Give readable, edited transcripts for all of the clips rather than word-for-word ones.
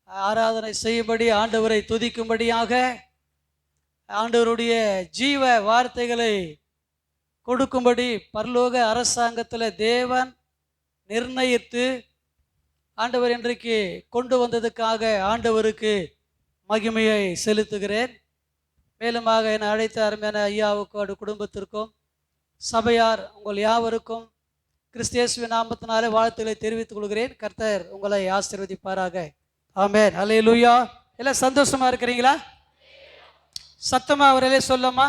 ஆராதனை செய்யும்படி, ஆண்டவரை துதிக்கும்படியாக ஆண்டவருடைய ஜீவ வார்த்தைகளை கொடுக்கும்படி பரலோக அரசாங்கத்தில் தேவன் நிர்ணயித்து ஆண்டவர் இன்றைக்கு கொண்டு வந்ததுக்காக ஆண்டவருக்கு மகிமையை செலுத்துகிறேன். மேலுமாக என்னை அழைத்த அருமையான ஐயாவுக்கும் குடும்பத்திற்கும் சபையார் உங்கள் யாவருக்கும் கிறிஸ்தியேசுவின் நாமத்தினாலே வாழ்த்துக்களை தெரிவித்துக் கொள்கிறேன். கர்த்தர் உங்களை ஆசீர்வதிப்பாராக. ஆமென். அல்லேலூயா. எல்லாம் சந்தோஷமா இருக்கிறீங்களா? சத்தமா அவர்களே சொல்லமா,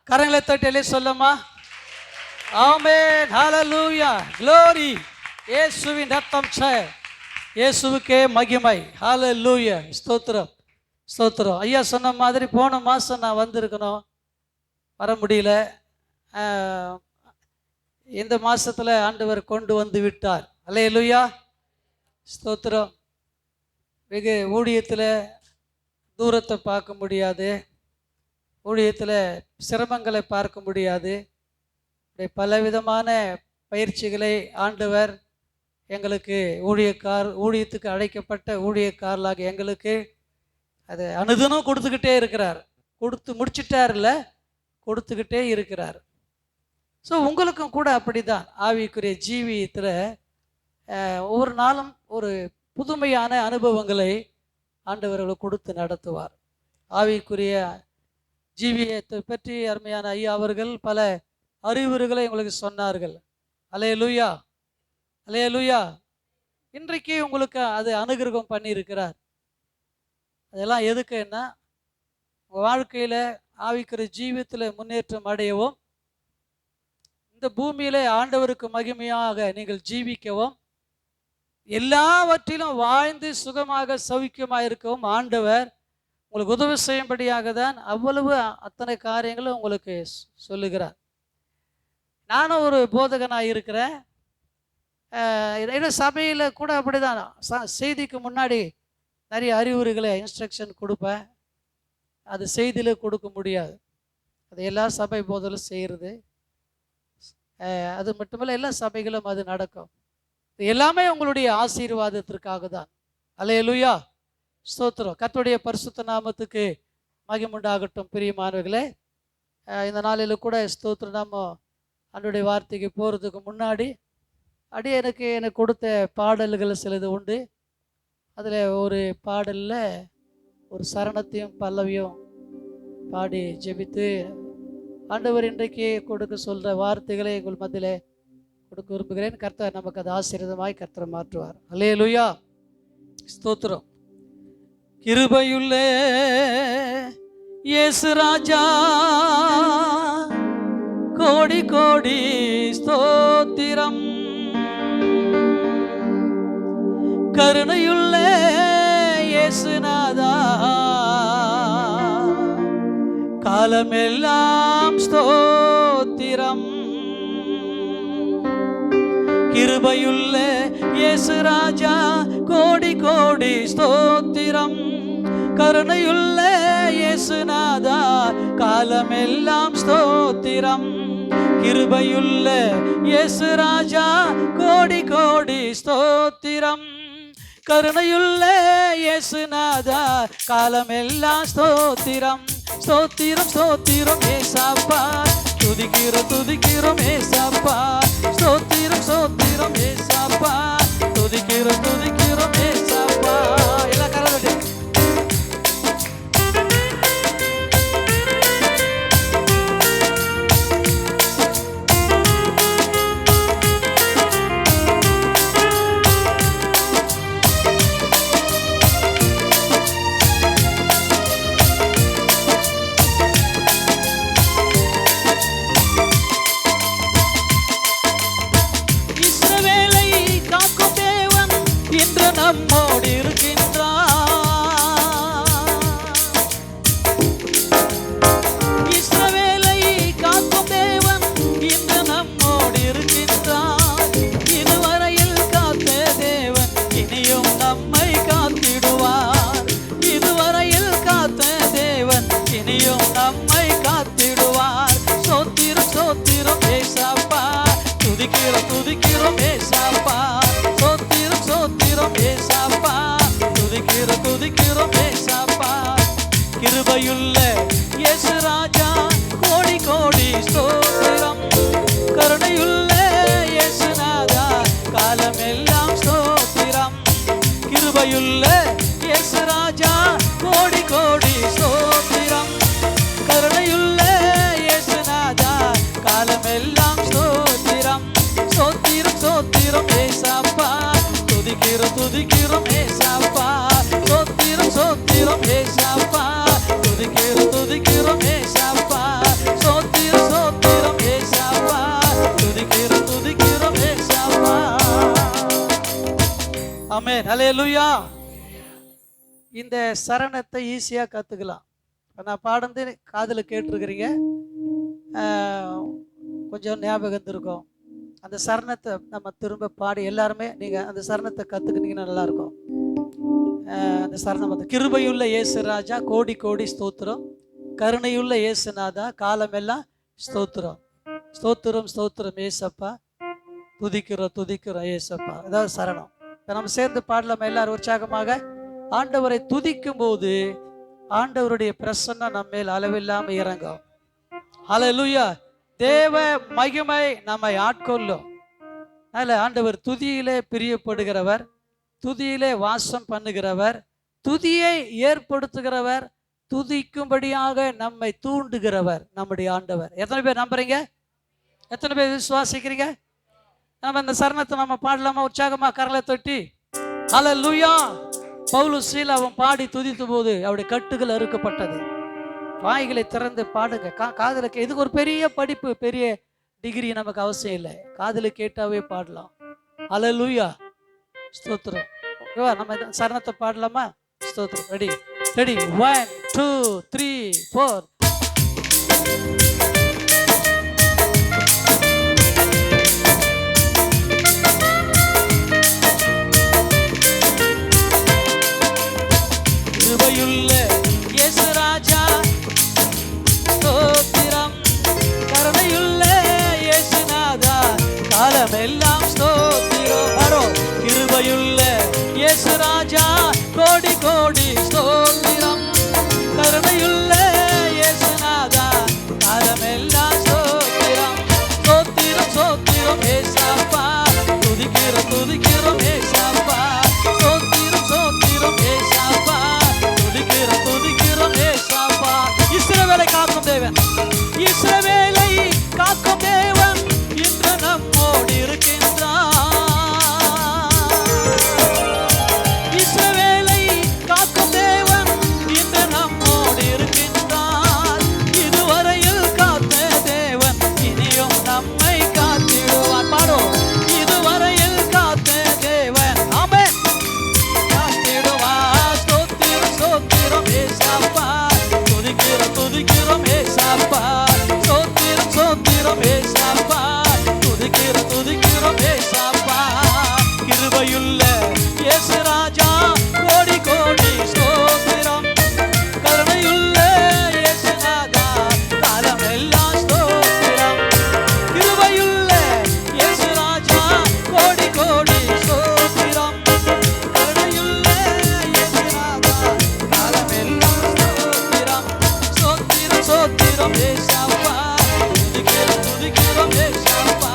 கரங்களை தட்டிலே சொல்லமா. ஆமென். ஹல்லேலூயா. க்ளோரி. இயேசுவின் ரத்தம் இயேசுவுக்கே மகிமை. ஹல்லேலூயா. ஸ்தோத்திரம் ஸ்தோத்திரம். ஐயா சொன்ன மாதிரி போன மாதம் நான் வந்திருக்கணும், வர முடியல. இந்த மாதத்தில் ஆண்டவர் கொண்டு வந்து விட்டார். அல்லேலூயா. ஸ்தோத்திரம். வெகு ஊழியத்தில் தூரத்தை பார்க்க முடியாது, ஊழியத்தில் சிரமங்களை பார்க்க முடியாது. பலவிதமான பயிற்சிகளை ஆண்டவர் எங்களுக்கு ஊழியத்துக்கு அழைக்கப்பட்ட ஊழியக்காரலாக எங்களுக்கு அது அனுதினம் கொடுத்துக்கிட்டே இருக்கிறார். கொடுத்து முடிச்சிட்டார் இல்லை, கொடுத்துக்கிட்டே இருக்கிறார். ஸோ உங்களுக்கும் கூட அப்படி தான். ஆவிக்குரிய ஜீவியத்தில் ஒவ்வொரு நாளும் ஒரு புதுமையான அனுபவங்களை ஆண்டவர்களுக்கு கொடுத்து நடத்துவார். ஆவிக்குரிய ஜீவியத்தை பற்றி அருமையான ஐயா அவர்கள் பல அறிவுரைகளை உங்களுக்கு சொன்னார்கள். அல்லேலூயா அல்லேலூயா. இன்றைக்கு உங்களுக்கு அது அனுகிரகம் பண்ணியிருக்கிறார். அதெல்லாம் எதுக்குன்னா உங்கள் வாழ்க்கையில் ஆவிக்குரிய ஜீவியத்தில் முன்னேற்றம் அடையவும், இந்த பூமியிலே ஆண்டவருக்கு மகிமையாக நீங்கள் ஜீவிக்கவும், எல்லாவற்றிலும் வாழ்ந்து சுகமாக சௌக்கியமாக இருக்கவும் ஆண்டவர் உங்களுக்கு உதவி செய்யும்படியாக தான் அவ்வளவு அத்தனை காரியங்களும் உங்களுக்கு சொல்லுகிறார். நானும் ஒரு போதகனாக இருக்கிறேன். சபையில் கூட அப்படி தான் செய்திக்கு முன்னாடி நிறைய அறிவுரைகளை இன்ஸ்ட்ரக்ஷன் கொடுப்பேன். அது செய்தியில் கொடுக்க முடியாது, அது எல்லா சபை போதலும் செய்கிறது. அது மட்டுமல்ல, எல்லா சபைகளும் அது நடக்கும். இது எல்லாமே உங்களுடைய ஆசீர்வாதத்திற்காக தான். அல்லேலூயா. ஸ்தோத்திரம். கர்த்தருடைய பரிசுத்த நாமத்துக்கு மகிமுண்டாகட்டும். பிரியமானவர்களே, இந்த நாளில் கூட ஸ்தோத்திர நாம அன்றைய வார்த்தைக்கு போகிறதுக்கு முன்னாடி எனக்கு கொடுத்த பாடல்கள் சிலது உண்டு. அதில் ஒரு பாடலில் ஒரு சரணத்தையும் பல்லவியும் பாடி ஜெபித்து ஆண்டவர் இன்றைக்கு கொடுக்க சொல்கிற வார்த்தைகளை எங்கள் மத்தியில் கொடுக்க விரும்புகிறேன். கர்த்தர் நமக்கு அது ஆசீர்வாதமாய் கர்த்தரை மாற்றுவார். அல்லேலூயா. ஸ்தோத்திரம். கிருபையுள்ள இயேசு ராஜா, கோடி கோடி ஸ்தோத்திரம். கருணையுள்ள இயேசுநாதா, காலமெல்லாம் ஸ்தோத்திரம். கிருபையுள்ள இயேசு ராஜா, கோடி கோடி ஸ்தோத்திரம். கருணையுள்ள இயேசுநாதா, காலமெல்லாம் ஸ்தோத்திரம். கிருபையுள்ள இயேசு ராஜா, கோடி கோடி ஸ்தோத்திரம். கருணையுள்ள இயேசுநாதா, காலமெல்லாம் ஸ்தோத்திரம். ஸ்தோத்திரம் ஸ்தோத்திரம் ஏசப்பா, துதிக்கிறோம் துதிக்கிறோம் ஏசப்பா. ஸ்தோத்திரம் ஸ்தோத்திரம் ஏசப்பா, துதிக்கிறோம் துதிக்கிறோம் ஏசப்பா. எல்லா கரடி நம்மோடு இருக்கின்றார். இஸ்ரவேலை காக்கும் தேவன் இன்று நம்மோடு இருக்கின்றார். இதுவரையில் காத்த தேவன் இனியும் நம்மை காத்திடுவார். இதுவரையில் காத்த தேவன் இனியும் நம்மை காத்திடுவார். ஸ்தோத்திரம் ஸ்தோத்திரம் ஏசப்பா, துதிக்கிறோம் துதிக்கிறோம் ஏசப்பா. ஸ்தோத்திரம் ஸ்தோத்திரம் ஏசப்பா. கிருபையுள்ள இயேசு ராஜா கோடி கோடி ஸ்தோத்திரம். கருணையுள்ள இயேசு நாதா காலமெல்லாம் ஸ்தோத்திரம். ஸ்தோத்திரம் ஸ்தோத்திரம் ஏசப்பா, துதிக்கிறோம் துதிக்கிறோம் ஏசப்பா. ஸ்தோத்திரம் ஸ்தோத்திரம் ஏசப்பா, துதிக்கிறோம் துதிக்கிறோம் ஏசப்பா. ஸ்தோத்திரம் ஸ்தோத்திரம் ஏசப்பா, துதிக்கிறோம் துதிக்கிறோம் ஏசப்பா. ஆமென், ஹல்லேலூயா. இந்த சரணத்தை ஈஸியா கத்துக்கலாம். நான் பாடுந்து காதில் கேட்டிருக்கிறீங்க, கொஞ்சம் ஞாபகம் இருக்கும். அந்த சரணத்தை நம்ம திரும்ப பாடி எல்லாருமே நீங்கள் அந்த சரணத்தை கற்றுக்கிட்டீங்கன்னா நல்லாயிருக்கும். அந்த சரணம் வந்து கிருபையுள்ள இயேசு ராஜா கோடி கோடி ஸ்தோத்திரம். கருணையுள்ள இயேசுநாதா காலமெல்லாம் ஸ்தோத்திரம். ஸ்தோத்திரம் ஸ்தோத்திரம் ஏசப்பா, துதிக்கிறோம் துதிக்கிறோம் ஏசப்பா. அதாவது சரணம். நம்ம சேர்ந்து பாடலாமா எல்லாரும் உற்சாகமாக? ஆண்டவரை துதிக்கும் போது ஆண்டவருடைய பிரசன்னம் நம்ம மேல் அளவில்லாமல் இறங்கும். ஹல்லேலூயா. தேவ மகிமை நம்மை ஆட்கொள்ளும். அதில் ஆண்டவர் துதியிலே பிரியப்படுகிறவர், துதியிலே வாசம் பண்ணுகிறவர், துதியை ஏற்படுத்துகிறவர், துதிக்கும்படியாக நம்மை தூண்டுகிறவர் நம்முடைய ஆண்டவர். எத்தனை பேர் நம்புறீங்க? எத்தனை பேர் விசுவாசிக்கிறீங்க? நம்ம இந்த சரணத்தை நம்ம பாடலாமா உற்சாகமா கரலை தொட்டி? ஹல்லேலூயா. பவுலும் சீலாவும் பாடி துதித்த போது அவருடைய கட்டுகள் அறுக்கப்பட்டது. வாய்களை திறந்து பாடுங்க. காதுல இதுக்கு ஒரு பெரிய படிப்பு, பெரிய டிகிரி நமக்கு அவசியம் இல்லை. காதுல கேட்டாவே பாடலாம். ஹல்லேலூயா. ஸ்தோத்திரம். நம்ம சரணத்தை பாடலாமா? ஸ்தோத்திரம். Ready ready 1 2 3 4. கிருபையுள்ள இயேசு ராஜா ஸ்தோத்திரம். கருணையுள்ள இயேசுநாதா காலமெல்லாம் ஸ்தோத்திரம். பாரோ. கிருபையுள்ள இயேசு ராஜா கோடி கோடி ஸ்தோத்திரம். கருணையுள்ள இயேசுநாதா காலமெல்லாம் ஸ்தோத்திரம். ஸ்தோத்திரம் ஸ்தோத்திரம் ஏசப்பா, துதிக்கிறோம் துதிக்கிறோம் ஏசப்பா. ஸ்தோத்திரம் ஸ்தோத்திரம் ஏசப்பா, துதிக்கிறோம் துதிக்கிறோம் ஏசப்பா. இஸ்ரவேலை காக்கும் தேவன், இஸ்ரவேலை காக்கும் தேவன் இன்று நம்மோடு இருக்கின்றார். இஸ்ரவேலை காக்கும் தேவன் இன்று நம்மோடு இருக்கின்றார். இதுவரையில் காத்த தேவன் இனியும் நம்மை காத்திடுவார். பாரோ. இதுவரையில் காத்த தேவன் ஆமென் காத்திடுவார். ஸ்தோத்திரம் ஸ்தோத்திரம் ஏசப்பா, துதிக்கிறோம் துதிக்கிறோம் ஏசப்பா. ஸ்தோத்திரம் ஸ்தோத்திரம் ஏசப்பா, துதிக்கிறோம் துதிக்கிறோம் ஏசப்பா. கிருபையுள்ள இயேசு ராஜா கோடி கோடி ஸ்தோத்திரம். கருணையுள்ள இயேசுநாதா காலமெல்லாம் ஸ்தோத்திரம். கிருபையுள்ள இயேசு ராஜா கோடி கோடி ஸ்தோத்திரம். கருணையுள்ள இயேசுநாதா காலமெல்லாம் ஸ்தோத்திரம். ஸ்தோத்திரம் ஸ்தோத்திரம் ஏசப்பா, துதிக்கிறோம் துதிக்கிறோம் ஏசப்பா.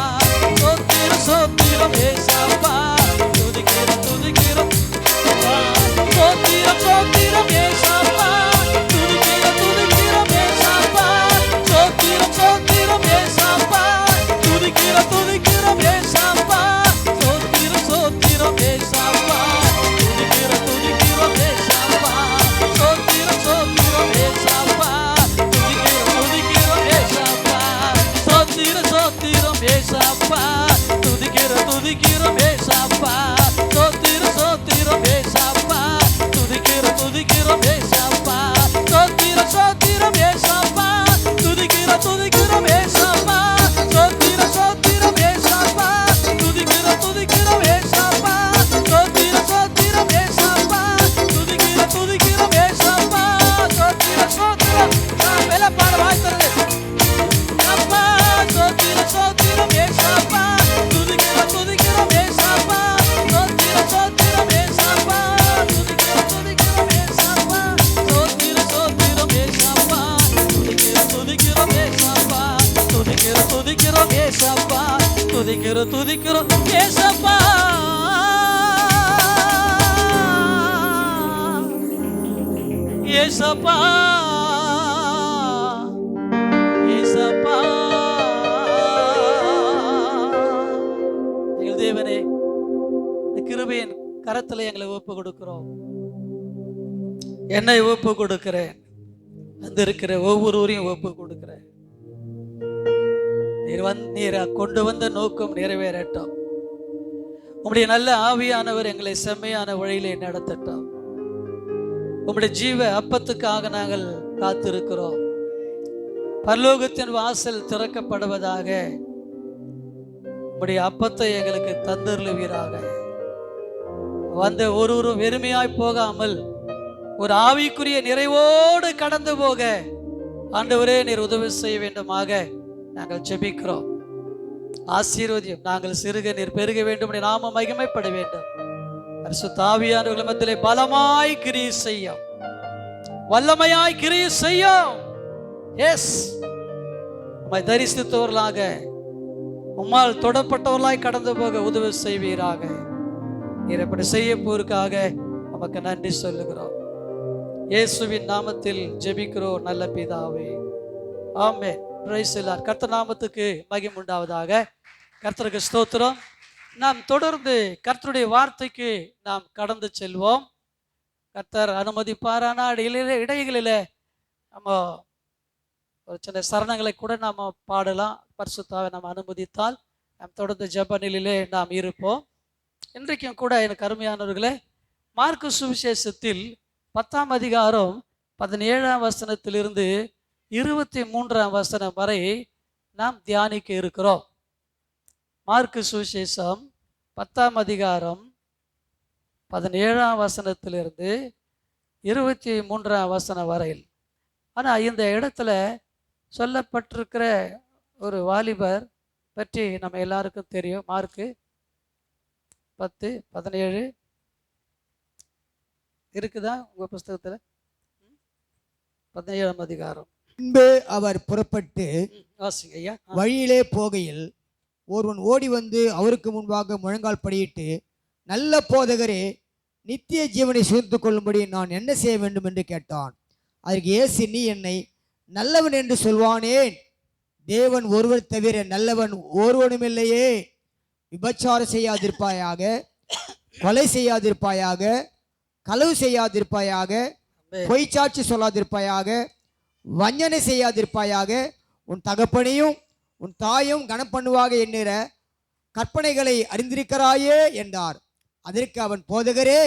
ஸ்தோத்திரம் ஸ்தோத்திரம் ஏசப்பா, துதிக்கிறோம் துதிக்கிறோம். ஸ்தோத்திரம் ஸ்தோத்திரம் ஏசப்பா, துதிக்கிறோம் துதிக்கிறோம் ஏசப்பா. ஸ்தோத்திரம் ஸ்தோத்திரம் ஏசப்பா, துதிக்கிறோம் துதிக்கிறோம் ஏசப்பா. ஸ்தோத்திரம் ஸ்தோத்திரம் ஏசப்பா, துதிக்கிறோம் துதிக்கிறோம் ஏசப்பா. ஸ்தோத்திரம் ஸ்தோத்திரம் ஏசப்பா, துதிக்கிறோம் துதிக்கிறோம் ஏசப்பா. ஸ்தோத்திரம் ஸ்தோத்திரம் ஏசப்பா, துதிக்கிறோம் துதிக்கிறோம் ஏசப்பா. ஸ்தோத்திரம் ஸ்தோத்திரம் ஏசப்பா, துதிக்கிறோம் துதிக்கிறோம் ஏசப்பா. ஸ்தோத்திரம் ஸ்தோத்திரம் ஏசப்பா, துதிக்கிறோம் துதிக்கிறோம் ஏசப்பா. ஸ்தோத்திரம் ஸ்தோத்திரம் ஏசப்பா, துதிக்கிறோம் துதிக்கிறோம் ஏசப்பா. ஸ்தோத்திரம் ஸ்தோத்திரம் ஏசப்பா, துதிக்கிறோம் துதிக்கிறோம் ஏசப்பா. ஸ்தோத்திரம் ஸ்தோத்திரம். மேல பாட வாய்த்தது அப்பா. ஸ்தோத்திரம் ஸ்தோத்திரம் ஏசப்பா, துதிக்கிறோம் துதிக்கிறோம் ஏசப்பா. ஸ்தோத்திரம் ஸ்தோத்திரம் ஏசப்பா, துதிக்கிறோம் துதிக்கிறோம் ஏசப்பா. ஸ்தோத்திரம் ஸ்தோத்திரம் ஏசப்பா, துதிக்கிறோம் துதிக்கிறோம் ஏசப்பா. துதிக்கிறோம் துதிக்கிறோம் ஏசப்பா, துதிக்கிறோம் துதிக்கிறோம் ஏசப்பா. ஏசப்பா ஏசப்பா. எங்கள் தேவனே, இந்த கிருபையின் கரத்துல எங்களை ஒப்பு கொடுக்கிறோம். என்னை ஒப்பு கொடுக்கிறேன், வந்திருக்கிற ஒவ்வொருவரையும் ஒப்பு கொடுக்கிறேன். நீர் கொண்டு வந்த நோக்கம் நிறைவேறட்டும். உம்முடைய நல்ல ஆவியானவர் எங்களை செம்மையான வழியிலே நடத்தட்டும். உம்முடைய ஜீவ அப்பத்துக்காக நாங்கள் காத்திருக்கிறோம். பரலோகத்தின் வாசல் திறக்கப்படுவதாக. உம்முடைய அப்பத்தை எங்களுக்கு தந்தருளுவீராக. வந்த ஒருவரும் வெறுமையாய் போகாமல் ஒரு ஆவிக்குரிய நிறைவோடு கடந்து போக ஆண்டவரே நீர் உதவி செய்ய வேண்டுமாக நாங்கள் ஜெபிக்கிறோம். ஆசீர்வதியும். நாங்கள் சிறுக நீர் பெருக வேண்டும், நாம மகிமைப்பட வேண்டும். பரிசுத்த ஆவியானவர்கள் மத்தியிலே பலமாய் கிரியை செய்யும், வல்லமையாய் கிரியை செய்யும். எஸ், உம்மை தரிசித்தவர்களாக, உம்மால் தொடப்பட்டவர்களாய் கடந்து போக உதவி செய்வீராக. நீர் எப்படி செய்ய போருக்காக நமக்கு நன்றி சொல்லுகிறோம். இயேசுவின் நாமத்தில் ஜெபிக்கிறோம் நல்ல பிதாவே, ஆமென். Praise the Lord. கர்த்தர் நாமத்துக்கு மகிமை உண்டாவதாக. கர்த்தருக்கு ஸ்தோத்திரம். நாம் தொடர்ந்து கர்த்தருடைய வார்த்தைக்கு நாம் கடந்து செல்வோம். கர்த்தர் அனுமதிப்பாரானால் இடைகளில் நம்ம ஒரு சின்ன சரணங்களை கூட நாம் பாடலாம். பரிசுத்தாவை நாம் அனுமதித்தால் நாம் தொடர்ந்து ஜெப நிலையிலே நாம் இருப்போம். இன்றைக்கும் கூட எனக்கு அருமையானவர்களே, மார்க்கு சுவிசேஷத்தில் 10ஆம் அதிகாரம் 17ஆம் வசனத்திலிருந்து 23ஆம் வசனம் வரை நாம் தியானிக்க இருக்கிறோம். மார்க்கு சுவிசேஷம் 10ஆம் அதிகாரம் 17ஆம் வசனத்திலிருந்து 23ஆம் வசனம் வரையில். ஆனால் இந்த இடத்துல சொல்லப்பட்டிருக்கிற ஒரு வாலிபர் பற்றி நம்ம எல்லாருக்கும் தெரியும். மார்க்கு 10:17 இருக்குதா உங்க புஸ்தகத்தில்? 17ஆம் அதிகாரம். பின்பு அவர் புறப்பட்டு ஐயா வழியிலே போகையில் ஒருவன் ஓடி வந்து அவருக்கு முன்பாக முழங்கால் படியிட்டு, நல்ல போதகரே, நித்திய ஜீவனை சுகித்து கொள்ளும்படி நான் என்ன செய்ய வேண்டும் என்று கேட்டான். அதற்கு இயேசு, நீ என்னை நல்லவன் என்று சொல்வானேன்? தேவன் ஒருவர் தவிர நல்லவன் ஒருவனுமில்லையே. விபச்சாரம் செய்யாதிருப்பாயாக, கொலை செய்யாதிருப்பாயாக, களவு செய்யாதிருப்பாயாக, பொய்ச்சாட்சி சொல்லாதிருப்பாயாக, வஞ்சனை செய்யாதிருப்பாயாக, உன் தகப்பனையும் உன் தாயும் கனப்பண்ணுவாக என்கிற கற்பனைகளை அறிந்திருக்கிறாயே என்றார். அதற்கு அவன், போதகரே,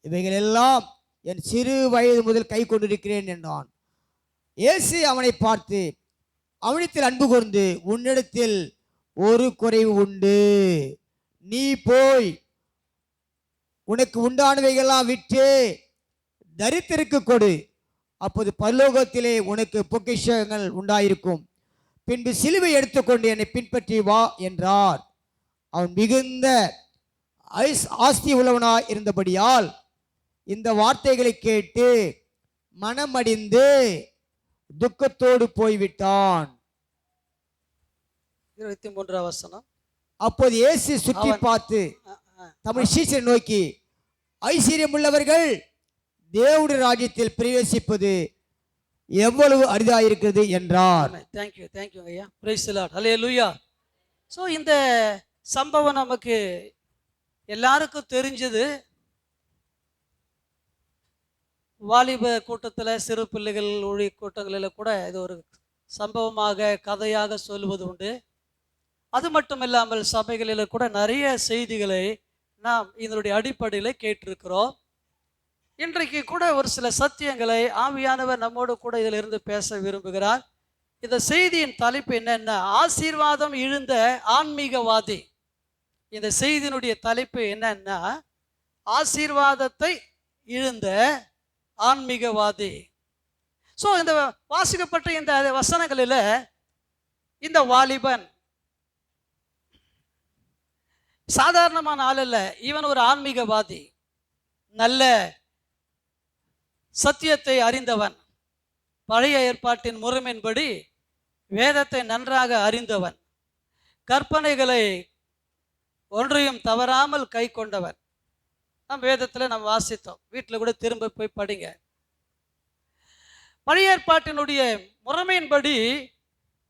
இவைகளெல்லாம் என் சிறு வயது முதல் கை கொண்டிருக்கிறேன் என்றான். இயேசு அவனை பார்த்து அவனிடத்தில் அன்பு கூர்ந்து, உன்னிடத்தில் ஒரு குறைவு உண்டு, நீ போய் உனக்கு உண்டானவைகள்லாம் விற்று தரித்திற்கு கொடு, அப்போது பரலோகத்திலே உனக்கு பொக்கிஷங்கள் உண்டாயிருக்கும். பின்பு சிலுவை எடுத்துக்கொண்டு என்னை பின்பற்றி வா என்றார். அவன் மிகுந்த ஆஸ்தி உள்ளவனாய் இருந்தபடியால் இந்த வார்த்தைகளை கேட்டு மனமடிந்து துக்கத்தோடு போய்விட்டான். 23ஆம் வசனம். அப்போது இயேசு சுற்றி பார்த்து தம்முடைய சீஷரை நோக்கி, ஐஸ்வர்யம் உள்ளவர்கள் தேவனுடைய ராஜ்யத்தில் பிரவேசிப்பது எவ்வளவு அரிதாயிருக்கிறது என்றார். தேங்க்யூ ஐயா. Praise the Lord. Hallelujah. So இந்த சம்பவம் நமக்கு எல்லாருக்கும் தெரிஞ்சது. வாலிப கூட்டத்தில், சிறு பிள்ளைகள் ஊழிய கூட்டங்களில் கூட இது ஒரு சம்பவமாக கதையாக சொல்லுவது உண்டு. அது மட்டும் இல்லாமல் சபைகளில் கூட நிறைய செய்திகளை நாம் இதனுடைய அடிப்படையில் கேட்டிருக்கிறோம். இன்றைக்கு கூட ஒரு சில சத்தியங்களை ஆவியானவர் நம்மோடு கூட இதில் இருந்து பேச விரும்புகிறார். இந்த செய்தியின் தலைப்பு என்னன்னா, ஆசீர்வாதம் இழந்த ஆன்மீகவாதி. இந்த செய்தியினுடைய தலைப்பு என்னன்னா, ஆசீர்வாதத்தை இழந்த ஆன்மீகவாதி. ஸோ இந்த வாசிக்கப்பட்ட இந்த வசனங்களில் இந்த வாலிபன் சாதாரணமான ஆள் அல்ல. இவன் ஒரு ஆன்மீகவாதி, நல்ல சத்தியத்தை அறிந்தவன், பழைய ஏற்பாட்டின் முறைமையின்படி வேதத்தை நன்றாக அறிந்தவன், கற்பனைகளை ஒன்றையும் தவறாமல் கை கொண்டவன். நம் வேதத்தில் நாம் வாசித்தோம், வீட்டில் கூட திரும்ப போய் படிங்க. பழைய ஏற்பாட்டினுடைய முறைமையின்படி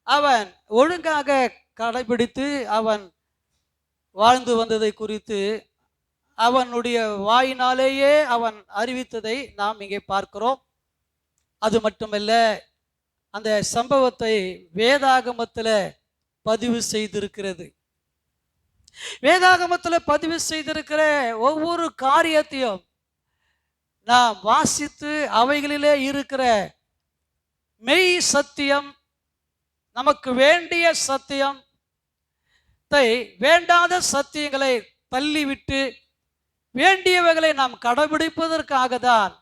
அவன் ஒழுங்காக கடைபிடித்து அவன் வாழ்ந்து வந்ததை குறித்து அவனுடைய வாயினாலேயே அவன் அறிவித்ததை நாம் இங்கே பார்க்கிறோம். அது மட்டுமல்ல, அந்த சம்பவத்தை வேதாகமத்தில் பதிவு செய்திருக்கிறது. வேதாகமத்தில் பதிவு செய்திருக்கிற ஒவ்வொரு காரியத்தையும் நாம் வாசித்து அவைகளிலே இருக்கிற மெய் சத்தியம், நமக்கு வேண்டிய சத்தியத்தை, வேண்டாத சத்தியங்களை தள்ளிவிட்டு வேண்டியவைகளை நாம் கடைபிடிப்பதற்காக தான்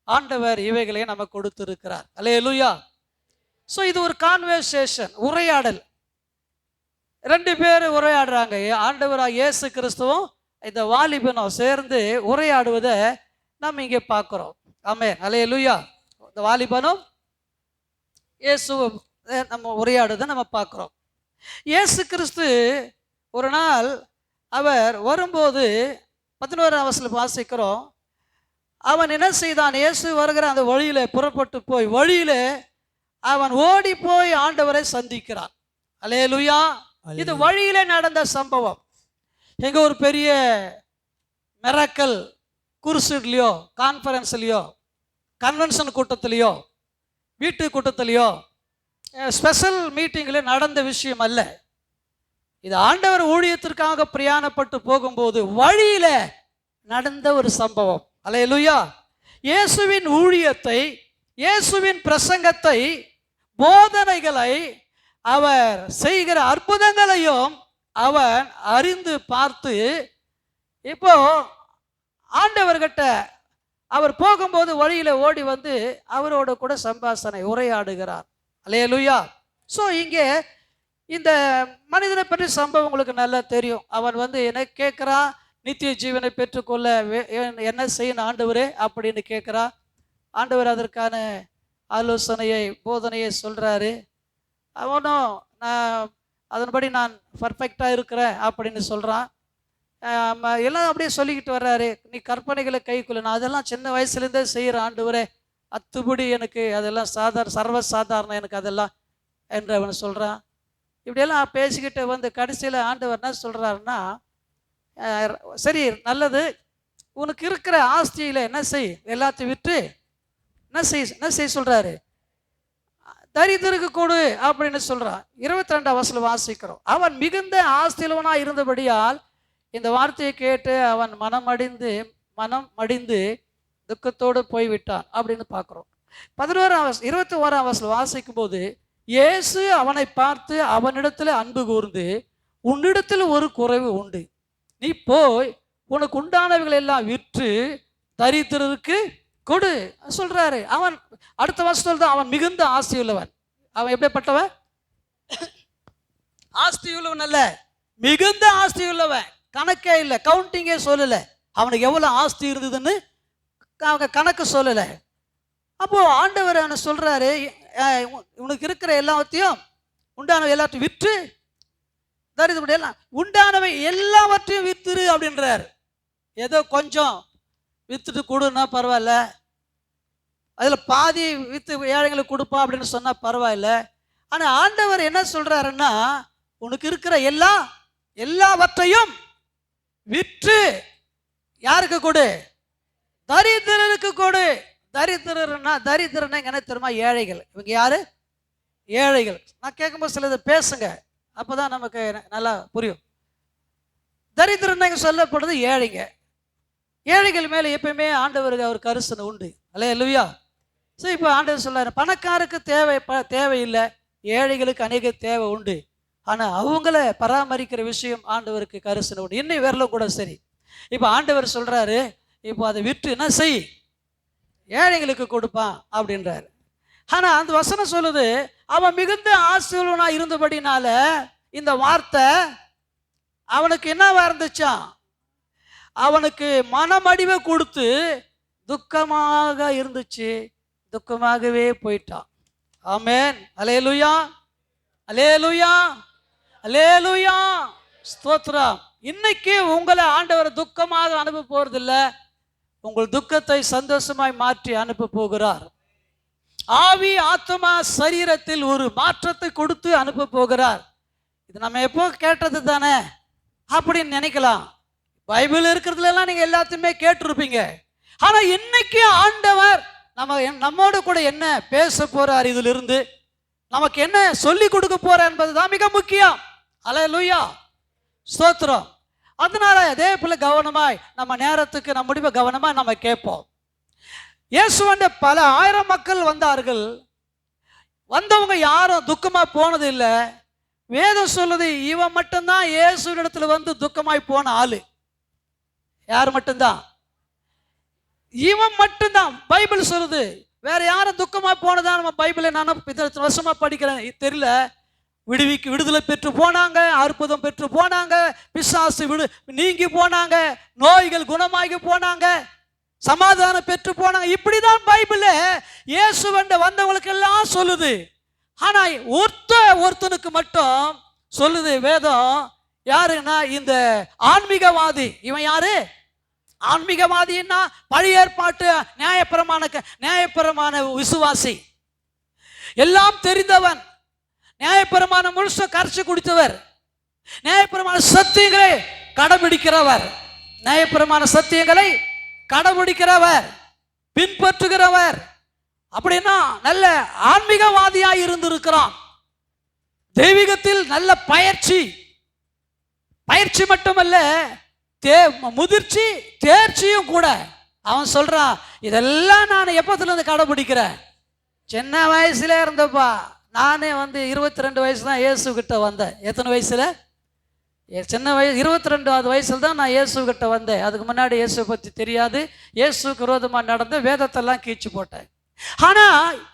ஆண்டவர் இவைகளை நமக்கு கொடுத்திருக்கிறார். அல்லேலூயா. ஸோ இது ஒரு கான்வர்சேஷன், உரையாடல். 2 பேர் உரையாடுறாங்க. ஆண்டவராக இயேசு கிறிஸ்துவும் இந்த வாலிபனும் சேர்ந்து உரையாடுவதை நம்ம இங்கே பார்க்குறோம். ஆமென். அல்லேலூயா. இந்த வாலிபனும் இயேசுவும் நம்ம உரையாடுவதை நம்ம பார்க்குறோம். இயேசு கிறிஸ்து ஒரு நாள் அவர் வரும்போது 11ஆம் வசனத்தில் வாசிக்கிறோம், அவன் என்ன செய்தான்? இயேசு வருகிற அந்த வழியில புறப்பட்டு போய் வழியில அவன் ஓடி போய் ஆண்டவரை சந்திக்கிறான். அல்லேலூயா. இது வழியில நடந்த சம்பவம். எங்க ஒரு பெரிய மிராக்கல் குருசுலையோ, கான்ஃபரன்ஸ்லையோ, கன்வென்ஷன் கூட்டத்திலையோ, வீட்டு கூட்டத்திலையோ, ஸ்பெஷல் மீட்டிங்கில் நடந்த விஷயம் அல்ல. இது ஆண்டவர் ஊழியத்திற்காக பிரயாணப்பட்டு போகும்போது வழியில நடந்த ஒரு சம்பவம். அல்லேலூயா. இயேசுவின் ஊழியத்தை, இயேசுவின் பிரசங்கத்தை, போதனைகளை, அவர் செய்கிற அற்புதங்களையும் அவன் அறிந்து பார்த்து இப்போ ஆண்டவர்கிட்ட அவர் போகும்போது வழியில ஓடி வந்து அவரோட கூட சம்பாஷணை உரையாடுகிறார். அல்லேலூயா. ஸோ இங்கே இந்த மனிதனை பற்றி சம்பவம் உங்களுக்கு நல்லா தெரியும். அவன் வந்து என்ன கேட்குறான்? நித்திய ஜீவனை பெற்றுக்கொள்ள என்ன செய்யணும் ஆண்டவரே அப்படின்னு கேட்குறான். ஆண்டவர் அதற்கான ஆலோசனையை, போதனையை சொல்கிறாரு. அவனும் அதன்படி நான் பர்ஃபெக்டாக இருக்கிறேன் அப்படின்னு சொல்கிறான். எல்லாம் அப்படியே சொல்லிக்கிட்டு வர்றாரு. நீ கற்பனைகளை கைக்குள்ள, நான் அதெல்லாம் சின்ன வயசுலேருந்தே செய்கிற ஆண்டவரே, அத்துபடி எனக்கு அதெல்லாம் சர்வசாதாரணம் எனக்கு அதெல்லாம் என்று அவன் சொல்கிறான். இப்படியெல்லாம் பேசிக்கிட்டு வந்து கடைசியில் ஆண்டவர் என்ன சொல்கிறாருன்னா, சரி நல்லது, உனக்கு இருக்கிற ஆஸ்தியில் என்ன செய், எல்லாத்தையும் விட்டு என்ன செய் சொல்கிறாரு, தரித்திற்கு கொடு அப்படின்னு சொல்கிறான். 22ஆம் வசனம் வாசிக்கிறோம். அவன் மிகுந்த ஆஸ்தியுள்ளவனாக இருந்தபடியால் இந்த வார்த்தையை கேட்டு அவன் மனம் மடிந்து துக்கத்தோடு போய்விட்டான் அப்படின்னு பார்க்குறோம். 21ஆம் வசனம் வாசிக்கும் போது, இயேசு அவனை பார்த்து அவனிடத்தில் அன்பு கூர்ந்து, உன்னிடத்தில் ஒரு குறைவு உண்டு, நீ போய் உனக்கு உண்டானவைகள் எல்லாம் விற்று தரித்திரருக்கு கொடு சொல்றாரு. அவன் அடுத்த வருஷத்துல தான், அவன் மிகுந்த ஆஸ்தி உள்ளவன். அவன் எப்படிப்பட்டவன்? ஆஸ்தி உள்ளவன் அல்ல, மிகுந்த ஆஸ்தி உள்ளவன். கணக்கே இல்லை, கவுண்டிங்கே சொல்லல. அவனுக்கு எவ்வளவு ஆஸ்தி இருந்ததுன்னு அவங்க கணக்கு சொல்லலை. அப்போ ஆண்டவர் அவனை சொல்றாரு, உனக்கு இருக்கிற எல்லாத்தையும் உண்டானவை எல்லாத்தையும் விற்று தரித்திரம் எல்லாம் உண்டானவை எல்லாவற்றையும் வித்துரு அப்படின்றார். ஏதோ கொஞ்சம் வித்துட்டு கொடுன்னா பரவாயில்ல, அதில் பாதி வித்து ஏழைங்களுக்கு கொடுப்பா அப்படின்னு சொன்னால் பரவாயில்ல. ஆனால் ஆண்டவர் என்ன சொல்றாருன்னா, உனக்கு இருக்கிற எல்லாவற்றையும் விற்று யாருக்கு கொடு? தரித்திரருக்கு கொடு. தரித்திரன்னா என்ன தெரியுமா? ஏழைகள். இவங்க யாரு? ஏழைகள். நான் கேட்கும்போது சிலது பேசுங்க, அப்போதான் நமக்கு நல்லா புரியும். தரித்திரன்னா இங்கே சொல்லப்படுறது ஏழைங்க. ஏழைகள் மேலே எப்பயுமே ஆண்டவருக்கு அவர் கரிசனை உண்டு. அல்லேலூயா. ஸோ இப்போ ஆண்டவர் சொல்றாரு, பணக்காருக்கு தேவையில்லை, ஏழைகளுக்கு அநேக தேவை உண்டு. ஆனால் அவங்கள பராமரிக்கிற விஷயம் ஆண்டவருக்கு கரிசனை உண்டு. இன்னும் வரலும் கூட சரி. இப்போ ஆண்டவர் சொல்றாரு, இப்போ அதை விற்று என்ன செய், ஏழைகளுக்கு கொடுப்பான் அப்படின்றாரு. ஆனால் அந்த வசனம் சொல்லுது, அவன் மிகுந்த ஆசீர்வாதனா இருந்தபடினால இந்த வார்த்தை அவனுக்கு என்னவா இருந்துச்சான்? அவனுக்கு மனமடிவை கொடுத்து துக்கமாக இருந்துச்சு. துக்கமாகவே போயிட்டான். ஆமென். அல்லேலூயா, அல்லேலூயா, அல்லேலூயா, ஸ்தோத்திரம். இன்னைக்கு உங்களை ஆண்டவர் துக்கமாக அனுப்ப போறதில்லை, உங்கள் துக்கத்தை சந்தோஷமாய் மாற்றி அனுப்ப போகிறார். ஆவி ஆத்மா சரீரத்தில் ஒரு மாற்றத்தை கொடுத்து அனுப்ப போகிறார். இது நம்ம எப்போ கேட்டது தானே அப்படின்னு நினைக்கலாம். பைபிள் இருக்கிறதுல எல்லாம் நீங்க எல்லாத்தையுமே கேட்டிருப்பீங்க. ஆனா இன்னைக்கு ஆண்டவர் நம்மோடு கூட என்ன பேச போறார், இதுல இருந்து நமக்கு என்ன சொல்லி கொடுக்க போறார் என்பதுதான் மிக முக்கியம். அல்லேலூயா, ஸ்தோத்திரம். அதனால அதே போல கவனமாய் நம்ம நேரத்துக்கு நம்ம முடிவை கவனமாய் நம்ம கேட்போம். இயேசுவண்ட பல ஆயிரம் மக்கள் வந்தார்கள். வந்தவங்க யாரும் துக்கமா போனது இல்லை. வேதம் சொல்லுது இவன் மட்டும்தான் இயேசு இடத்துல வந்து துக்கமாய் போன ஆளு. யார் மட்டும்தான்? இவன் மட்டும்தான். பைபிள் சொல்லுது. வேற யாரும் துக்கமா போனதா நம்ம பைபிளை நான் வருஷமா படிக்கிறேன் தெரியல. விடுதலை பெற்று போனாங்க, அற்புதம் பெற்று போனாங்க, பிசாசு நீங்கி போனாங்க, நோய்கள் குணமாகி போனாங்க, சமாதானம் பெற்று போனாங்க. இப்படிதான் பைபிள் இயேசுவண்ட வந்தவங்களுக்கு எல்லாம் சொல்லுது. ஆனா ஒருத்தனுக்கு மட்டும் சொல்லுது வேதம். யாருன்னா இந்த ஆன்மீகவாதி. இவன் யாரு? ஆன்மீகவாதின்னா பழைய ஏற்பாட்டு நியாயப்பிரமாண விசுவாசி, எல்லாம் தெரிந்தவன், நியாயப்பிரமாண முழுச கரைச்சு குடித்தவர், நியாயப்பிரமாண சத்தியங்களை கடைபிடிக்கிறவர், நியாயப்பிரமாண சத்தியங்களை கடைபிடிக்கிறவர், பின்பற்றுகிறவர். அப்படின்னா நல்ல ஆன்மீகவாதியா இருந்திருக்கிறான். தெய்வீகத்தில் நல்ல பயிற்சி மட்டுமல்ல, முதிர்ச்சி தேர்ச்சியும் கூட. அவன் சொல்றான் இதெல்லாம் நான் எப்பத்துல இருந்து கடைபிடிக்கிறேன். சின்ன வயசுல இருந்தப்பா. நானே 22 வயசு தான் இயேசு கிட்ட வந்தேன். எத்தனை வயசுல? சின்ன வயசு 22வது வயசுல தான் நான் இயேசு கிட்ட வந்தேன். அதுக்கு முன்னாடி இயேசு பற்றி தெரியாது. இயேசுக்கு விரோதமா நடந்த வேதத்தெல்லாம் கீழ்ச்சி போட்டேன். ஆனா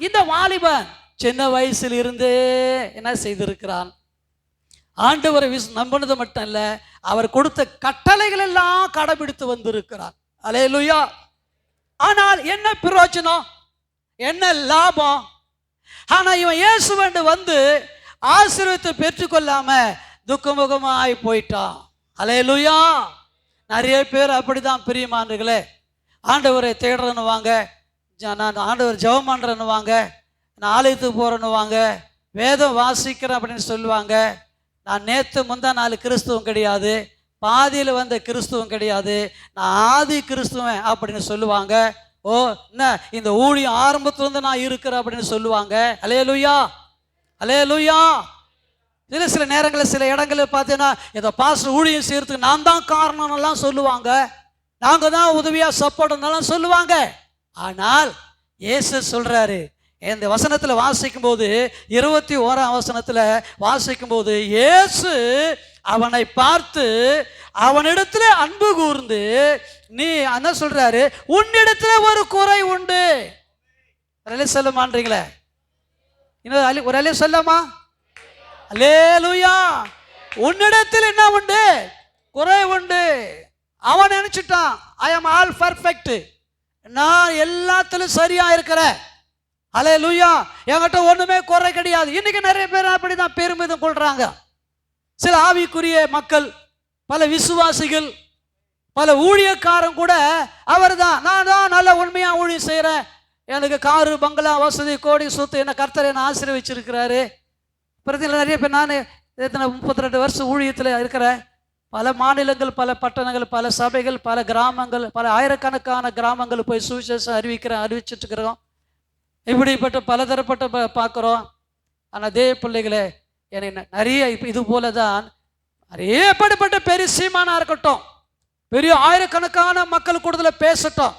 இந்த வாலிபன் சின்ன வயசுல இருந்தே என்ன செய்திருக்கிறான்? ஆண்டவரை நம்பினது மட்டும் இல்ல, அவர் கொடுத்த கட்டளைகள் எல்லாம் கடைபிடித்து வந்திருக்கிறார். அல்லேலூயா. ஆனால் என்ன பிரயோஜனம், என்ன லாபம்? ஆனா இவன் இயேசுவண்டு வந்து ஆசீர்வாதத்தை பெற்றுக்கொள்ளாம துக்கமுகமாய் போயிட்டான். அல்லேலூயா. நிறைய பேர் அப்படிதான் பிரியமானவர்களே. ஆண்டவரை தேடுறன்னு வாங்க, நான் ஆண்டவர் ஜெபம் பண்றேன்னு வாங்க, நான் ஆலயத்துக்கு போறேன்னு வாங்க, வேதம் வாசிக்கிறேன் அப்படின்னு சொல்லுவாங்க. நான் நேற்று முந்தா நாள் கிறிஸ்துவம் கிடையாது, பாதியில் வந்த கிறிஸ்துவம் கிடையாது, நான் ஆதி கிறிஸ்துவன் அப்படின்னு சொல்லுவாங்க. ஓ என்ன இந்த ஊழியம் ஆரம்பத்திலிருந்து நான் இருக்கிறேன் அப்படின்னு சொல்லுவாங்க. அல்லேலூயா, அல்லேலூயா. சில நேரங்களில் சில இடங்களில் பார்த்தீங்கன்னா ஏதோ பாஸ்டர் ஊழியம் செய்யறதுக்கு நான் தான் காரணம்லாம் சொல்லுவாங்க, நாங்கள் தான் உதவியாக சப்போர்ட்னாலாம் சொல்லுவாங்க. ஆனால் இயேசு சொல்றாரு, இந்த வசனத்தில் வாசிக்கும் போது 21ஆம் வசனத்தில் வாசிக்கும் போது இயேசு அவனை பார்த்து அவனிடத்துல அன்பு கூர்ந்து நீ என்ன சொல்றாரு, உன்னிடத்துல ஒரு குறை உண்டு. சொல்ல மாட்டீங்களே? இன்னும் ஒரு அலே சொல்லமா? அல்லேலூயா. உன்னிடத்தில் என்ன உண்டு? குறை உண்டு. அவன் நினைச்சிட்டான் ஐ ஆம் ஆல் பர்ஃபெக்ட், நான் எல்லாத்திலும் சரியா இருக்கிறேன். அல்லேலூயா. என்கிட்ட ஒண்ணுமே குறை கிடையாது. இன்னைக்கு நிறைய பேர் அப்படிதான் பெருமிதம் கொள்றாங்க. சில ஆவிக்குரிய மக்கள், பல விசுவாசிகள், பல ஊழியக்காரன் கூட அவர் தான், நான் தான் நல்ல உண்மையா ஊழியம் செய்யறேன், எனக்கு காரு பங்களா வசதி கோடி சொத்து என்ன கர்த்தர் என்ன ஆசீர்வதிச்சிருக்கிறாரு. பிரதியில் நிறைய பேர், நான் 32 வருஷம் ஊழியத்தில் இருக்கிறேன். பல மாநிலங்கள், பல பட்டணங்கள், பல சபைகள், பல கிராமங்கள், பல ஆயிரக்கணக்கான கிராமங்கள் போய் சுவிசேஷம் அறிவிச்சுட்டு இருக்கிறோம். இப்படிப்பட்ட பலதரப்பட்ட பார்க்குறோம். ஆனால் அதே பிள்ளைகளே எனக்கு நிறைய இப்போ இது போல தான் நிறைய படப்பட்ட பெரிய சீமானா இருக்கட்டும், பெரிய ஆயிரக்கணக்கான மக்கள் கூடுதல பேசட்டும்,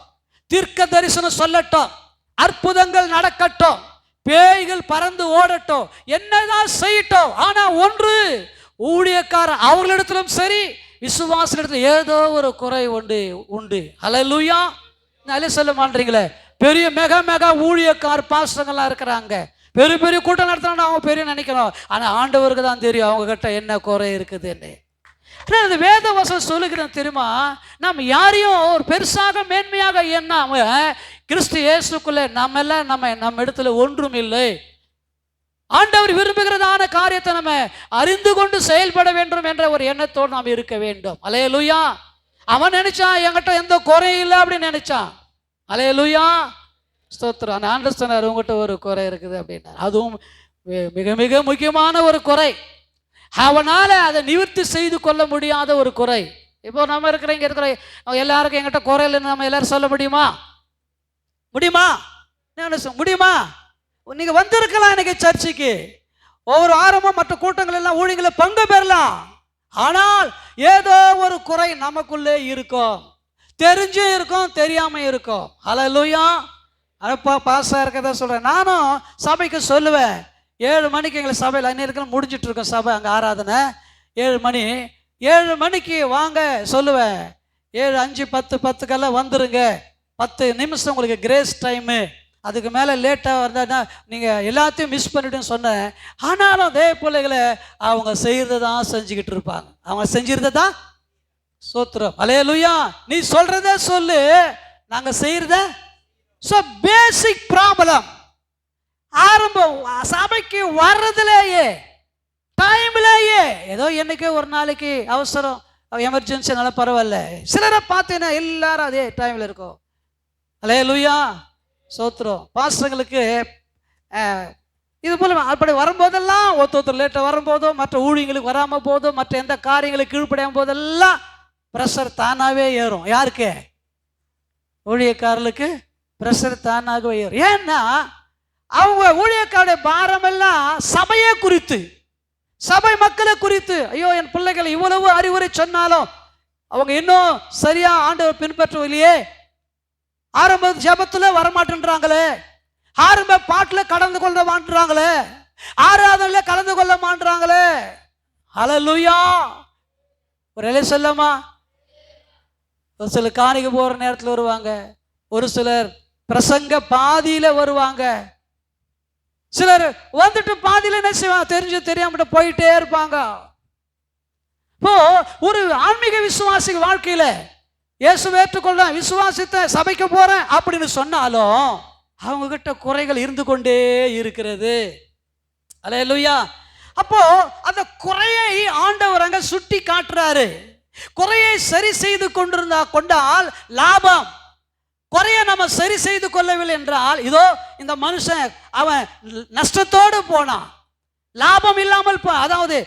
தீர்க்க தரிசனம் சொல்லட்டும், அற்புதங்கள் நடக்கட்டும், பேய்கள் பறந்து ஓடட்டும், என்னதான் செய்யட்டும். ஆனா ஒன்று, ஊழியக்காரன் அவர்களிடத்திலும் சரி விசுவாசத்திலும் ஏதோ ஒரு குறை உண்டு. அல்லேலூயா. நல்ல சொல்ல மாட்டீங்களே? பெரிய மெகா ஊழியக்கார பாஸ்டர்கள்லாம் இருக்கிறாங்க, பெரிய பெரிய கூட்டம் நடத்தினா அவங்க பெரிய நினைக்கிறோம். ஆனால் ஆண்டவருக்கு தான் தெரியும் அவங்க கிட்ட என்ன குறை இருக்குதுன்னு. இந்த வேத வசனம் சொல்லுகிறேன் தெரியுமா, நம்ம யாரையும் ஒரு பெருசாக மேன்மையாக எண்ணாம கிறிஸ்து இயேசுக்குள்ளே நம்ம இடத்துல ஒன்றும் இல்லை. ஆண்டவர் விரும்புகிறதான காரியத்தை நம்ம அறிந்து கொண்டு செயல்பட வேண்டும் என்ற ஒரு எண்ணத்தோடு நாம் இருக்க வேண்டும். அல்லேலூயா. அவன் நினைச்சான் என்கிட்ட எந்த குறையும் இல்லை அப்படின்னு நினைச்சான். அல்லேலூயா. ஸ்தோத்திரம். அந்த ஆண்டவர் சொன்னார், உங்கள்கிட்ட ஒரு குறை இருக்குது அப்படின்னா, அதுவும் மிக மிக முக்கியமான ஒரு குறை, அவனால் அதை நிவர்த்தி செய்து கொள்ள முடியாத ஒரு குறை. இப்போ நம்ம இருக்கிற இங்கே இருக்கிற எல்லாருக்கும் எங்கிட்ட குறை இல்லைன்னு நம்ம எல்லாரும் சொல்ல முடியுமா? முடியுமா? முடியுமா? நீங்கள் வந்திருக்கலாம் இன்னைக்கு சர்ச்சுக்கு, ஒவ்வொரு வாரமும் மற்ற கூட்டங்கள் எல்லாம் ஊழியங்களை பங்கு பெறலாம். ஆனால் ஏதோ ஒரு குறை நமக்குள்ளே இருக்கும், தெரிஞ்சும் இருக்கும் தெரியாமல் இருக்கும். ஹல்லேலூயா. அப்பா பாஸாக இருக்கதா சொல்கிறேன். நானும் சபைக்கு சொல்லுவேன், 7 மணிக்கு எங்களை சபையில் அந்நேரத்தில் முடிஞ்சிட்டு இருக்கோம் சபை, அங்கே ஆராதனை 7 மணி. 7 மணிக்கு வாங்க சொல்லுவேன், 7, 5, 10, 10 வந்துருங்க, 10 நிமிஷம் உங்களுக்கு கிரேஸ் டைமு, அதுக்கு மேலே லேட்டாக வந்தான்னா நீங்கள் எல்லாத்தையும் மிஸ் பண்ணிவிடுன்னு சொன்னேன். ஆனாலும் அதே பிள்ளைகளை அவங்க செய்கிறத தான் செஞ்சுக்கிட்டு இருப்பாங்க, அவங்க செஞ்சிருந்த தான். சோத்திரம். அல்லேலூயா. நீ சொல்கிறத சொல்லு, நாங்கள் செய்கிறத. ஸோ பேசிக் ப்ராப்ளம் ஆரம்பம் சபைக்கு வர்றதுலேயே, டைம்லேயே. ஏதோ என்னைக்கே ஒரு நாளைக்கு அவசரம், எமர்ஜென்சினால பரவாயில்ல. சிலரை பார்த்தீங்கன்னா எல்லாரும் அதே டைமில் இருக்கும். அல்லேலூயா. சோத்திரம். பாஸ்டர்களுக்கு இது போல் அப்படி வரும்போதெல்லாம், ஒருத்தர் லேட்டாக வரும்போதோ, மற்ற ஊழியங்களுக்கு வராமல் போதோ, மற்ற எந்த காரியங்களுக்கு கீழ்ப்படையும் போதெல்லாம் ப்ரெஷர் தானாகவே ஏறும். யாருக்கு? ஊழியக்காரர்களுக்கு ப்ரெஷர் தானாகவே ஏறும். ஏன்னா அவங்க ஊழியக்காருடைய பாரமெல்லாம் சபையை குறித்து, சபை மக்களை குறித்து. ஐயோ, என் பிள்ளைகள் இவ்வளவு அறிவுரை சொன்னாலும் அவங்க இன்னும் சரியா ஆண்டவர் பின்பற்றவில்லையே, ஆரம்ப ஜபத்தில் வரமாட்டேன்றாங்களே, ஆரம்ப பாட்டில் கடந்து கொள்ள மாட்டேறாங்களே, ஆராதனையில் கலந்து கொள்ள மாட்டேறாங்களே. ஹல்லேலூயா. ஒரு இலை சொல்லமா? ஒரு சிலர் காணிக்க போகிற நேரத்தில் வருவாங்க, ஒரு சிலர் பிரசங்க பாதியில் வருவாங்க, சிலர் வந்துட்டு பாதியில் என்ன செய்வாங்க, தெரிஞ்சு தெரியாம போயிட்டே இருப்பாங்க. இப்போ ஒரு ஆன்மீக விசுவாசி வாழ்க்கையில இயேசு ஏற்றுக்கொள்ள விசுவாசித்த சபைக்கு போறேன் அப்படின்னு சொன்னாலும் அவங்க கிட்ட குறைகள் இருந்து கொண்டே இருக்கிறது. அல்லேலூயா. அப்போ அந்த குறையை ஆண்டவர் அங்க சுட்டி காட்டுறாரு. குறையை சரி செய்து கொண்டால் லாபம். குறைய நம்ம சரி செய்து கொள்ளவில்லை என்றால், இதோ இந்த மனுஷன் அவன் நஷ்டத்தோடு போனான், லாபம் இல்லாமல் அதாவது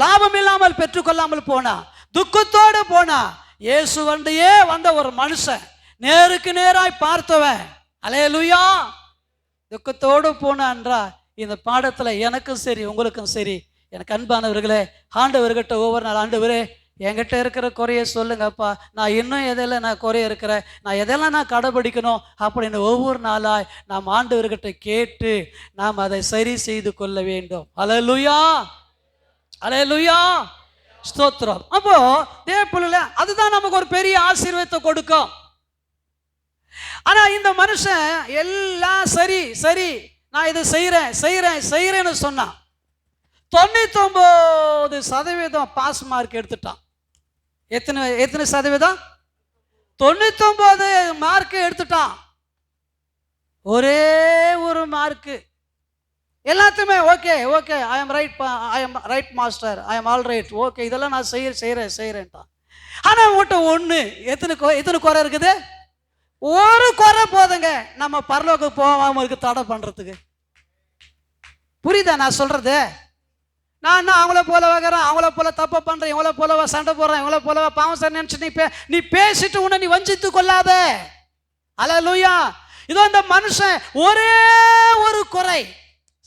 லாபம் இல்லாமல் பெற்றுக்கொள்ளாமல் போனான், துக்கத்தோடு போனான். இயேசு வந்த ஒரு மனுஷன், நேருக்கு நேராய் பார்த்தவன், அல்லேலூயா, துக்கத்தோடு போனான்றா. இந்த பாடத்தில் எனக்கும் சரி உங்களுக்கும் சரி, எனக்கு அன்பானவர்களே, ஆண்டவர்கிட்ட ஒவ்வொரு நாள், ஆண்டவரே என்கிட்ட இருக்கிற குறைய சொல்லுங்கப்பா, நான் இன்னும் எதெல்லாம் நான் குறைய இருக்கிறேன், நான் எதெல்லாம் நான் கடைபிடிக்கணும் அப்படின்னு ஒவ்வொரு நாளாய் நாம் ஆண்டவர்கிட்ட கேட்டு நாம் அதை சரி செய்து கொள்ள வேண்டும். அல்லேலூயா. அல்லேலூயா. ஸ்தோத்திரம். அப்போ தேவப்பிள்ளை அதுதான் நமக்கு ஒரு பெரிய ஆசீர்வாதத்தை கொடுக்கும். ஆனா இந்த மனுஷன் எல்லாம் சரி சரி நான் இதை செய்யறேன்னு சொன்னான். 99% பாஸ் மார்க் எடுத்துட்டான். எத்தனை சதவீதம்? 99 மார்க் எடுத்துட்டான். ஒரே ஒரு மார்க்கு எல்லாத்தையுமே okay okay, I am right master, I am all right, okay, இதெல்லாம் நான் செய்கிறேன்ட்டான். ஆனால் உங்கள்கிட்ட ஒன்று, எத்தனை குறை இருக்குது? ஒரு குறை போதுங்க நம்ம பரலோகத்துக்கு போகாமல் இருக்கு தடை பண்ணுறதுக்கு. புரியுதா நான் சொல்கிறது? நான் அவங்கள போல வைக்கிறேன், அவங்கள போல தப்பு பண்ணுறேன், இவங்கள போலவா சண்டை போடுறேன், இவங்கள போலவா பாவம் சார் நினச்சி நீ பேசிட்டு உன்னை நீ வஞ்சித்து கொள்ளாத. அல்லேலூயா. இதோ இந்த மனுஷன் ஒரே ஒரு குறை.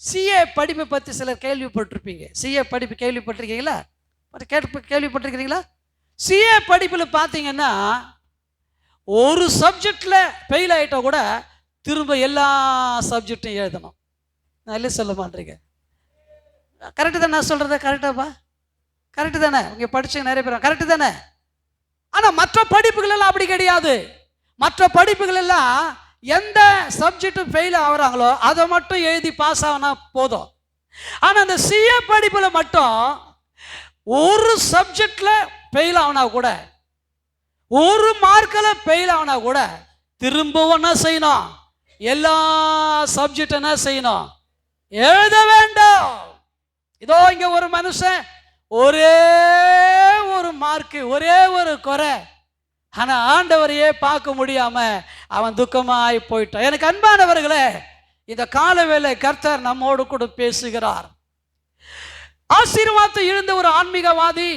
சிஏ படிப்பை பற்றி சிலர் கேள்விப்பட்டிருப்பீங்க. சிஏ படிப்பு கேள்விப்பட்டிருக்கீங்களா? கேள்விப்பட்டிருக்கிறீங்களா? சிஏ படிப்பில் பார்த்தீங்கன்னா ஒரு சப்ஜெக்டில் ஃபெயில் ஆகிட்டா கூட திரும்ப எல்லா சப்ஜெக்டையும் எழுதணும். நான் இல்லை சொல்ல மாட்டேங்க. கரெக்டு தானே நான் சொல்கிறது? கரெக்டாப்பா? கரெக்டு தானே? இங்கே படிச்சவங்க நிறைய பேர் கரெக்டு தானே? ஆனால் மற்ற படிப்புகள் எல்லாம் அப்படி கிடையாது. மற்ற படிப்புகள் எல்லாம் எந்த சப்ஜெக்டும் ஃபெயில் ஆகுறாங்களோ அதை மட்டும் எழுதி பாஸ் ஆகினா போதும். ஆனால் அந்த சிஏ படிப்பில் மட்டும் ஒரு சப்ஜெக்டில் ஃபெயில் ஆகினா கூட, ஒரு மார்க்கில் ஃபெயில் ஆகினா கூட திரும்பவும் என்ன செய்யணும்? எல்லா சப்ஜெக்ட் என்ன செய்யணும்? எழுத வேண்டும். இதோ இங்க ஒரு மனுஷன் ஒரே ஒரு மார்க்கு, ஒரே ஒரு குறை. ஆனா ஆண்டவரையே பார்க்க முடியாம அவன் துக்கமாய் போயிட்டான். எனக்கு அன்பானவர்களே, இந்த காலவேளை கர்த்தர் நம்மோடு கூட பேசுகிறார். ஆசீர்வாதத்தை இழந்த ஒரு ஆன்மீகவாதி,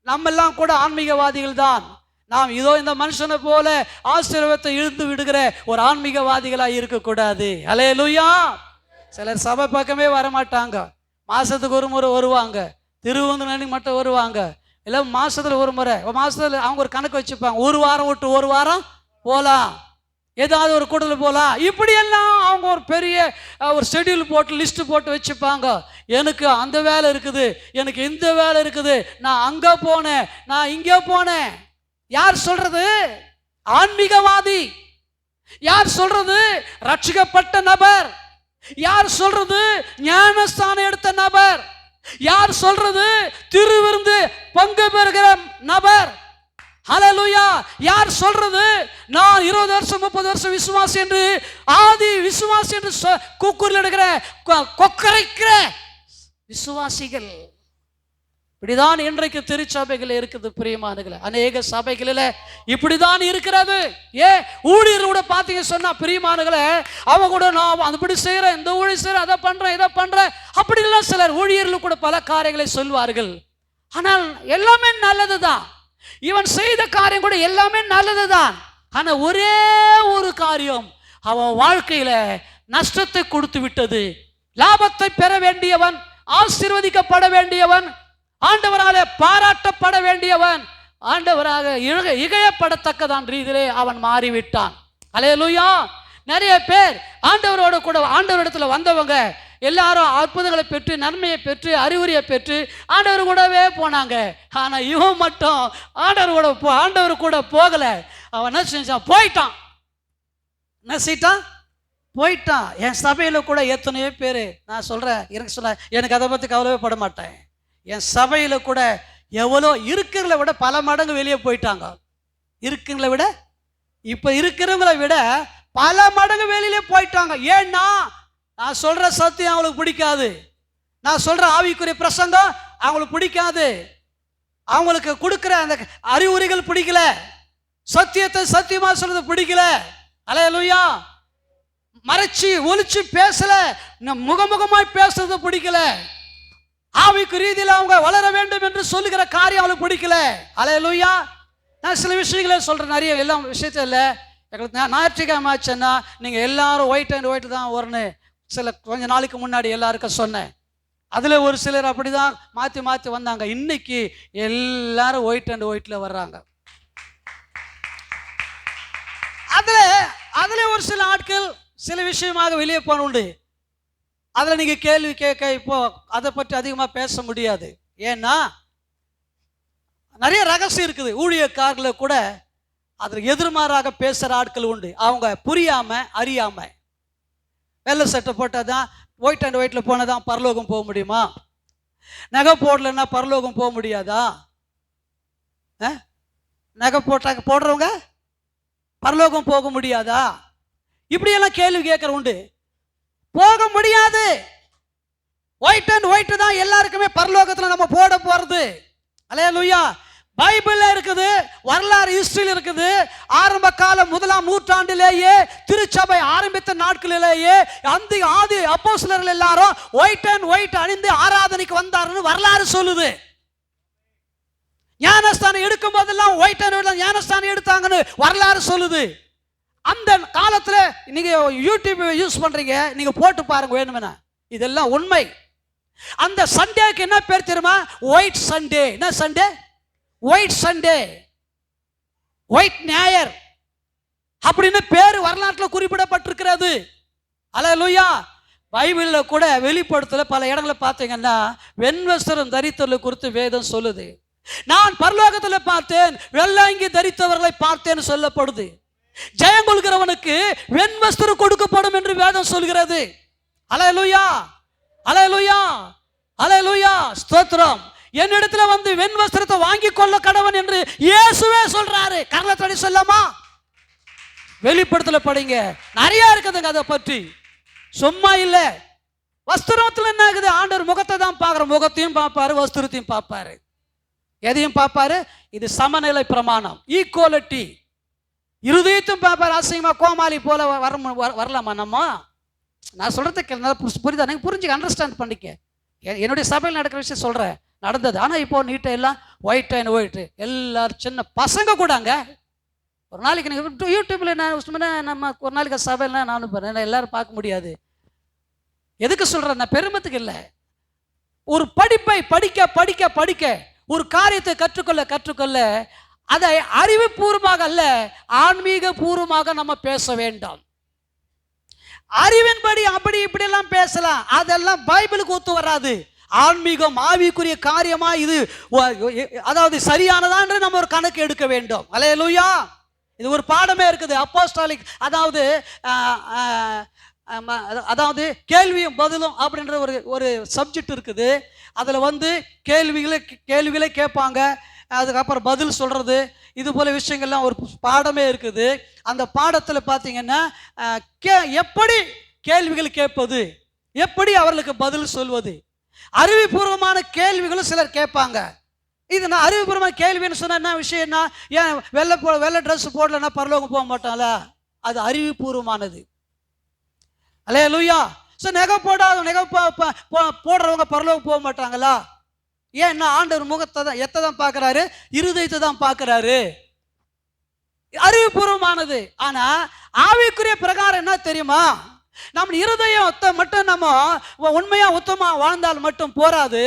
நம்ம எல்லாம் கூட ஆன்மீகவாதிகள் தான். நாம் இதோ இந்த மனுஷனை போல ஆசீர்வாதத்தை இழுந்து விடுகிற ஒரு ஆன்மீகவாதிகளாக இருக்கக்கூடாது. அல்லேலூயா. சிலர் சபை பக்கமே வரமாட்டாங்க, மாசத்துக்கு ஒரு முறை வருவாங்க, திருவந்தனி மட்டும் வருவாங்க, இல்லை மாசத்துல ஒரு முறை, மாசத்துல அவங்க ஒரு கணக்கு வச்சுப்பாங்க, ஒரு வாரம் விட்டு ஒரு வாரம் போகலாம், ஏதாவது ஒரு கூட்டத்தில் போகலாம். இப்படியெல்லாம் அவங்க ஒரு பெரிய ஒரு ஷெட்யூல் போட்டு லிஸ்ட் போட்டு வச்சுப்பாங்க. எனக்கு அந்த வேலை இருக்குது, எனக்கு இந்த வேலை இருக்குது, நான் அங்கே போனேன், நான் இங்கே போனேன். யார் சொல்றது? ஆன்மீகவாதி. யார் சொல்றது? ரட்சிக்கப்பட்ட நபர். யார் சொல்றது? ஞானஸ்தானம் எடுத்த நபர். யார் சொல்றது? திருவிருந்து பங்கு பெறுகிற நபர். ஹல்லேலூயா. யார் சொல்றது? நான் 20 வருஷம் 30 வருஷம் விசுவாசி என்று, ஆதி விசுவாசி என்று கூக்குரல் எடுக்கிற கொக்கரைக்கிற விசுவாசிகள். இப்படிதான் இன்றைக்கு திருச்சபைகள் இருக்குது பிரியமானங்களே. அநேக சபைகளில் இப்படிதான் இருக்கிறது. ஊழியர் கூட பார்த்தீங்க சொன்னா பிரியமானங்களே, அவங்க கூட நான் அதுபடி செய்கிறேன், இந்த ஊழியர் செய்கிறேன், அதை பண்றேன், இதை பண்றேன், அப்படிலாம் சிலர் ஊழியர்கள் கூட பல காரியங்களை சொல்வார்கள். ஆனால் எல்லாமே நல்லதுதான், இவன் செய்த காரியம் கூட எல்லாமே நல்லதுதான். ஆனா ஒரே ஒரு காரியம் அவன் வாழ்க்கையில நஷ்டத்தை கொடுத்து விட்டது. லாபத்தை பெற வேண்டியவன், ஆசீர்வதிக்கப்பட வேண்டியவன், ஆண்டவராலே பாராட்டப்பட வேண்டியவன், ஆண்டவராக இகழப்படத்தக்கதான் ரீதியிலே அவன் மாறிவிட்டான். அல்லேலூயா. நிறைய பேர் ஆண்டவரோட கூட ஆண்டவரிடத்துல வந்தவங்க எல்லாரும் அற்புதங்களை பெற்று, நன்மையை பெற்று, அறிவுரையை பெற்று ஆண்டவர் கூடவே போனாங்க. ஆனா இவன் மட்டும் ஆண்டவர் கூட போகல. அவன் என்ன செஞ்சான்? போயிட்டான். என்ன செய்யிட்டான்? போயிட்டான். என் சபையில கூட எத்தனையோ பேர், நான் சொல்றேன், எனக்கு அதை பத்தி கவலையே பட மாட்டேன். என் சபையில கூட எவ்வளோ இருக்கிறவங்கள விட பல மடங்கு வெளியே போயிட்டாங்க. இருக்கிறவங்கள விட, இப்ப இருக்கிறவங்கள விட பல மடங்கு வெளியிலே போயிட்டாங்க. ஏன்னா நான் சொல்ற சத்தியம் அவங்களுக்கு பிடிக்காது, நான் சொல்ற ஆவிக்குரிய பிரசங்கம் அவங்களுக்கு பிடிக்காது, அவங்களுக்கு கொடுக்கிற அந்த அறிவுரைகள் பிடிக்கல, சத்தியத்தை சத்தியமா சொல்றது பிடிக்கல. அல்லேலூயா. மறைச்சி ஒளிச்சு பேசல, முகமுகமாய் பேசுறது பிடிக்கல, ஆவிக்கு ரீதியில் அவங்க வளர வேண்டும் என்று சொல்லுகிற காரியம் அவளுக்கு பிடிக்கல. அல்லேலூயா. நான் சில விஷயங்களே சொல்றேன், நிறைய எல்லாம் விஷயத்த இல்லை. எங்களுக்கு ஞாயிற்றுக்கிழமை ஆச்சுன்னா நீங்க எல்லாரும் ஒயிட் அண்ட் ஒயிட் தான் வரணும் கொஞ்ச நாளைக்கு முன்னாடி எல்லாருக்கும் சொன்னேன். அதுல ஒரு சிலர் அப்படிதான் மாத்தி மாத்தி வந்தாங்க. இன்னைக்கு எல்லாரும் ஒயிட் அண்ட் ஒயிட்ல வர்றாங்க. அதுல ஒரு சில ஆட்கள் சில விஷயமாக வெளியே போன உண்டு. அதுல நீங்க கேள்வி கேட்க இப்போ அதை பற்றி அதிகமா பேச முடியாது. ஏன்னா நிறைய ரகசியம் இருக்குது. ஊழியக்காரர்களை கூட அதுக்கு எதிர்மாறாக பேசுற ஆட்கள் உண்டு. அவங்க புரியாம அறியாம வெள்ளை சட்டை போட்டாதான், ஒயிட் அண்ட் ஒயிட்ல போனதான் பரலோகம் போக முடியுமா? நகை போடலன்னா பரலோகம் போக முடியாதா? நகை போடுறவங்க பரலோகம் போக முடியாதா? இப்படியெல்லாம் கேள்வி கேட்கற உண்டு. போக முடியாது. ஒயிட் அண்ட் ஒயிட் தான் எல்லாருக்குமே பரலோகத்தில் நம்ம போட போறது. அல்லேலூயா. பைபிள்ல இருக்குது, வரலாறு ஹிஸ்டரியில் இருக்குது. ஆரம்ப காலம் 1ஆம் நூற்றாண்டிலேயே திருச்சபை ஆரம்பித்த நாட்களிலேயே அந்த ஆதி அப்போஸ்தலர்கள் எல்லாரும் ஒயிட் அண்ட் ஒயிட் அணிந்து ஆராதனைக்கு வந்தாருன்னு வரலாறு சொல்லுது. ஞானஸ்தானம் எடுக்கும் போதெல்லாம் ஒயிட் அண்ட் ஒயிட் ஞானஸ்தானம் எடுத்தாங்கன்னு வரலாறு சொல்லுது. அந்த காலத்துல நீங்க யூடியூப் யூஸ் பண்றீங்க, நீங்க போட்டு பாருங்க வேணுமென, இதெல்லாம் உண்மை. அந்த சண்டேக்கு என்ன பேர் தெரியுமா? White Sunday. என்ன சண்டே? ஒயிட் சண்டே, ஒயிட் ஞாயிறு அப்படின்னு பேரு வரலாற்றில் குறிப்பிடப்பட்டிருக்கிறது. அல்லேலூயா. பைபிளில் கூட வெளிப்படுத்தல பல இடங்களை பார்த்தீங்கன்னா வெண்வஸ்திரம் தரித்தவர்களை குறித்து வேதம் சொல்லுது. நான் பரலோகத்தில் பார்த்தேன், வெள்ளாங்கி தரித்தவர்களை பார்த்தேன்னு சொல்லப்படுது. ஜெயம் கொள்கிறவனுக்கு வெண்வஸ்திரம் கொடுக்கப்படும் என்று வேதம் சொல்கிறது. அல்லேலூயா. அல்லேலூயா. அல்லேலூயா. ஸ்தோத்திரம். என்னிடத்துல வந்து வெண்வஸ்திரத்தை வாங்கி கொள்ள கடவன் என்று இயேசுவே சொல்றாரு. கர்லத்தடி சொல்லாமா? வெளிப்படுத்தல படிங்க, நிறைய இருக்குதுங்க அதை பற்றி. சும்மா இல்ல. வஸ்திரத்துல என்ன ஆகுது? ஆண்டவர் முகத்தை தான் பார்க்கிற, முகத்தையும் பார்ப்பாரு, வஸ்திரத்தையும் பார்ப்பாரு, எதையும் பார்ப்பாரு. இது சமநிலை பிரமாணம், ஈக்குவாலிட்டி. இருதயத்தும் பாப்பார் அசிங்கமா கோமாளி போல வரலாமா நம்ம? நான் சொல்றதுக்கு புரியுதா? நீங்கள் புரிஞ்சுக்க, அண்டர்ஸ்டாண்ட் பண்ணிக்க. என்னுடைய சபையில் நடக்கிற விஷயம் சொல்கிறேன், நடந்தது. ஆனால் இப்போ நீட்டை எல்லாம் ஒயிட் அண்ட் ஒயிட்டு எல்லாரும் சின்ன பசங்க கூடாங்க. ஒரு நாளைக்கு நீங்கள் யூடியூப்பில் நம்ம ஒரு நாளைக்கு சபையில் நானும் போகிறேன், எல்லாரும் பார்க்க முடியாது. எதுக்கு சொல்கிறேன்? நான் பெருமத்துக்கு இல்லை. ஒரு படிப்பை படிக்க படிக்க படிக்க ஒரு காரியத்தை கற்றுக்கொள்ள கற்றுக்கொள்ள அதை அறிவுபூர்வமாக அல்ல, ஆன்மீக பூர்வமாக நம்ம பேச வேண்டும். அறிவின்படி அப்படி இப்படி எல்லாம் பேசலாம், அதெல்லாம் பைபிளுக்கு ஒத்து வராது. ஆன்மீகம் ஆவிக்குரிய காரியமா இது, அதாவது சரியானதா என்று நம்ம ஒரு கணக்கு எடுக்க வேண்டும். அல்லேலூயா. இது ஒரு பாடமே இருக்குது, அப்போஸ்தலிக், அதாவது கேள்வியும் பதிலும் அப்படின்ற ஒரு சப்ஜெக்ட் இருக்குது. அதில் கேள்விகளை கேட்பாங்க, அதுக்கப்புறம் பதில் சொல்றது, இது போல விஷயங்கள்லாம் ஒரு பாடமே இருக்குது. அந்த பாடத்தில் பார்த்தீங்கன்னா எப்படி கேள்விகள் கேட்பது, எப்படி அவர்களுக்கு பதில் சொல்வது, அறிவுபூர்வமான கேள்விகளும் சிலர் கேட்பாங்க. இது நான் அறிவுபூர்வமான கேள்வின்னு சொன்ன என்ன விஷயம்னா, ஏன் வெள்ளை ட்ரெஸ் போடலன்னா பரலோகம் போக மாட்டாங்களா? அது அறிவுபூர்வமானது. அல்லேலூயா. ஸோ நெகை போடுறவங்க பரலோகம் போக மாட்டாங்களா? ஏன்னா ஆண்டவர் முகத்தை தான், எத்தை தான் பார்க்குறாரு? இருதயத்தை தான் பார்க்குறாரு. அறிவுபூர்வமானது. ஆனா ஆவிக்குரிய பிரகாரம் என்ன தெரியுமா? நம்ம இருதயத்தை மட்டும் நம்ம உண்மையா உத்தமா வாழ்ந்தால் மட்டும் போராது,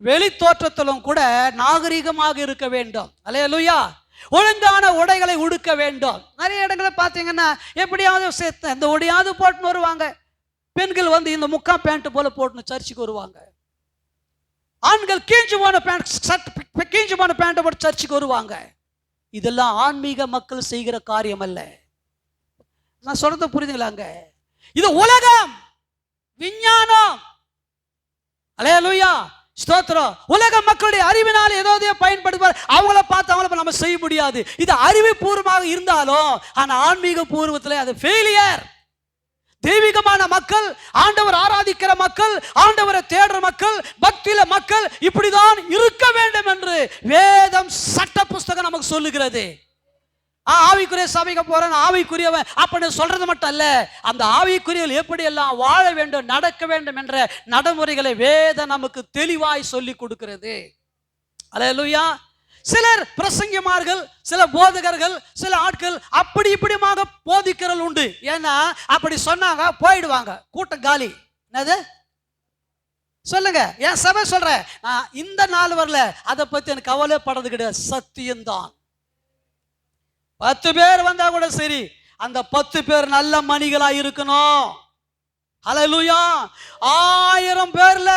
வெளி தோற்றத்திலும் கூட நாகரிகமாக இருக்க வேண்டும். அல்லேலூயா. ஒழுங்கான உடைகளை உடுக்க வேண்டும். நிறைய இடங்களை பார்த்தீங்கன்னா எப்படியாவது இந்த உடையாவது போட்டுன்னு வருவாங்க. பெண்கள் இந்த முக்கா பேண்ட் போல போட்டுன்னு சர்ச்சுக்கு வருவாங்க. ஆண்கள் கீஞ்சு போன பேண்ட் போட்டு சர்ச்சுக்கு வருவாங்க. இதெல்லாம் ஆன்மீக மக்கள் செய்கிற காரியம் அல்ல. நான் சொல்றது புரியுதுங்களாங்க? இது உலகம், விஞ்ஞானம். அல்லேலூயா, ஸ்தோத்திரம். உலக மக்களுடைய அறிவினால் ஏதோ பயன்படுத்துவார், அவங்கள பார்த்து அவங்கள நம்ம செய்ய முடியாது. இது அறிவுபூர்வமாக இருந்தாலும் ஆனா ஆன்மீக பூர்வத்தில் அது ஃபெயிலியர். தெய்வீகமான மக்கள், ஆண்டவர் ஆராதிக்கிற மக்கள், ஆண்டவரை தேடுற மக்கள், பக்தியில மக்கள் இப்படிதான் இருக்க வேண்டும் என்று வேதம் சட்ட புஸ்தகம் நமக்கு சொல்லுகிறது. ஆவிக்குரிய சபைக்கு போறேன், ஆவிக்குரியவன் அப்படின்னு சொல்றது மட்டும் அல்ல, அந்த ஆவிக்குரியவர்கள் எப்படி எல்லாம் வாழ வேண்டும், நடக்க வேண்டும் என்ற நடைமுறைகளை வேதம் நமக்கு தெளிவாய் சொல்லி கொடுக்கிறது. அல்லேலூயா. சிலர் பிரசங்கிமார்கள், சில போதகர்கள், சில ஆட்கள் அப்படி இப்படியாக போதிக்கிறல் உண்டு. ஏன்னா அப்படி சொன்னாங்க போயிடுவாங்க, கூட்டம் காலி. என்னது சொல்லுங்க? என் சபை சொல்றேன், இந்த நாள் வரல, அதை பத்தி எனக்கு கவலைப்படுறது கிடையாது. சத்தியம்தான். 10 பேர் வந்தா கூட சரி, அந்த 10 பேர் நல்ல மணிகளா இருக்கணும். அல்லேலூயா. 1000 பேர்ல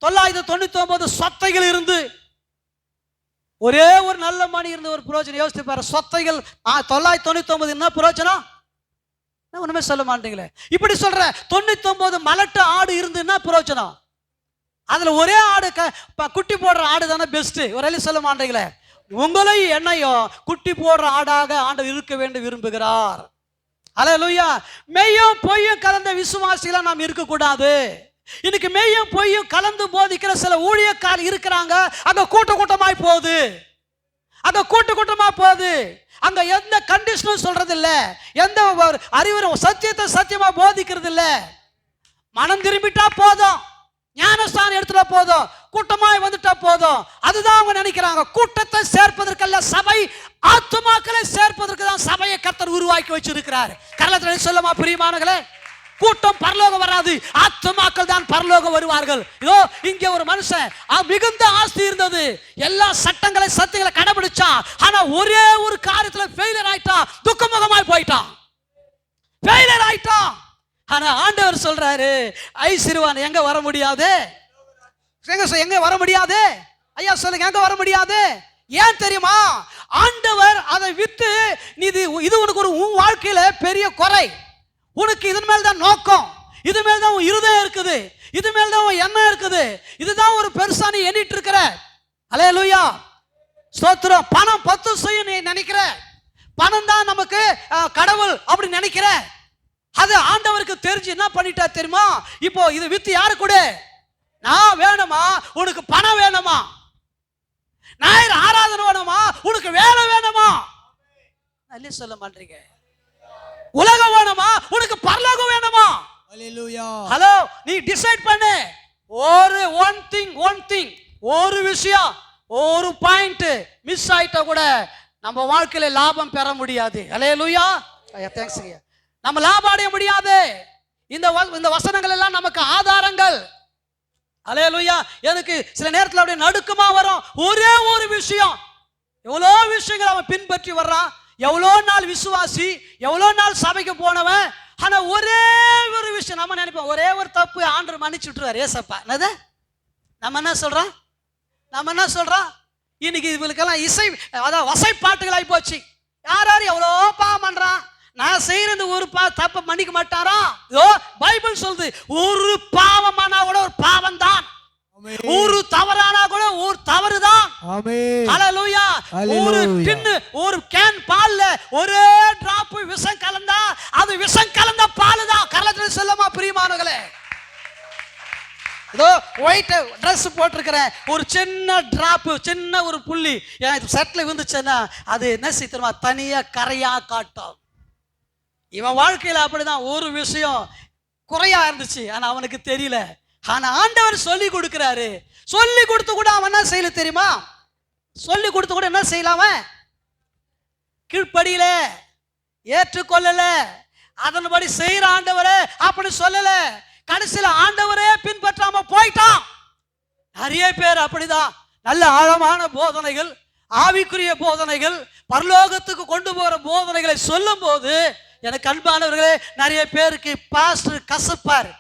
999 சொத்தைகள் இருந்து ஒரே ஒரு நல்ல மணி இருந்த ஒரு பிரயோஜனம். யோசித்து பாரு, சொத்தைகள் 999 என்ன பிரயோஜனம்? ஒண்ணுமே சொல்ல மாட்டீங்களே. இப்படி சொல்ற 99 மலட்டு ஆடு இருந்து என்ன பிரயோஜனம்? அதுல ஒரே ஆடு குட்டி போடுற ஆடு தானே பெஸ்ட். ஒரு சொல்ல மாட்டீங்களே. உங்களையும் என்னையும் குட்டி போடுற ஆடாக ஆண்டவர் இருக்க வேண்டும் விரும்புகிறார். அல்லேலூயா. மெய்யும் பொய்யும் கலந்த விசுவாசிகளா நாம் இருக்கக்கூடாது. இன்னைக்கு மெய்யும் பொய்யும் கலந்து போதிக்கிற சில ஊழியக்காரர் இருக்கிறாங்க. அங்க கூட்டமாய் போகுது, அங்க எந்த கண்டிஷனும் சொல்றது இல்ல, எந்த அறிவுரை சத்தியத்தை சத்தியமா போதிக்கிறது இல்ல. மனம் திரும்பிட்டா போதும், ஞானஸ்தானம் எடுத்துட்டா போதும், கூட்டமாய் வந்துட்டா போதும். அதுதான் அவங்க நினைக்கிறாங்க. கூட்டத்தை சேர்ப்பதற்கல்ல, சபை ஆத்துமாக்களை சேர்ப்பதற்கு தான் சபையை கர்த்தர் உருவாக்கி வச்சிருக்கிறார். கர்த்தர் சொல்லமா பிரியமானங்களே, கூட்டம் பரலோகம் வராது, ஆத்துமாக்கள் தான் பரலோகம் வருவார்கள். இதோ இங்கே ஒரு மனுஷன் மிகுந்த ஆஸ்தி இருந்தது, எல்லா சட்டங்களை சத்தியங்களை கடைபிடிச்சான். ஆனா ஒரே ஒரு காரியத்துல ஃபெயிலியர் ஆயிட்டான், துக்கமுகமாய் போயிட்டான், ஃபெயிலியர் ஆயிட்டான். ஆனா ஆண்டவர் சொல்றாரு, ஐஸ்வர்யவான் எங்க வர முடியாது? எங்க வர முடியாது? ஐயா சொல்லுங்க, எங்க வர முடியாது? ஏன் தெரியுமா? ஆண்டவர் அதை வித்து இது உனக்கு ஒரு உன் வாழ்க்கையில பெரிய குறை. உனக்கு இதன் மேல் தான் நோக்கம், இது மேல் தான் உன் இருதயம் இருக்குது, இது மேல் தான் உன் எண்ணம் இருக்குது, இதுதான் ஒரு பெருசா நீ எண்ணிட்டு இருக்கிற. அல்லேலூயா, ஸ்தோத்திரம். பணம் 10 செய்யும் நீ நினைக்கிற, பணம் தான் நமக்கு கடவுள் அப்படி நினைக்கிற. அது ஆண்டவருக்கு தெரிஞ்சு என்ன பண்ணிட்டா தெரியுமா? இப்போ இது வித்து யாரு கூட? நான் வேணுமா? உனக்கு பணம் வேணுமா? ஞாயிறு ஆராதனை வேணுமா? உனக்கு வேலை வேணுமா? அல்ல சொல்ல மாட்டீங்க. உலகம் வேணுமா உனக்கு பரலோகம் வேணுமா? ஹalleluya. ஹலோ, நீ டிசைட் பண்ணு. ஒன் திங் ஒரு விஷயம், ஒரு பாயிண்ட் மிஸ் ஆயிட்டா கூட நம்ம வாழ்க்கையில லாபம் பெற முடியாது. ஹalleluya. தேங்க்ஸ் ஐயா. நம்ம லாபம் அடைய முடியாது. இந்த வசனங்கள் எல்லாம் நமக்கு ஆதாரங்கள். ஹalleluya. எனக்கு சில நேரத்தில் அப்படியே நடுக்கமா வரும். ஒரே ஒரு விஷயம், எவ்வளோ விஷயங்கள் அவன் பின்பற்றி வர்றான், எவ்வளோ நாள் விசுவாசி, எவ்வளோ நாள் சபைக்கு போனவன், ஆனா ஒரே ஒரு விஷயம் நம்ம நினைப்போம், ஒரே ஒரு தப்பு ஆண்டவர் மன்னிச்சு விட்டுருவார் ஏசப்பா. என்னது நம்ம என்ன சொல்றோம் இன்னைக்கு இவங்களுக்கெல்லாம் இசை, அதாவது வசைப்பாட்டுகள் ஆகி போச்சு. யார் எவ்வளோ பாவம் பண்றான், நான் செய்யறது ஒரு தப்ப மன்னிக்க மாட்டாரா? பைபிள் சொல்லுது, ஒரு பாவமானா கூட ஒரு பாவம் தான், ஒரு தவறானா கூட ஒரு தவறுதான். ஹalleluya. ஒரு டின்னு ஒரு கேன் பால்ல ஒரே டிராப் விஷம் கலந்தா அது விஷம் கலந்த பால் தான். கரலத்துல சொல்லமா பிரியமானவர்களே, இதோ ஒயிட் ட்ரெஸ் போட்டிருக்கிறேன், ஒரு சின்ன டிராப், சின்ன ஒரு புள்ளி எனக்கு சட்டில் விழுந்துச்சுன்னா அது என்ன செய்யுமா, தனியா கரையா காட்டும். இவன் வாழ்க்கையில அப்படிதான். ஒரு விஷயம் குறையா இருந்துச்சு, ஆனா அவனுக்கு தெரியல. ஆனா ஆண்டவர் சொல்லி கொடுக்கிறாரு. சொல்லி கொடுத்து கூட அவன் என்ன செய்யல தெரியுமா? சொல்லி கொடுத்து கூட என்ன செய்யலாம், கீழ்ப்படியில, ஏற்றுக்கொள்ளல, அதன்படி செய்யற ஆண்டவரே அப்படி சொல்லல. கடைசியில ஆண்டவரே பின்பற்றாம போயிட்டான். நிறைய பேர் அப்படிதான். நல்ல ஆழமான போதனைகள், ஆவிக்குரிய போதனைகள், பரலோகத்துக்கு கொண்டு போற போதனைகளை சொல்லும் போது எனக்கு அன்பானவர்களே, நிறைய பேருக்கு பாஸ்டர் கசப்பார்.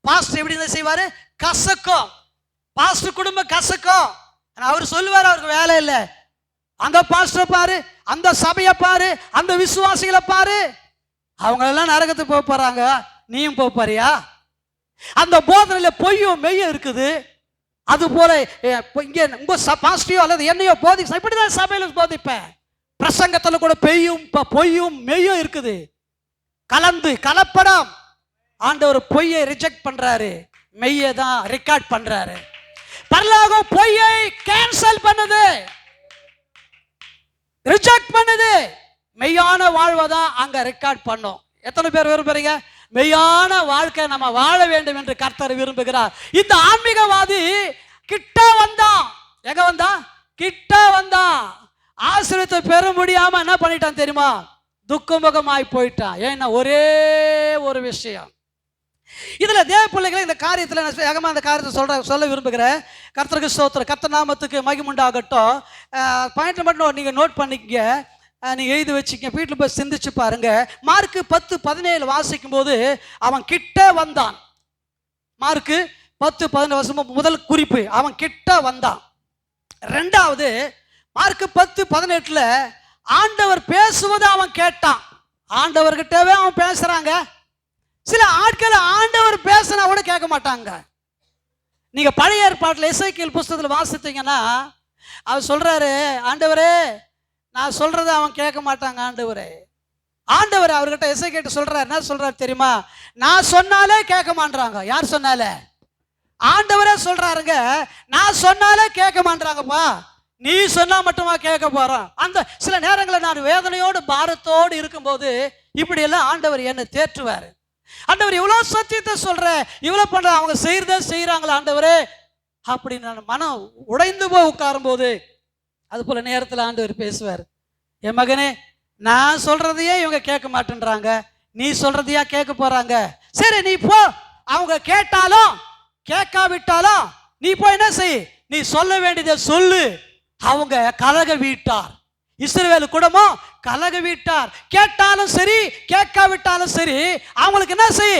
பாஸ்டர் எப்படி என்ன செய்வாரு, கசக்கும். பாஸ்டர் குடும்பம் கசக்கும். அவர் சொல்லுவார், அவருக்கு வேலை இல்லை, அந்த பாஸ்டர் பாரு, அந்த சபையை பாரு, அந்த விசுவாசிகளை பாரு, அவங்க எல்லாம் நரகத்துக்கு போக போறாங்க, நீயும் போக போறியா? அந்த போதனையில பொய்யும் மெய்யும் இருக்குது. அது போல இங்க உங்க பாஸ்டரையோ அல்லது என்னையோ போதிக்க, இப்படிதான் சபையில போதிப்பேன். பிரசங்கத்துல கூட பொய்யும் மெய்யும் இருக்குது, கலந்து கலப்படம். ஆண்டவர் பொய்யை ரிஜெக்ட் பண்றாரு, மெய்யை தான் ரெக்கார்ட் பண்றாரு. பரலோகம் பொய்யை கேன்சல் பண்ணுது, ரிஜெக்ட் பண்ணுது. மெய்யான வாழ்வை தான் அங்க ரெக்கார்ட் பண்ணும். எத்தனை பேர் விரும்புறீங்க மெய்யான வாழ்க்கை நம்ம வாழ வேண்டும் என்று கர்த்தர் விரும்புகிறார். இந்த ஆன்மீகவாதி கிட்ட வந்தான். எங்க வந்தான்? கிட்ட வந்தான். ஆசீர்வாதத்தை பெற முடியாம என்ன பண்ணிட்டான் தெரியுமா? துக்கமுகமாய் போயிட்டான். ஏன்னா ஒரே ஒரு விஷயம். இதுல தேவ பிள்ளைகளை இந்த காரியத்தில் வேகமா அந்த காரியத்தை சொல்ல விரும்புகிறேன். கர்த்தருக்கு ஸ்தோத்திரம், கர்த்தர் நாமத்துக்கு மகிமுண்டாகட்டும். பாயிண்ட் மட்டும் நீங்க நோட் பண்ணிக்க, நீங்க எழுதி வச்சுக்க, வீட்டில் போய் சிந்திச்சு பாருங்க. மார்க்கு 10:17 வாசிக்கும் போது அவன் கிட்ட வந்தான். மார்க்கு 10:17 முதல் குறிப்பு, அவன் கிட்ட வந்தான். ரெண்டாவது மார்க்கு 10:18 ஆண்டவர் பேசுவதை அவன் கேட்டான். ஆண்டவர்கிட்டவே அவன் பேசுறாங்க. சில ஆட்கள் ஆண்டவர் பேசினா கூட கேட்க மாட்டாங்க. நீங்க பழைய ஏற்பாட்டில் எசேக்கியேல் புஸ்தகத்தில் வாசித்தீங்கன்னா அவர் சொல்றாரு, ஆண்டவரே நான் சொல்றதை அவன் கேட்க மாட்டாங்க. ஆண்டவர் அவர்கிட்ட எசேக்கியேல் சொல்றாரு, என்ன சொல்றாரு தெரியுமா? நான் சொன்னாலே கேட்க மாட்டாங்க. யார் சொன்னாலே? ஆண்டவரே சொல்றாருங்க, நான் சொன்னாலே கேட்க மாட்டாங்கப்பா, நீ சொன்னா மட்டுமா கேட்க போறான். அந்த சில நேரங்களில் நான் வேதனையோடு பாரத்தோடு இருக்கும்போது இப்படி எல்லாம் ஆண்டவர் என்னை தேற்றுவார். ஆண்டவர் இவ்வளவு சத்தியத்தை சொல்ற, இவ்வளவு பண்ற, அவங்க செய்யறாங்களா ஆண்டவரே அப்படின்னு நான் மனம் உடைந்து போய் உட்காரும் போது அது போல நேரத்தில் ஆண்டவர் பேசுவார், என் மகனே நான் சொல்றதையே இவங்க கேட்க மாட்டேன்றாங்க, நீ சொல்றதையா கேட்க போறாங்க. சரி நீ போ, அவங்க கேட்டாலும் கேட்காவிட்டாலும் நீ போய் என்ன செய், நீ சொல்ல வேண்டியதை சொல்லு. அவங்க கலக வீட்டார், இஸ்ரவேல் குடும்பம் கலக வீட்டார். கேட்டாலும் சரி கேட்காவிட்டாலும் சரி அவங்களுக்கு என்ன செய்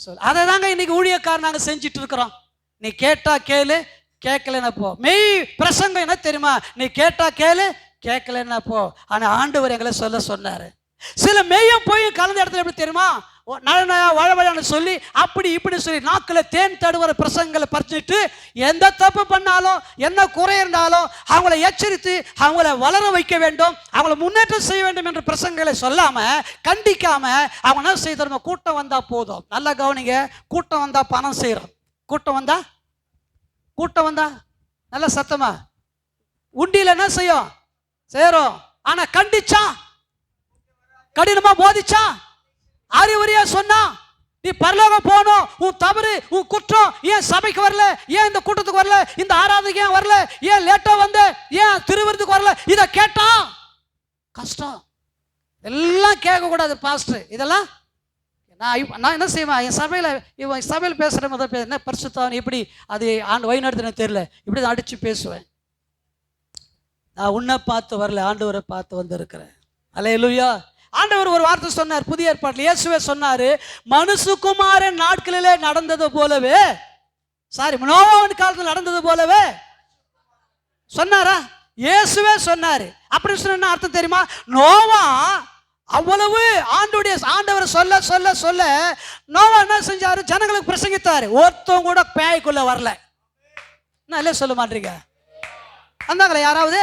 சொல். அதை தாங்க இன்னைக்கு ஊழியக்காரர் நாங்கள் செஞ்சுட்டு இருக்கிறோம். நீ கேட்டா கேளு, கேட்கலன்னா போ. மெய் பிரசங்கம் என்ன தெரியுமா? நீ கேட்டா கேளு, கேட்கலன்னா போ. ஆனா ஆண்டவர் எங்களை சொன்னாரு. சில மெய்யும் போய் கலந்த இடத்துல எப்படி தெரியுமா? நழநயா வழவழன்னு சொல்லி அப்படி இப்படி சொல்லி நாக்கில் தேன் தடுவர பிரசங்களை பறிச்சுட்டு எந்த தப்பு பண்ணாலும் என்ன குறை இருந்தாலும் அவங்கள எச்சரித்து அவங்கள வளர வைக்க வேண்டும், அவங்கள முன்னேற்றம் செய்ய வேண்டும் என்ற பிரசங்களை சொல்லாம கண்டிக்காம அவங்க என்ன செய்ய, கூட்டம் வந்தா போதும். நல்லா கவனிங்க, கூட்டம் வந்தா பணம் செய்யறோம், கூட்டம் வந்தா நல்ல சத்தமா உண்டியில என்ன செய்யும் செய்யறோம். ஆனா கண்டிச்சா கடினமா போதிச்சா? அறிவுரையா சொன்னா? நீ பரலோகம் போகணும், உன் தவறு, உன் குற்றம், ஏன் சபைக்கு வரல, ஏன் இந்த கூட்டத்துக்கு வரல, இந்த ஆராதனைக்கு ஏன் வரல, ஏன் லேட்டா வந்த, ஏன் திருவிருந்துக்கு வரல, இதை கேட்டா கஷ்டம். எல்லாம் கேட்க கூடாது பாஸ்டர். இதெல்லாம் நான் என்ன செய்வேன், என் சபையில் பேசுகிற முதல் என்ன பரிசுத்தவன் எப்படி அது வழி நடத்துன்னு தெரியல, இப்படி தான் அடித்து பேசுவேன். நான் உன்னை பார்த்து வரல, ஆண்டவரை பார்த்து வந்திருக்கிறேன். அல்லேலூயா. ஆண்டவர் ஒரு வார்த்தை சொன்னார் புதிய ஏற்பாட்டில். இயேசுவே சொன்னார், மனுஷகுமாரன் நாட்களிலே நடந்தது போலவே, நோவாவின் காலத்தில் நடந்தது போலவே சொன்னாரா? இயேசுவே சொன்னார். அப்படி சொன்ன அர்த்தம் தெரியுமா? நோவா அவ்வளவு ஆண்டவர் சொல்ல சொல்ல சொல்ல நோவா என்ன செஞ்சாரு? ஜனங்களுக்கு பிரசங்கித்தாரு. ஒருத்தவங்க கூட பேய்க்குள்ள வரல. நான் இல்லை சொல்ல மாட்டீங்க வந்தாங்களே யாராவது?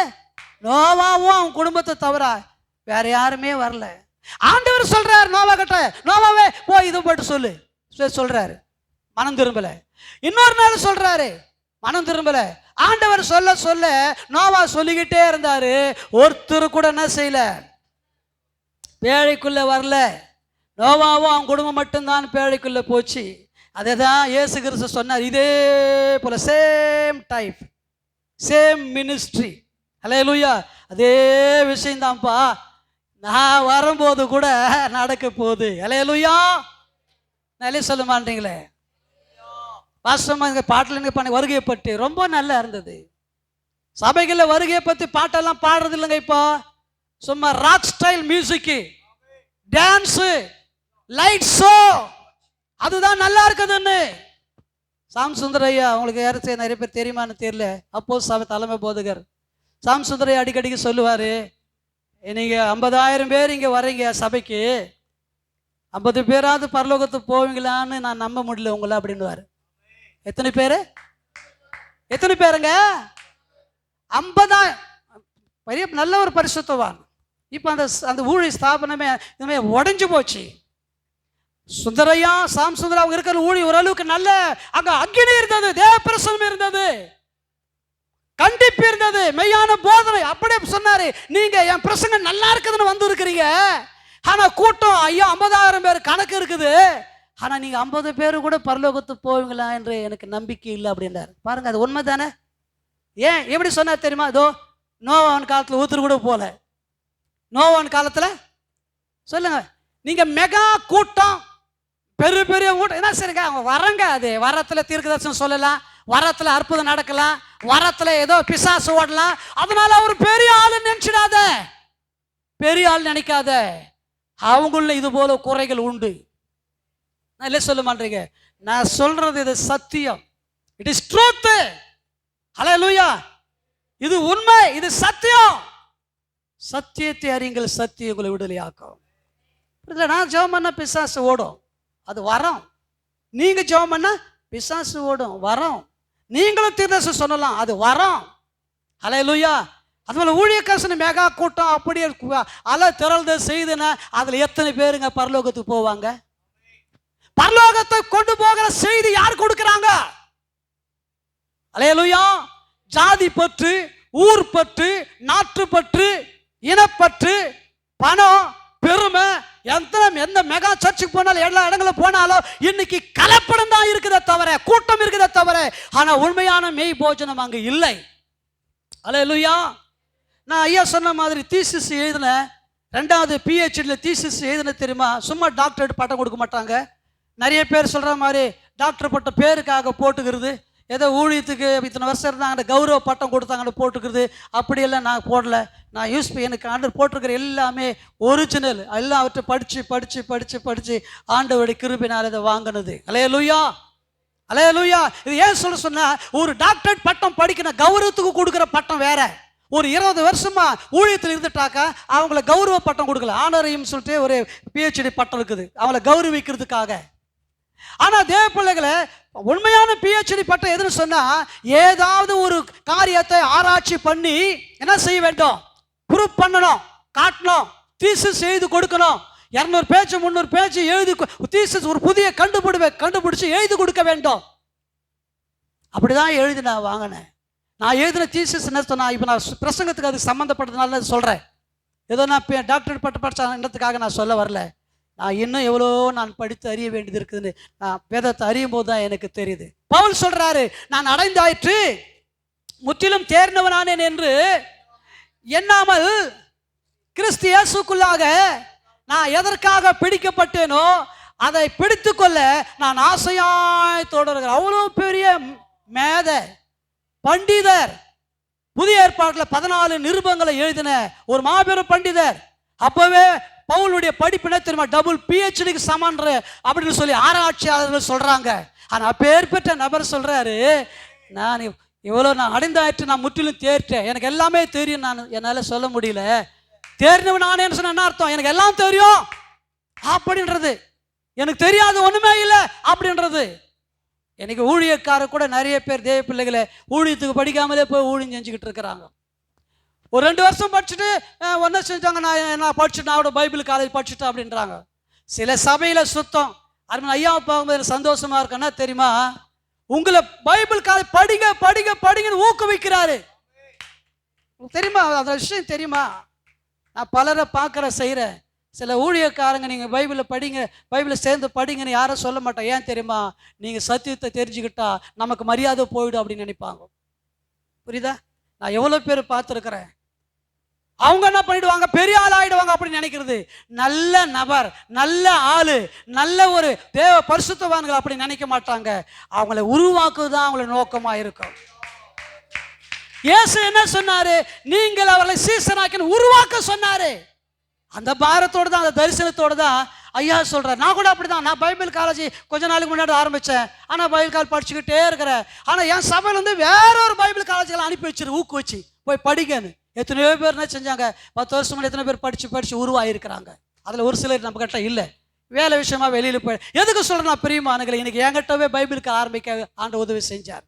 நோவாவும் அவன் குடும்பத்தை தவிர வேற யாருமே வரல. ஆண்டவர் சொல்றாரு நோவா கிட்ட, நோவாவே போய் இது போட்டு சொல்லு சொல்றாரு. மனம் திரும்பல. இன்னொரு நாள் சொல்றாரு, மனம் திரும்பல. ஆண்டவர் சொல்ல சொல்ல நோவா சொல்லிக்கிட்டே இருந்தாரு. ஒருத்தர் கூட என்ன செய்யல, பேழைக்குள்ள வரல. நோவாவும் அவன் குடும்பம் மட்டும்தான் பேழைக்குள்ள போச்சு. அதை தான் இயேசு கிறிஸ்து சொன்னார். இதே போல சேம் டைப், சேம் மினிஸ்ட்ரி. அல்லேலூயா. அதே விஷயம்தான்ப்பா நான் வரும்போது கூட நடக்க போகுது. அல்லேலூயா. நல்ல சொல்ல மாட்டீங்களே வாஸ்தவமாக இந்த பாட்டில் நீங்கள் பண்ணி வருகையை பற்றி ரொம்ப நல்லா இருந்தது. சபைகளில் வருகையை பற்றி பாட்டெல்லாம் பாடுறது இல்லைங்க. இப்போ சும்மா ராக் ஸ்டைல் மியூசிக்கு, டான்ஸு, லைட் ஷோ, அதுதான் நல்லா இருக்குதுன்னு. சாம் சுந்தரையா உங்களுக்கு யாரும் நிறைய பேர் தெரியுமான்னு தெரியல. அப்போ சபை தலைமை போதகர் சாம் சுந்தரையா அடிக்கடிக்கு சொல்லுவார், நீங்கள் 50,000 பேர் இங்கே வரீங்க சபைக்கு, 50 பேராவது பரலோகத்துக்கு போவீங்களான்னு நான் நம்ப முடியல உங்களை அப்படின்னுவார். எத்தனை பேர்? எத்தனை பேருங்க? 50,000. பெரிய நல்ல ஒரு பரிசுத்தவான். இப்போ அந்த ஊழிய ஸ்தாபனமே இதுமாதிரி உடஞ்சி போச்சு. சுந்தரையா சாம் சுந்தரா அவங்க இருக்கிற ஊழி ஓரளவுக்கு நல்ல அங்கே அக்கினி இருந்தது, தேவ பிரசனம் இருந்தது, கண்டிப்பு இருந்தது, மெய்யான போதனை. அப்படியே சொன்னாரு, நீங்க என் பிரசங்கம் நல்லா இருக்குதுன்னு வந்து இருக்கிறீங்க, ஆனா கூட்டம் ஐயா 50,000 பேர் கணக்கு இருக்குது, ஆனா நீங்க 50 பேர் கூட பரலோகத்துக்கு போவீங்களா என்று எனக்கு நம்பிக்கை இல்லை அப்படின்றார். பாருங்க, அது உண்மை தானே? ஏன் எப்படி சொன்னார் தெரியுமா? இதோ நோவான் காலத்தில் ஒருத்தர் கூட போல. நோவான் காலத்துல சொல்லுங்க, நீங்க மெகா கூட்டம், பெரிய பெரிய கூட்டம் என்ன சரிங்க, அவங்க வரங்க. அது வரத்துல தீர்க்கதரிசனம் சொல்லலாம், வரத்துல அற்புதம் நடக்கலாம், வரத்துல ஏதோ பிசாசு ஓடலாம். அதனால அவர் பெரிய ஆளு நினைச்சிடாத, பெரிய ஆள் நினைக்காத. அவங்கள இது போல குறைகள் உண்டு. நான் இல்லை சொல்ல மாட்டேங்க, நான் சொல்றது இது சத்தியம். It is truth. ஹல்லேலூயா. இது உண்மை, இது சத்தியம். சத்தியத்தை அறியுங்கள், சத்தியம் உங்களை விடுதலையாக்கும். நான் ஜெபம் பண்ண பிசாசு ஓடும், அது வரம். நீங்க ஜெபம் பண்ண பிசாசு ஓடும், வரம். நீங்களும் தீர்க்கதரிசனம் சொல்லலாம், அது வரம். ஹல்லேலூயா. அதுபோல ஊழியக்காரன் மெகா கூட்டம் அப்படியே அலை திரள்த செய்துன்னா அதுல எத்தனை பேருங்க பரலோகத்துக்கு போவாங்க? பரலோகத்தை கொண்டு போகிற செய்தி யார் கொடுக்கிறாங்க? ஹல்லேலூயா. ஜாதி பற்று, ஊர் பற்று, நாட்டு பற்று, இனப்பற்று, பணம், பெருமை, எந்த மெகா சர்ச்சுக்கு போனாலும் எல்லா இடங்களும் போனாலும் இன்னைக்கு கலப்படம் தான் இருக்குதே தவிர, கூட்டம் இருக்குதே தவிர, ஆனா உண்மையான மெய் போஜனம் அங்கு இல்லை. ஹல்லேலூயா. நான் ஐயா சொன்ன மாதிரி தீசிஸ் எழுதின 2வது PhD தீசிஸ் எழுதின தெரியுமா? சும்மா டாக்டரேட் பட்டம் கொடுக்க மாட்டாங்க. நிறைய பேர் சொல்ற மாதிரி டாக்டர் பட்ட பேருக்காக போட்டுக்கிறது, ஏதோ ஊழியத்துக்கு இத்தனை வருஷம் இருந்தாங்க கௌரவ பட்டம் கொடுத்தாங்கன்னு போட்டுக்கிறது, அப்படியெல்லாம் நான் போடல. நான் எனக்கு ஆண்டவர் போட்டிருக்கிற எல்லாமே ஒரிஜினல். எல்லாம் அவற்றை படித்து படித்து படித்து படித்து ஆண்டவருடைய கிருபையினால் இதை வாங்கினது. ஹல்லேலூயா. ஹல்லேலூயா. இது ஏன் சொன்னா, ஒரு டாக்டரேட் பட்டம் படிக்கிற கௌரவத்துக்கு கொடுக்குற பட்டம் வேற. ஒரு 20 வருஷமா ஊழியத்தில் இருந்துட்டாக்கா அவங்கள கௌரவ பட்டம் கொடுக்கல, ஆனரையும் சொல்லிட்டு ஒரு PhD பட்டம் இருக்குது அவங்கள கௌரவிக்கிறதுக்காக. ஆனா தேவ பிள்ளைகளை உண்மையான PhD பட்டம் எதுன்னு சொன்னா, ஏதாவது ஒரு காரியத்தை ஆராய்ச்சி பண்ணி என்ன செய்ய வேண்டும்? ப்ரூவ் பண்ணணும், காட்டணும், தீசிஸ் எழுதி கொடுக்கணும். 200 பேஜ் 300 பேஜ் எழுதி தீசிஸ் ஒரு புதிய கண்டுபிடிச்சு எழுதி கொடுக்க வேண்டும். அப்படிதான் எழுதி நான் வாங்கினேன். நான் எழுதின தீசிஸ் என்ன சொன்னா, இப்போ நான் பிரசங்கத்துக்கு அது சம்மந்தப்பட்டதுனால சொல்றேன். ஏதோ நான் டாக்டர் பட்ட படிச்சதுக்காக நான் சொல்ல வரல. நான் இன்னும் எவ்வளோ நான் படித்து அறிய வேண்டியது இருக்குதுன்னு நான் வேதத்தை அறியும் போது தான் எனக்கு தெரியுது. பவுல் சொல்றாரு, நான் அடைந்தாயிற்று, முற்றிலும் தேர்ந்தவனானேன் என்று எண்ணாமல் கிறிஸ்து இயேசுக்குள்ளாக நான் எதற்காக பிடிக்கப்பட்டேனோ அதை பிடித்து கொள்ள நான் ஆசையாய் தொடர்கிறேன். அவ்வளோ பெரிய மேத பண்டிதர், புதிய ஏற்பாட்டில் 14 நிருபங்களை எழுதின ஒரு மாபெரும் பண்டிதர். அப்பவே பவுலுடைய படிப்பு என்ன தெரியுமா? டபுள் PhDக்கு சமான் அப்படின்னு சொல்லி ஆராய்ச்சியாளர்கள் சொல்றாங்க. ஆனா பேர் பெற்ற நபர் சொல்றாரு, நான் நான் அடைந்தாயிற்று, நான் முற்றிலும் தேர்ட்டேன், எனக்கு எல்லாமே தெரியும், நான் என்னால சொல்ல முடியல. தேர்ந்தவன் நானேன்னு சொன்ன என்ன அர்த்தம்? எனக்கு எல்லாம் தெரியும் அப்படின்றது, எனக்கு தெரியாது ஒண்ணுமே இல்லை அப்படின்றது. எனக்கு ஊழியக்கார கூட நிறைய பேர் தேவ பிள்ளைகளை ஊழியத்துக்கு படிக்காமலே போய் ஊழியம் செஞ்சுக்கிட்டு இருக்கிறாங்க. ஒரு 2 வருஷம் படிச்சுட்டு ஒன்றும் செஞ்சாங்க, நான் படிச்சுட்டு நான் பைபிள் காலேஜ் படிச்சுட்டேன் அப்படின்றாங்க. சில சபையில சுத்தம் அது ஐயாவை பார்க்கும்போது சந்தோஷமா இருக்குன்னா தெரியுமா, உங்களை பைபிள் காலேஜ் படிங்க படிங்க படிங்கன்னு ஊக்குவிக்கிறாரு. தெரியுமா அந்த விஷயம் தெரியுமா? நான் பலரை பார்க்குற செய்கிறேன். சில ஊழியக்காரங்க நீங்கள் பைபிளில் படிங்க, பைபிளில் சேர்ந்து படிங்கன்னு யாரும் சொல்ல மாட்டேன். ஏன் தெரியுமா? நீங்கள் சத்தியத்தை தெரிஞ்சுக்கிட்டா நமக்கு மரியாதை போயிடும் அப்படின்னு நினைப்பாங்க. புரியுதா? நான் எவ்வளோ பேர் பார்த்துருக்குறேன். அவங்க என்ன பண்ணிடுவாங்க, பெரிய ஆள் ஆகிடுவாங்க அப்படின்னு நினைக்கிறது. நல்ல நபர், நல்ல ஆளு, நல்ல ஒரு தேவ பரிசுத்தவான்கள் அப்படி நினைக்க மாட்டாங்க. அவங்கள உருவாக்குதான் அவங்கள நோக்கமா இருக்கும். இயேசு என்ன சொன்னாரு? நீங்கள் அவர்களை சீசனாக்கின்னு உருவாக்க சொன்னாரு. அந்த பாரத்தோடு தான், அந்த தரிசனத்தோடு தான் ஐயா சொல்றாரு. நான் கூட அப்படிதான், நான் பைபிள் காலேஜ் கொஞ்ச நாளுக்கு முன்னாடி ஆரம்பித்தேன். ஆனால் பைபிள் காலேஜ் படிச்சுக்கிட்டே இருக்கிறேன். ஆனால் என் சபையில் வந்து வேற ஒரு பைபிள் காலேஜெல்லாம் அனுப்பி வச்சிரு, ஊக்குவிச்சு போய் படிக்கன்னு. எத்தனையோ பேர் என்ன செஞ்சாங்க, 10 வருஷம் முன்னாடி எத்தனை பேர் படித்து உருவாயிருக்கிறாங்க. அதில் ஒரு சிலர் நம்ம கிட்ட இல்லை, வேலை விஷயமா வெளியில் போய். எதுக்கு சொல்கிறேன் நான் பிரியமானங்களே, இன்னைக்கு என்கிட்டவே பைபிளுக்கு ஆரம்பிக்க ஆண்டு உதவி செஞ்சார்.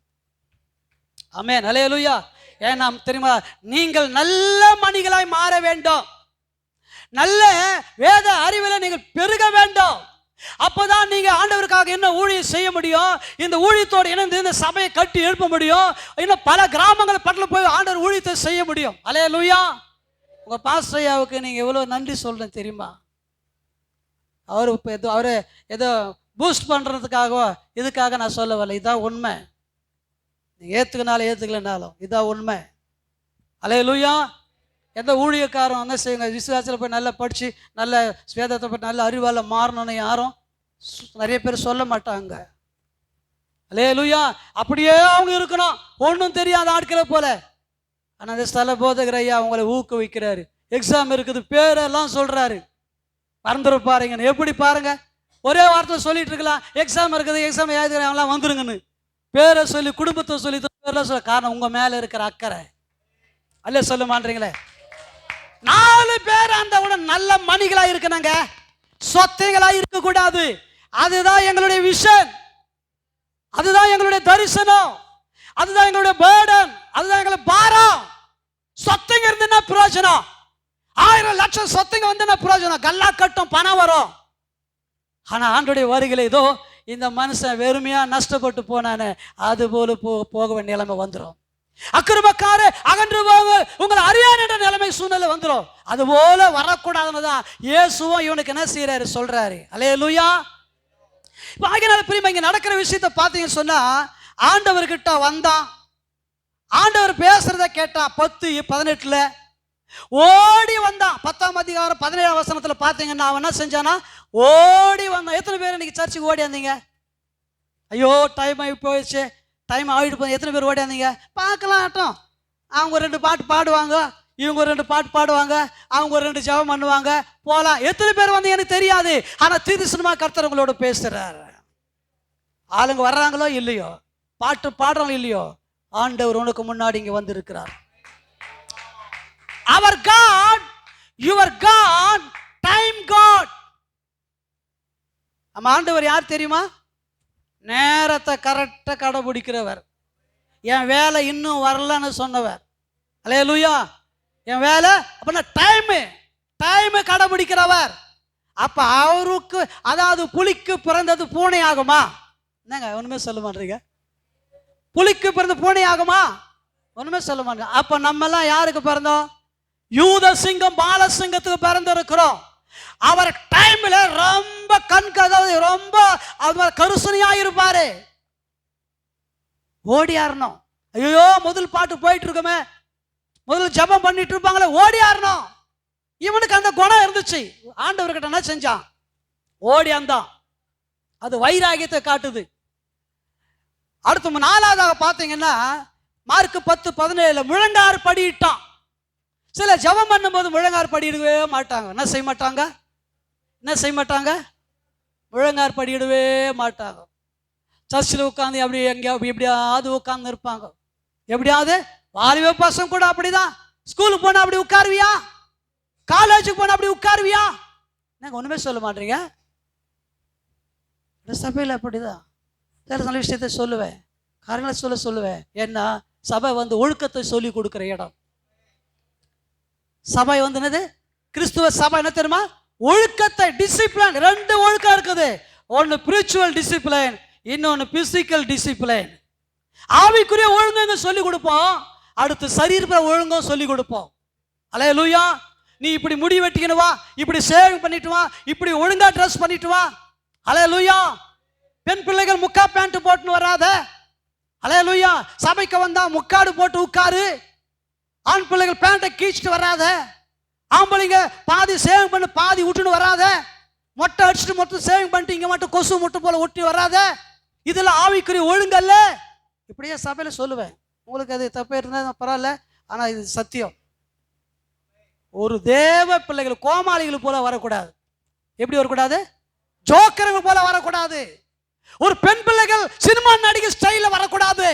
ஆமென், அல்லேலூயா. ஏன்னா தெரியுமா, நீங்கள் நல்ல மணிகளாய் மாற வேண்டும், நல்ல வேத அறிவில் நீங்கள் பெருக வேண்டும். அப்போதான் நீங்க ஆண்டவருக்காக என்ன ஊழியம் செய்ய முடியும், இந்த ஊழியத்தோடு இணைந்து இந்த சபையை கட்டி எழுப்ப முடியும், இன்னும் பல கிராமங்கள் பட்டில் போய் ஆண்டவர் ஊழியத்தை செய்ய முடியும். அல்லேலூயா. உங்க பாஸ்டர் ஐயாவுக்கு நீங்க எவ்வளவு நன்றி சொல்றேன் தெரியுமா? அவரு இப்போ அவரு ஏதோ பூஸ்ட் பண்றதுக்காகவோ இதுக்காக நான் சொல்ல வரல, இதான் உண்மை. நீங்க ஏத்துக்கினாலும் ஏத்துக்கலனாலும் இதான் உண்மை. அல்லேலூயா. எந்த ஊழியக்காரன் என்ன செய்யுங்க, விசுவாசத்தில் போய் நல்லா படித்து நல்ல வேதத்தை போய் நல்ல அறிவால் மாறணும்னு யாரும் நிறைய பேர் சொல்ல மாட்டாங்க. அல்லேலூயா. அப்படியே அவங்க இருக்கணும், ஒன்றும் தெரியாத ஆட்களை போல. ஆனால் அந்த ஸ்தல போதகர் ஐயா அவங்களை ஊக்குவிக்கிறாரு. எக்ஸாம் இருக்குது, பேரெல்லாம் சொல்கிறாரு, மறந்துருப்பாருங்க. எப்படி பாருங்க, ஒரே வார்த்தை சொல்லிட்டு இருக்கலாம், எக்ஸாம் இருக்குது, எக்ஸாம் எழுதுறவங்களாம் வந்துருங்கன்னு. பேரை சொல்லி, குடும்பத்தை சொல்லி, பேரெல்லாம் சொல்ல. காரணம் உங்கள் மேலே இருக்கிற அக்கறை. அல்ல சொல்ல மாட்டீங்களே. 4 பேர் அந்த நல்ல மணிகளா இருக்கணுங்க, சொத்தைகளா இருக்கக்கூடாது. அதுதான் எங்களுடைய விஷன், அதுதான் எங்களுடைய தரிசனம், அதுதான் எங்களுடைய பேர்டன், அதுதான் எங்களுடைய பாரம். சொத்தைங்க இருந்துன்னா பிரயோஜனம், 1000 லட்சம் சொத்தைங்க வந்து பிரயோஜனம், கல்லா கட்டும் பணம் வரும். ஆனா ஆண்டுடைய வருகையில இதோ இந்த மனுஷன் வெறுமையா நஷ்டப்பட்டு போனானே, அது போல போக வேண்டிய நிலைமை வந்துடும். அக்கிரமக்கார அகன்று போக உங்களை அறியாத நிலைமை சூழ்நிலை வந்துடும். அது போல வரக்கூடாதுன்னு இயேசுவும் இவனுக்கு என்ன செய்யறாரு சொல்றாரு. அல்லேலூயா. இப்ப ஆகினால பிரியமா இங்க நடக்கிற விஷயத்தை பார்த்தீங்கன்னு சொன்னா, ஆண்டவர்கிட்ட வந்தான், ஆண்டவர் பேசுறத கேட்டான். 10:18 ஓடி வந்தான். 10ஆம் அதிகாரம் 17ஆம் வசனத்துல பார்த்தீங்கன்னா அவன் என்ன செஞ்சானா, ஓடி வந்தான். எத்தனை பேர் இன்னைக்கு சர்ச்சுக்கு ஓடி வந்தீங்க? ஐயோ டைம் ஆகி போயிடுச்சு, டைம் ஆகிட்டு போய் எத்தனை பேர் ஓடியாந்தீங்க? பார்க்கலாம் ஆட்டம். அவங்க 2 பாட்டு பாடுவாங்க, இவங்க 2 பாட்டு பாடுவாங்க, அவங்க 2 ஜெபம் பண்ணுவாங்க, போகலாம். எத்தனை பேர் வந்து எனக்கு தெரியாது. ஆனால் தீர்க்கதரிசனமா கர்த்தர் உங்களோட பேசுறாரு. ஆளுங்க வர்றாங்களோ இல்லையோ, பாட்டு பாடுறாங்களோ இல்லையோ, ஆண்டவர் உனக்கு முன்னாடி இங்க வந்து இருக்கிறார். அவர் God, your God, time God. நம்ம ஆண்டவர் யார் தெரியுமா? நேரத்தை கரெக்டாக கடைபிடிக்கிறவர். என் வேலை இன்னும் வரலன்னு சொன்னவர். அல்லேலூயா. என் வேலை அப்படின்னா டைமு கடைபிடிக்கிறவர். அப்ப அவருக்கு, அதாவது புலிக்கு பிறந்தது பூனை ஆகுமா? என்னங்க ஒண்ணுமே சொல்ல மாட்டீங்க? புலிக்கு பிறந்த பூனை ஆகுமா? ஒண்ணுமே சொல்ல மாட்டேங்க. அப்ப நம்ம எல்லாம் யாருக்கு பிறந்தோம்? யூத சிங்கம் பாலசிங்கத்துக்கு பிறந்திருக்கிறோம். அவர் டைம்ல ரொம்ப அதாவது ரொம்ப அவர் கருசனையா இருப்பாரு. ஓடியாரணும். ஐயோ முதல் பாட்டு போயிட்டு இருக்குமே, முதல்ல ஜெபம் பண்ணிட்டு இருப்பாங்களே, ஓடியாரணும். இவனுக்கு அந்த குணம் இருந்துச்சு. ஆண்டவர்கிட்ட என்ன செஞ்சான்? ஓடியாந்தான். அது வைராகியத்தை காட்டுது. அடுத்து 4வதாக பார்த்தீங்கன்னா மார்க் 10:17 முழங்கார் படியிட்டான். சில ஜெபம் பண்ணும்போது முழங்கார் படியிடவே மாட்டாங்க. என்ன செய்ய மாட்டாங்க? முழங்கார் படியிடவே மாட்டாங்க. சர்ச்சில் உட்காந்து அப்படி எப்படியாவது உட்கார்ந்து இருப்பாங்க. எப்படியாவது வாலிப பசங்க கூட அப்படிதான். ஸ்கூலுக்கு போனா அப்படி உட்காருவியா? காலேஜுக்கு போனா அப்படி உட்காருவியா? நாங்கள் ஒண்ணுமே சொல்ல மாட்டீங்க. சபையில் அப்படிதான் சில விஷயத்தை சொல்லுவேன், காரணங்களை சொல்லுவேன். ஏன்னா சபை ஒழுக்கத்தை சொல்லி கொடுக்குற இடம். சபை என்னது? கிறிஸ்துவ சபை என்ன தெரியுமா? ஒழுக்கத்தை, டிசிப்ளின். 2 ஒழுக்கம் இருக்குது. ஒன்று ஸ்பிரிச்சுவல் டிசிப்ளின், இன்னொன்று பிசிக்கல் டிசிப்ளின். ஆவிக்குரிய ஒழுங்கு சொல்லி கொடுப்போம், அடுத்து சரீர ஒழுங்கும் சொல்லி கொடுப்போம். அல்லேலூயா. நீ இப்படி முடி வெட்டிக்கணும் வா, இப்படி சேவிங் பண்ணிட்டு வா, இப்படி ஒழுங்கா ட்ரெஸ் பண்ணிட்டு வா. அல்லேலூயா. பெண் பிள்ளைகள் முக்கா பேண்ட் போட்டுன்னு வராத. அல்லேலூயா. சபைக்கு வந்தா முக்காடு போட்டு உட்காரு. ஆண் பிள்ளைகள் பேண்ட்டை கீச்சிட்டு வராத. ஆம்பளைங்க பாதி சேவிங் பண்ணி பாதி விட்டுன்னு வராத. மொட்டை அடிச்சுட்டு மொத்தம் சேவிங் பண்ணிட்டு இங்க மட்டும் கொசு முட்டை போல ஒட்டி வராத. இதுல ஆவிக்குரிய ஒழுங்கல்ல. இப்படியே சபையில சொல்லுவேன். உங்களுக்கு அது தப்பே இருந்தா பரவாயில்ல, ஆனா இது சத்தியம். ஒரு தேவ பிள்ளைகள் கோமாளிகள் போல வரக்கூடாது. எப்படி வரக்கூடாது? ஜோக்கர்கள் போல வரக்கூடாது. ஒரு பெண் பிள்ளைகள் சினிமா நடிகை ஸ்டைல வரக்கூடாது.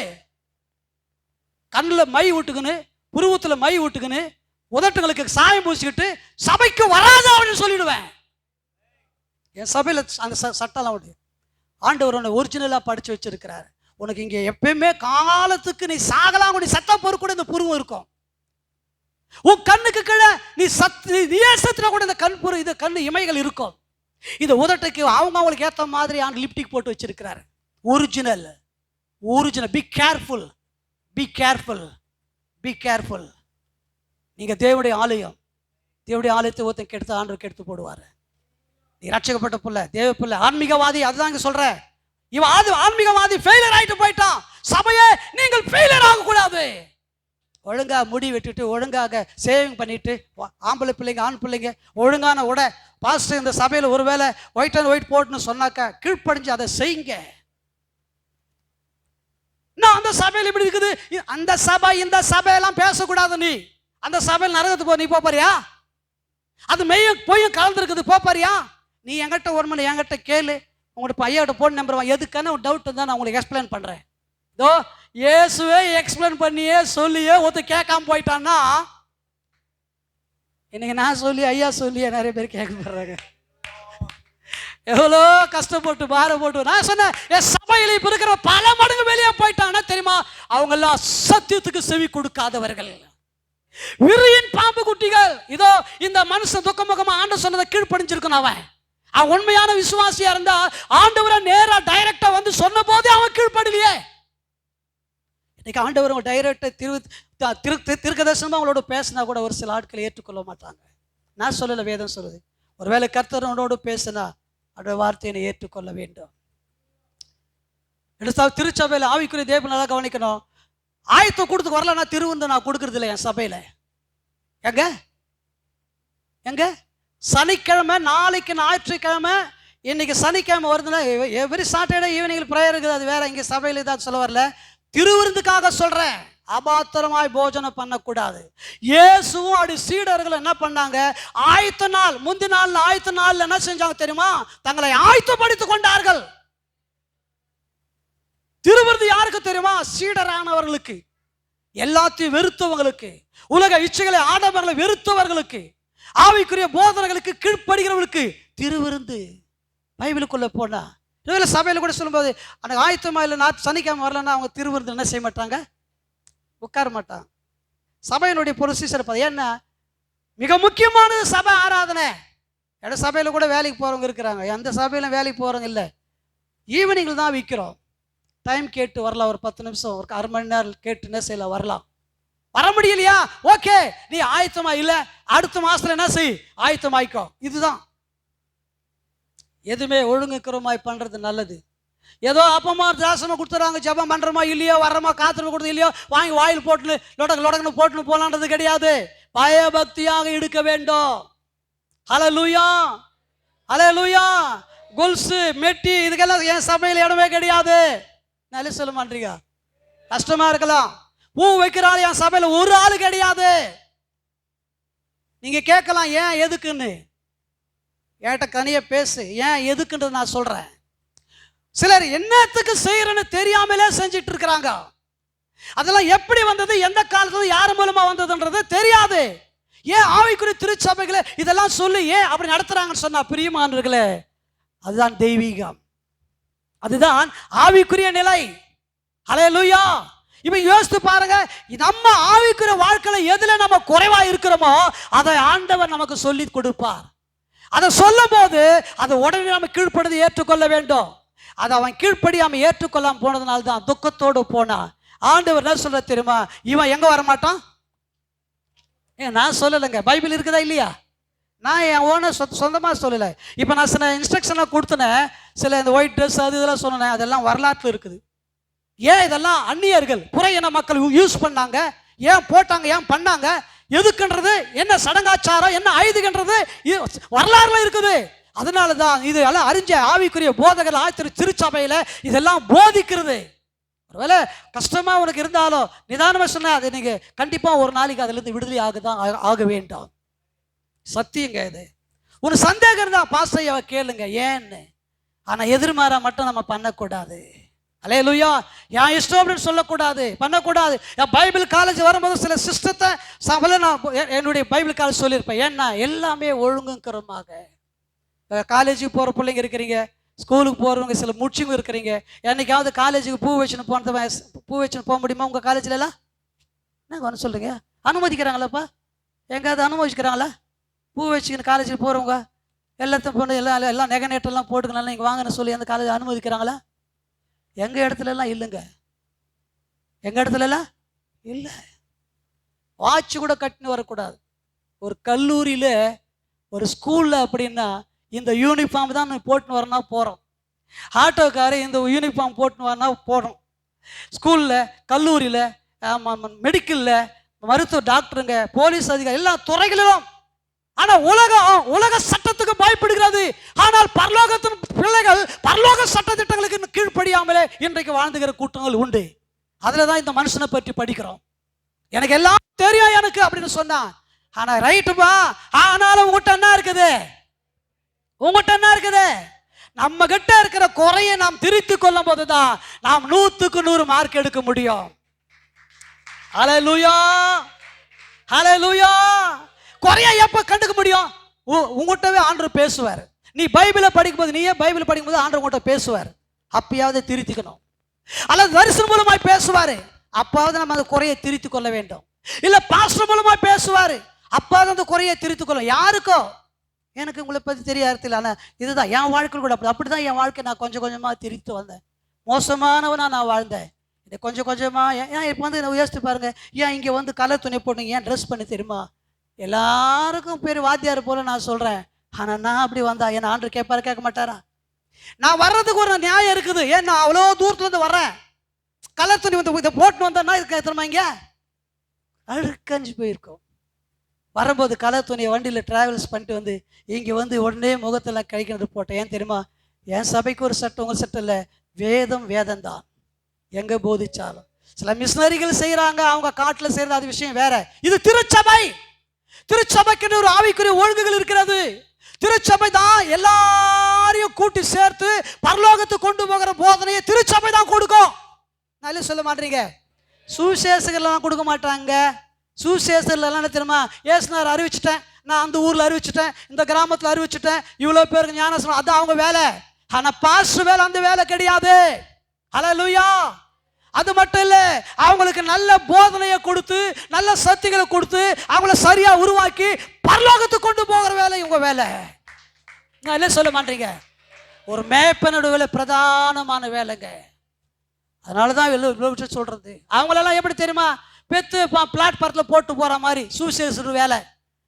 கண்ணுல மை விட்டுக்குன்னு, புருவத்துல மை விட்டுக்குன்னு, உதட்டுகளுக்கு சாயம் பூசிக்கிட்டு சபைக்கு வராத அப்படின்னு சொல்லிடுவேன். என் சபையில அந்த சட்டம்லாம் உண்டு. ஆண்டவர் உன்னை ஒரிஜினலா படிச்சு வச்சிருக்கிறார். உனக்கு இங்க எப்பயுமே காலத்துக்கு நீ சாகலாம், நீ சத்தம் பொறு கூட இந்த புருவம் இருக்கும். உன் கண்ணுக்கு கீழே நீ சத்துனா கூட இந்த கண் புரு, இது கண்ணு இமைகள் இருக்கும். இந்த உதட்டுக்கு அவங்களுக்கு ஏற்ற மாதிரி லிப்டிக் போட்டு வச்சிருக்கிறாரு. Original. Be careful, be careful, be careful. நீங்க தேவனுடைய ஆலயம். தேவனுடைய ஆலயத்தை ஒருத்தன் கெடுத்து ஆண்டவர் கெடுத்து போடுவார். நீ ரட்சிக்கப்பட்ட பிள்ளை, தேவ பிள்ளை, ஆன்மீகவாதி. அதுதான் சொல்றேன். இவன் ஆன்மீகவாதி ஃபெயிலியர் ஆயிட்டு போயிட்டான். சபையே நீங்கள் ஃபெயிலியர் ஆகக்கூடாது. ஒழுங்கா முடி வெட்டிட்டு, ஒழுங்காக சேவிங் பண்ணிட்டு, ஆம்பளை பிள்ளைங்க ஆண் பிள்ளைங்க ஒழுங்கான உடை. பாஸ்டர் இந்த சபையில் ஒருவேளை ஒயிட் அண்ட் ஒயிட் போட்டுன்னு சொன்னாக்கா கீழ்ப்படிஞ்சு அதை செய்யுங்க. நான் அந்த சபையில் இப்படி இருக்குது, அந்த சபை இந்த சபையெல்லாம் பேசக்கூடாது. நீ அந்த சபையில் நரகத்துக்கு போ. நீ போறியா? அது மெய்யும் பொய்யும் கலந்துருக்குது. போறியா? நீ என்கிட்ட ஒரு மணி என்கிட்ட கேளு. உங்கள்கிட்ட பையன்கிட்ட போன் நம்பர் எதுக்கான ஒரு டவுட் இருந்தால் நான் உங்களுக்கு எக்ஸ்பிளைன் பண்ணுறேன். இதோ இயேசுவே எக்ஸ்பிளைன் பண்ணியே சொல்லியே ஒருத்தர் கேட்காம போயிட்டான்னா, இன்னைக்கு நான் சொல்லி ஐயா சொல்லியே நிறைய பேர் கேட்க போடுறாங்க. எவ்வளோ கஷ்டப்பட்டு பாரம் போட்டு நான் சொன்னேன். என் சபையில் இப்போ இருக்கிற பல மடங்கு வெளியே போயிட்டான்னா தெரியுமா, அவங்கெல்லாம் சத்தியத்துக்கு செவி கொடுக்காதவர்கள், விரியின் பாம்பு குட்டிகள். இதோ இந்த மனுஷன் துக்கமுகமா ஆண்டு சொன்னதை கீழ்ப்படிஞ்சிருக்கணும். அவன் உண்மையான விசுவாசியா இருந்தா ஆண்டவரை நேரா டைரக்டா வந்து சொன்ன போதே அவன் கீழ்ப்படலையே. இன்னைக்கு ஆண்டவர் டைரக்டா திருக்கதர்சனமா அவங்களோட பேசினா கூட ஒரு சில ஆட்களை ஏற்றுக்கொள்ள மாட்டாங்க. நான் சொல்லல, வேதம் சொல்லுது. ஒருவேளை கர்த்தரோடு பேசினா அவருடைய வார்த்தையை ஏற்றுக்கொள்ள வேண்டும். திருச்சபையில் ஆவிக்குரிய தேவ நல்லா கவனிக்கணும். ஆயத்தை கொடுத்து வரல, நான் திருவந்து நான் கொடுக்கறது இல்லை என் சபையில. எங்க சனிக்கிழமை, நாளைக்கு ஞாயிற்றுக்கிழமை, இன்னைக்கு சனிக்கிழமை வருதுன்னா எவ்ரி சாட்டர்டே ஈவினிங் ப்ரேயர் இருக்குது. அது வேற. இங்க சபையில் இதான் சொல்ல வரல, திருவிருந்துக்காக சொல்றேன். அபாத்திரமாய் போஜனம் பண்ணக்கூடாது. இயேசுவும் அப்படி சீடர்கள் என்ன பண்ணாங்க, ஆயத்த நாள் முந்தின நாள் ஆயத்த நாள் என்ன செஞ்சாங்க தெரியுமா, தங்களை ஆயத்தப்படுத்திக் கொண்டார்கள். திருவிருந்து யாருக்கு தெரியுமா, சீடரானவர்களுக்கு, எல்லாத்தையும் வெறுத்தவங்களுக்கு, உலக இச்சைகளை ஆடவர்களை வெறுத்தவர்களுக்கு, ஆவிக்குரிய போதனைகளுக்கு கீழ்ப்படுகிறவர்களுக்கு திருவிருந்து. பைபிளுக்குள்ள போனா சபையில் கூட சொல்லும்போது அந்த ஆயத்தமா இல்லை சனிக்கிழமை வரலன்னா அவங்க திருவிருந்து என்ன செய்ய மாட்டாங்க, உட்கார மாட்டாங்க. சபையினுடைய ப்ரொசீஜர் ஏன்னா மிக முக்கியமானது சபை ஆராதனை. எந்த சபையில் கூட வேலைக்கு போகிறவங்க இருக்கிறாங்க, எந்த சபையிலும் வேலைக்கு போகிறவங்க இல்லை. ஈவினிங்கில் தான் விற்கிறோம். டைம் கேட்டு வரலாம், ஒரு 10 நிமிஷம், ஒரு அரை மணி நேரம் கேட்டு என்ன செய்யலாம், வரலாம். வர முடியலையா? ஓகே, நீ ஆயத்தமா இல்ல, அடுத்த மாசத்துல என்ன செய், ஆயத்தமாய்க்கோ. இதுதான். எதுவுமே ஒழுங்குக்கிறமாய் பண்றது நல்லது. ஏதோ அப்பமா தாசனம் கொடுத்துறாங்க, ஜபம் பண்றோமா இல்லையோ, வர்றோமா, காத்திரம் கொடுத்து இல்லையோ, வாங்கி வாயில் போட்டுன்னு லொடக்குன்னு போட்டுன்னு போலான்றது கிடையாது. பயபக்தியாக எடுக்க வேண்டும். ஹல்லேலூயா, ஹல்லேலூயா. கொலுசு மெட்டி இதுக்கெல்லாம் என் சபையில் இடமே கிடையாது. நல்ல சொல்ல மாட்டீங்க, கஷ்டமா இருக்கலாம். பூ வைக்கிறாள் என் சபையில் ஒரு ஆள் கிடையாது. நீங்க கேட்கலாம் ஏன் எதுக்குன்னு. ஏட்ட கனிய பேசு, ஏன் எதுக்குன்றது நான் சொல்றேன். சிலர் என்னத்துக்கு செய்யறன்னு தெரியாமலே செஞ்சிட்டு இருக்கிறாங்க. அதெல்லாம் எப்படி வந்தது, எந்த காலத்துல யார் மூலமா வந்ததுன்றது தெரியாது. ஏன் ஆவிக்குரிய திருச்சபைகளை இதெல்லாம் சொல்லி ஏன் அப்படி நடத்துறாங்கன்னு சொன்னா, பிரியமானவர்களே, அதுதான் தெய்வீகம், அதுதான் ஆவிக்குரிய நிலை. ஹல்லேலூயா. இப்ப யோசித்து பாருங்க, நம்ம ஆவிக்குரிய வாழ்க்கையில எதுல நம்ம குறைவா இருக்கிறோமோ அதை ஆண்டவர் நமக்கு சொல்லி கொடுப்பார். அதை சொல்லும் போது அதை உடனே நம்ம கீழ்ப்படுத்தி ஏற்றுக்கொள்ள வேண்டும். அதை அவன் கீழ்ப்படியாம ஏற்றுக்கொள்ளாம போனதுனால தான் துக்கத்தோடு போனான். ஆண்டவர் என்ன சொல்ற தெரியுமா, இவன் எங்க வரமாட்டான். நான் சொல்லலைங்க, பைபிள் இருக்குதா இல்லையா? நான் என் ஓன சொந்தமா சொல்லலை. இப்போ நான் சில இன்ஸ்ட்ரக்ஷன்லாம் கொடுத்தனேன், சில இந்த ஒயிட் ட்ரெஸ் அது இதெல்லாம் சொன்னேன், அதெல்லாம் வரலாற்றில் இருக்குது. ஏன் இதெல்லாம் அந்நியர்கள் புற இன மக்கள் யூஸ் பண்ணாங்க, ஏன் போட்டாங்க, ஏன் பண்ணாங்க, எதுக்குன்றது, என்ன சடங்காச்சாரம், என்ன ஆயுதுன்றது வரலாறுல இருக்குது. அதனால தான் இது எல்லாம் அறிஞ்ச ஆவிக்குரிய போதகர் ஆயத்திரு திருச்சபையில இதெல்லாம் போதிக்கிறது. ஒருவேளை கஷ்டமா உனக்கு இருந்தாலும் நிதானமா சொன்னா அது நீங்க கண்டிப்பா ஒரு நாளைக்கு அதுல இருந்து விடுதலை ஆக வேண்டாம். சத்தியங்க இது. ஒரு சந்தேகம் இருந்தா பாஸ்டரைய கேளுங்க ஏன்னு. ஆனா எதிர்மாறா மட்டும் நம்ம பண்ணக்கூடாது. அல்லேலூயா. என் இஷ்டம் அப்படின்னு சொல்லக்கூடாது, பண்ணக்கூடாது. என் பைபிள் காலேஜ் வரும்போது சில சிஸ்டத்தை நான் என்னுடைய பைபிள் காலேஜ் சொல்லியிருப்பேன். ஏன்னா எல்லாமே ஒழுங்குக்கிறமாக. காலேஜுக்கு போகிற பிள்ளைங்க இருக்கிறீங்க, ஸ்கூலுக்கு போகிறவங்க சில முடிச்சுங்க இருக்கிறீங்க. என்னைக்காவது காலேஜுக்கு பூ வச்சுன்னு போக முடியுமா உங்கள் காலேஜில் எல்லாம்? என்னங்க ஒன்று சொல்கிறீங்க, அனுமதிக்கிறாங்களாப்பா? எங்காவது அனுமதிக்கிறாங்களா? பூ வச்சுக்கின்னு காலேஜுக்கு போகிறவங்க எல்லாத்தையும் போன எல்லாம் நெகனேட்டெல்லாம் போட்டுக்கலாம் நீங்கள் வாங்கன்னு சொல்லி அந்த காலேஜ் அனுமதிக்கிறாங்களா? எங்கள் இடத்துலலாம் இல்லைங்க, எங்கள் இடத்துலலாம் இல்லை. வாட்ச் கூட கட்டின்னு வரக்கூடாது. ஒரு கல்லூரியில் ஒரு ஸ்கூலில் அப்படின்னா இந்த யூனிஃபார்ம் தான் போட்டுன்னு வரனா போகிறோம். ஆட்டோக்காரர் இந்த யூனிஃபார்ம் போட்டுன்னு வரனா போகிறோம். ஸ்கூலில், கல்லூரியில், மெடிக்கலில், மருத்துவ டாக்டருங்க, போலீஸ் அதிகாரி, எல்லா துறைகளிலும். ஆனால் உலக சட்டத்துக்கு பயப்படுகிறது. ஆனால் பரலோகத்தின் பிள்ளைகள் பரலோக சட்ட திட்டங்களுக்கு கீழ்ப்படியாமலே இன்றைக்கு வாழ்ந்துகிற கூட்டங்கள் உண்டு. அதில் தான் இந்த மனுஷனை பற்றி படிக்கிறோம். எனக்கு எல்லாம் தெரியும் எனக்கு அப்படின்னு சொன்னான். ஆனால் ரைட்டுப்பா, ஆனாலும் உங்ககிட்ட என்ன இருக்குது, உங்ககிட்ட என்ன இருக்குது? நம்ம கிட்ட இருக்கிற குறையை நாம் திருத்தி கொள்ளும் போதுதான் நாம் 100க்கு 100 மார்க் எடுக்க முடியும். ஹல்லேலூயா, ஹல்லேலூயா. குறைய எப்ப கண்டுக்க முடியும்? உங்ககிட்டவே ஆண்டவர் பேசுவார். நீ பைபிளை படிக்கும்போது, நீயே பைபிள் படிக்கும்போது ஆண்டவர் உங்ககிட்ட பேசுவார். அப்பயாவது திருத்திக்கணும். அல்லது தரிசனம் மூலமாய் பேசுவாரு, அப்பாவது நம்ம அந்த குறையை திருத்தி கொள்ள வேண்டும். இல்ல பாஸ்டர் மூலமாய் பேசுவாரு, அப்பாவது அந்த குறையை திருத்தி கொள்ள. யாருக்கோ எனக்கு உங்களை பற்றி தெரியாது. ஆனால் இதுதான் என் வாழ்க்கை கூட அப்படிதான் என் வாழ்க்கை நான் கொஞ்சம் கொஞ்சமாக திருத்தி வந்தேன். மோசமானவனா நான் வாழ்ந்தேன். இதை கொஞ்சம் கொஞ்சமாக ஏன் இப்போ வந்து யோசித்து பாருங்க, ஏன் இங்கே வந்து கலர் துணி போட்டு ஏன் ட்ரெஸ் பண்ணி தெரியுமா? எல்லாருக்கும் பேர் வாத்தியார் போல நான் சொல்கிறேன். ஆனால் நான் அப்படி வந்தா என் ஆண்டு கேட்பாரு, கேட்க மாட்டாரா? நான் வர்றதுக்கு ஒரு நியாயம் இருக்குது. ஏன் நான் அவ்வளோ தூரத்துலேருந்து வரேன், கலர் துணி வந்து இதை போட்டுன்னு வந்தேன்னா இதுக்கு தெரியுமா, இங்கே அழுக்கஞ்சு போயிருக்கோம். வரும்போது கலர் துணியை வண்டியில் ட்ராவல்ஸ் பண்ணிட்டு வந்து இங்கே வந்து உடனே முகத்தில் கழிக்கிறது போட்டேன். ஏன் தெரியுமா? என் சபைக்கு ஒரு சட்டம், உங்கள் சட்டம் இல்லை. வேதம் தான் எங்கே போதிச்சாலும். சில மிஷினரிகள் செய்கிறாங்க, அவங்க காட்டில் செய்கிறது, அது விஷயம் வேற. இது திருச்சபை. திருச்சபைக்குன்னு ஒரு ஆவிக்குரிய ஒழுங்குகள் இருக்கிறது. திருச்சபை தான் எல்லாரையும் கூட்டி சேர்த்து பரலோகத்துக்கு கொண்டு போகிற போதனையை திருச்சபை தான் கொடுக்கும். நல்ல சொல்ல மாட்டீங்க, சுவிசேஷகர்லாம் கொடுக்க மாட்டாங்க. சுவிசேஷர்லாம் என்ன தெரியுமா? ஏசுனார் அறிவிச்சிட்டேன், நான் அந்த ஊரில் அறிவிச்சிட்டேன், இந்த கிராமத்தில் அறிவிச்சிட்டேன், இவ்வளோ பேருக்கு ஞானம், அது அவங்க வேலை. ஆனால் பாஸ்டர் வேலை அந்த வேலை கிடையாது. ஹல்லேலூயா. அது மட்டும் இல்லை, அவங்களுக்கு நல்ல போதனையை கொடுத்து, நல்ல சத்தியங்களை கொடுத்து, அவங்கள சரியா உருவாக்கி பரலோகத்துக்கு கொண்டு போகிற வேலை இவங்க வேலை. நான் இல்லை சொல்ல மாட்டீங்க, ஒரு மேய்ப்பனோட வேலை பிரதானமான வேலைங்க. அதனால தான் சொல்றது. அவங்களெல்லாம் எப்படி தெரியுமா? பெற்று பிளாட்பாரத்தில் போட்டு போகிற மாதிரி சுவிசேஷர் வேலை.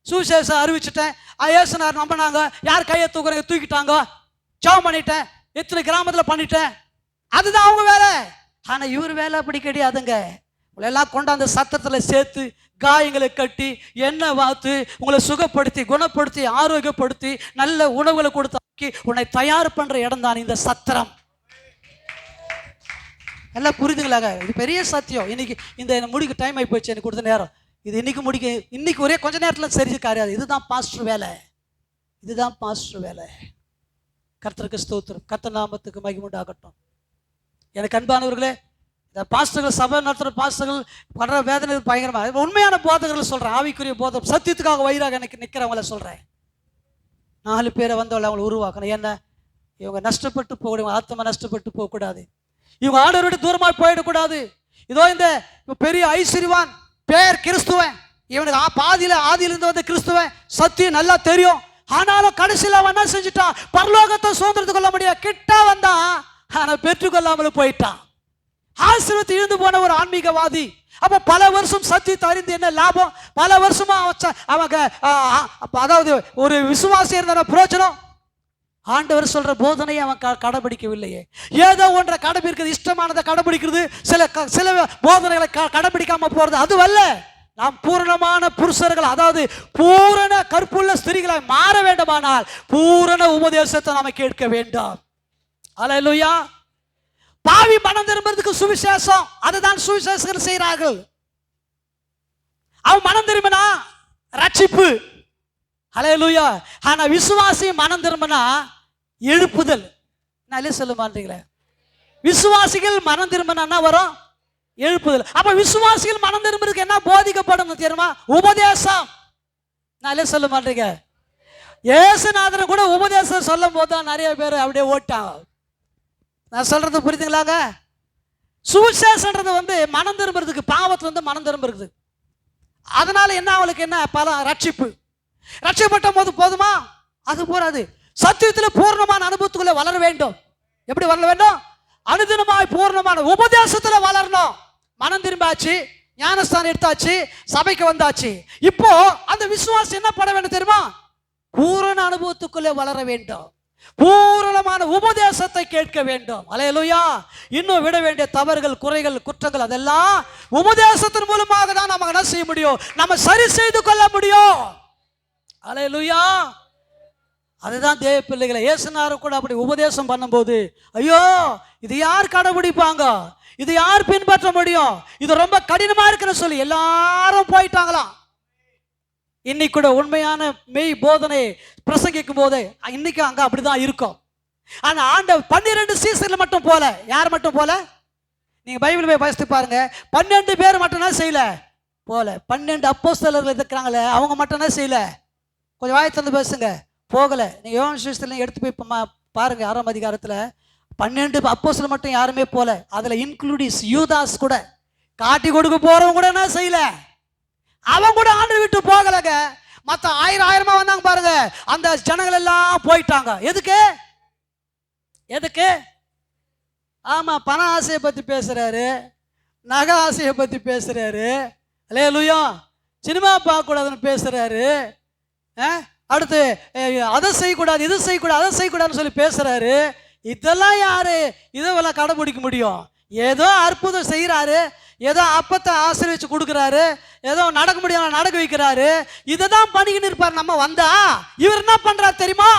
சுவிசேஷம் அறிவிச்சிட்டேன், ஏசுனார் நம்பினாங்க, யார் கையை தூக்கிட்டாங்க, ஜெபம் பண்ணிட்டேன், எத்தனை கிராமத்தில் பண்ணிட்டேன், அதுதான் அவங்க வேலை. ஆனால் இவர் வேலை அப்படி கிடையாதுங்க. உங்களெல்லாம் கொண்டாந்து சத்தத்தில் சேர்த்து காயங்களை கட்டி எண்ணெய் வாத்து உங்களை சுகப்படுத்தி குணப்படுத்தி ஆரோக்கியப்படுத்தி நல்ல உணவுகளை கொடுத்து உன்னை தயார் பண்ணுற இடம் தான் இந்த சத்திரம். எல்லாம் புரியுதுங்களாங்க? இது பெரிய சத்தியம். இன்னைக்கு இந்த முடிக்க டைம் ஆகி போச்சு, எனக்கு கொடுத்த நேரம். இது இன்னைக்கு ஒரே கொஞ்ச நேரத்தில் சரிஞ்சு காரியாது. இதுதான் பாஸ்டர் வேலை, இதுதான் பாஸ்டர் வேலை. கர்த்தருக்கு ஸ்தோத்திரம், கர்த்தர் நாமத்துக்கு மகிமையுண்டாகட்டும். எனக்கு அன்பானவர்களே, இந்த பாஸ்டர்கள் சபை நடத்துகிற பாஸ்டர்கள் படுற வேதனை பயங்கரமாக. உண்மையான போதகர்கள் சொல்கிறேன், ஆவிக்குரிய போதகம் சத்தியத்துக்காக வயிறாக எனக்கு நிற்கிறவங்கள சொல்கிறேன். 4 பேரை வந்தவளை அவங்களை உருவாக்கணும். ஏன்னா இவங்க நஷ்டப்பட்டு போகக்கூடாது, ஆத்மா நஷ்டப்பட்டு போகக்கூடாது, இவங்க ஆண்டவரோட தூரமாக போயிடக்கூடாது. இதோ இந்த பெரிய ஐஸ்வர்யவான் பேர் கிறிஸ்துவன், இவனுக்கு ஆதியிலிருந்து வந்த கிறிஸ்துவன், சத்தியம் நல்லா தெரியும். ஆனாலும் கடைசியில் அவன் என்ன செஞ்சுட்டான், பரலோகத்தை சுதந்திரத்து கொள்ள முடியாது, கிட்ட வந்தான், ஆனால் பெற்றுக்கொள்ளாமல் போயிட்டான். ஆசீர்வாதத்தை இழந்து போன ஒரு ஆன்மீகவாதி. அப்போ பல வருஷம் சத்தியத்தை அறிந்து என்ன லாபம்? பல வருஷமா அவங்க அதாவது ஒரு விசுவாசி இருந்த பிரயோஜனம். ஆண்டவர் சொல்ற போதனையை அவன் கடைபிடிக்கவில்லையே. ஏதோ ஒன்றை கடைபிடிக்கிறது, இஷ்டமானதை கடைபிடிக்கிறது, சில போதனைகளை கடைபிடிக்காம போறது அதுவல்ல. நாம் பூரணமான புருஷர்கள், அதாவது பூரண கற்புள்ள ஸ்திரீகளை மாற வேண்டுமானால் பூரண உபதேசத்தை நாம கேட்க வேண்டும். அல்லேலூயா. பாவி மனம் திரும்புறதுக்கு சுவிசேஷம், அதுதான் சுவிசேஷகர் செய்கிறார்கள். அவன் மனம் திரும்பினா ரட்சிப்பு. அல்லேலூயா. ஆனா விசுவாசி மனம் திரும்பினா எழுப்புதல். நல்ல சொல்ல மாட்டீங்களே, விசுவாசிகள் மனம் திரும்பினா என்ன வரும்? எழுப்புதல். அப்ப விசுவாசிகள் மனம் திரும்புறதுக்கு என்ன போதிக்கப்படும் தெரியுமா? உபதேசம். நல்ல சொல்ல மாட்டீங்க. இயேசுநாதர் கூட உபதேசம் சொல்லும் போது தான் நிறைய பேர் அப்படியே ஓட்டாங்க. நான் சொல்றது புரியுதுங்களாங்க? சுவிசேஷன்றது மனம் திரும்புறதுக்கு, பாவத்துல மனம் திரும்புறது. அதனால என்ன, அவளுக்கு என்ன பல ரட்சிப்பு. ரட்சிக்கப்பட்ட போது போதுமா? அது போறாது. சத்தியத்தில் பூர்ணமான அனுபவத்துக்குள்ள வளர வேண்டும். எப்படி வளர வேண்டும்? அனுதினமாய் பூர்ணமான உபதேசத்துல வளரணும். மனம் திரும்பாச்சு, ஞானஸ்தானம் எடுத்தாச்சு, சபைக்கு வந்தாச்சு. இப்போ அந்த விசுவாசம் என்ன பண்ண வேண்டும் தெரியுமா? பூரண அனுபவத்துக்குள்ளே வளர வேண்டும், பூரணமான உபதேசத்தை கேட்க வேண்டும். அல்லேலூயா. இன்னும் விட வேண்டிய தவறுகள், குறைகள், குற்றங்கள் அதெல்லாம் உபதேசத்தின் மூலமாக தான் நம்ம என்ன செய்ய முடியும்? நம்ம சரி செய்து கொள்ள முடியும். அல்லேலூயா. அதுதான் தேவ பிள்ளைகளை. இயேசுநாதர் கூட அப்படி உபதேசம் பண்ணும்போது, ஐயோ இது யார் கடைபிடிப்பாங்க, இது யார் பின்பற்ற முடியும், இது ரொம்ப கடினமா இருக்குன்னு சொல்லி எல்லாரும் போயிட்டாங்களாம். இன்னைக்கு கூட உண்மையான மெய் போதனை பிரசங்கிக்கும் போது இன்னைக்கு அங்க அப்படிதான் இருக்கும். ஆனா ஆண்டவர் 12 சீசர்ல மட்டும் போல. யார் மட்டும் போல? நீங்க பைபிள் போய் வாசித்து பாருங்க. 12 பேர் மட்டும் என்ன செய்யல போல. 12 அப்போஸ்தலர்கள் இருக்கிறாங்களே, அவங்க மட்டும் என்ன செய்யல? கொஞ்சம் வாயை திறந்து பேசுங்க, போகல. நீங்க யோவான் சுவிசேஷத்துல எடுத்து போய் பாருங்க, 6ஆம் அதிகாரத்துல 12 அப்போஸ்தலர் மட்டும் யாருமே போல. அதுல இன்க்ளூடிஸ் யூதாஸ் கூட, காட்டி கொடுக்க போறவங்க கூட என்ன செய்யல, அவன் கூட ஆண்டவரை விட்டு போகலங்க. மற்ற ஆயிரமா வந்தாங்க பாருங்க, அந்த ஜனங்கள் எல்லாம் போயிட்டாங்க. எதுக்கு? ஆமா, பண ஆசையை பத்தி பேசுறாரு, நகை ஆசையை பத்தி பேசுறாரு, அல்லேலூயா. சினிமா பார்க்க கூடாதுன்னு பேசுறாரு, அடுத்து அதை செய்யக்கூடாது, இது செய்யக்கூடாது, அதை செய்யக்கூடாதுன்னு சொல்லி பேசுறாரு. இதெல்லாம் யாரு இதெல்லாம் கடைபிடிக்க முடியும்? ஏதோ அற்புதம் செய்யறாரு, ஏதோ அப்பத்தை ஆசீர்வதிச்சு கொடுக்குறாரு, ஏதோ நடக்க முடியாம நடக்க வைக்கிறாரு, இதை தான் பண்ணிக்கின்னு இருப்பார். நம்ம வந்தா இவர் என்ன பண்றாரு தெரியுமா?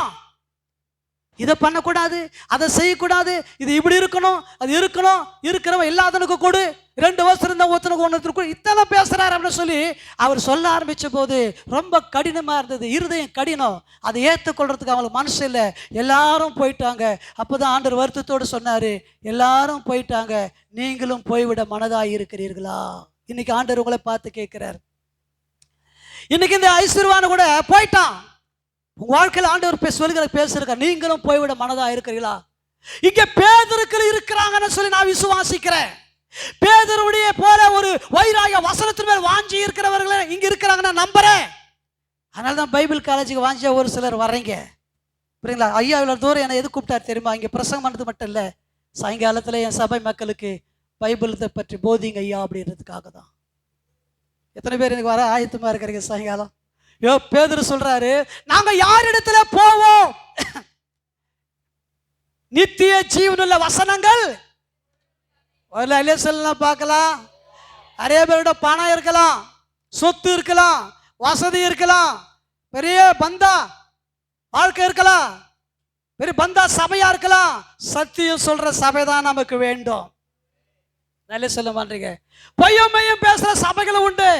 இதை பண்ணக்கூடாது, அதை செய்யக்கூடாது, இது இப்படி இருக்கணும், அது இருக்கணும், இருக்கிறவன் இல்லாதனுக்கு கொடு, 2 வருஷம் இருந்தா ஒருத்தனுக்கு ஒன்று இத்தனை பேசுறாரு அப்படின்னு சொல்லி அவர் சொல்ல ஆரம்பிச்ச போது ரொம்ப கடினமா இருந்தது. இருதயம் கடினம், அதை ஏற்றுக்கொள்றதுக்கு அவங்களுக்கு மனசு இல்லை. எல்லாரும் போயிட்டாங்க. அப்போதான் ஆண்டவர் வருத்தத்தோடு சொன்னாரு, எல்லாரும் போயிட்டாங்க, நீங்களும் போய்விட மனதாய் இருக்கிறீர்களா? இன்னைக்கு ஆண்டவர் உங்களை பார்த்து கேட்கிறார். இன்னைக்கு இந்த ஐஸ்வர்யவான் கூட போயிட்டான். உங்க வாழ்க்கையில் ஆண்டவர் பேசுறாங்க, நீங்களும் போய்விட மனதா இருக்கிறீங்களா? இங்க பேதுருக்கள் இருக்கிறாங்கன்னு சொல்லி நான் விசுவாசிக்கிறேன். பேதுருடைய போல ஒரு வைராக வசனத்தின் மேல் வாஞ்சி இருக்கிறவர்களே இங்க இருக்கிறாங்கன்னு நம்புறேன். அதனாலதான் பைபிள் காலேஜுக்கு வாஞ்சியா ஒரு சிலர் வர்றீங்க, புரியுங்களா? ஐயா இவ்வளவு தூரம் என்னை எது கூப்பிட்டாரு தெரியுமா? இங்க பிரசங்கம் பண்ணது மட்டும் இல்ல, சாயங்காலத்துல என் சபை மக்களுக்கு பைபிளத்தை பற்றி போதிங்க ஐயா அப்படின்றதுக்காக தான். எத்தனை பேர் எனக்கு வர ஆயத்தமா இருக்கிறீங்க சாயங்காலம்? பேதுரு சொல்றாரு, நாங்க யார் இடத்துல போவோம்? நித்திய ஜீவனுள்ள வசனங்கள் சொல்லலாம். பார்க்கலாம், நிறைய பேரோட பணம் இருக்கலாம், சொத்து இருக்கலாம், வசதி இருக்கலாம், பெரிய பந்தா வாழ்க்கை இருக்கலாம், பெரிய பந்தா சபையா இருக்கலாம். சத்தியம் சொல்ற சபை தான் நமக்கு வேண்டும். நல்ல சொல்ல மாட்டீங்க. பொய்யும் மையம் பேசுற சபைகளும் உண்டு.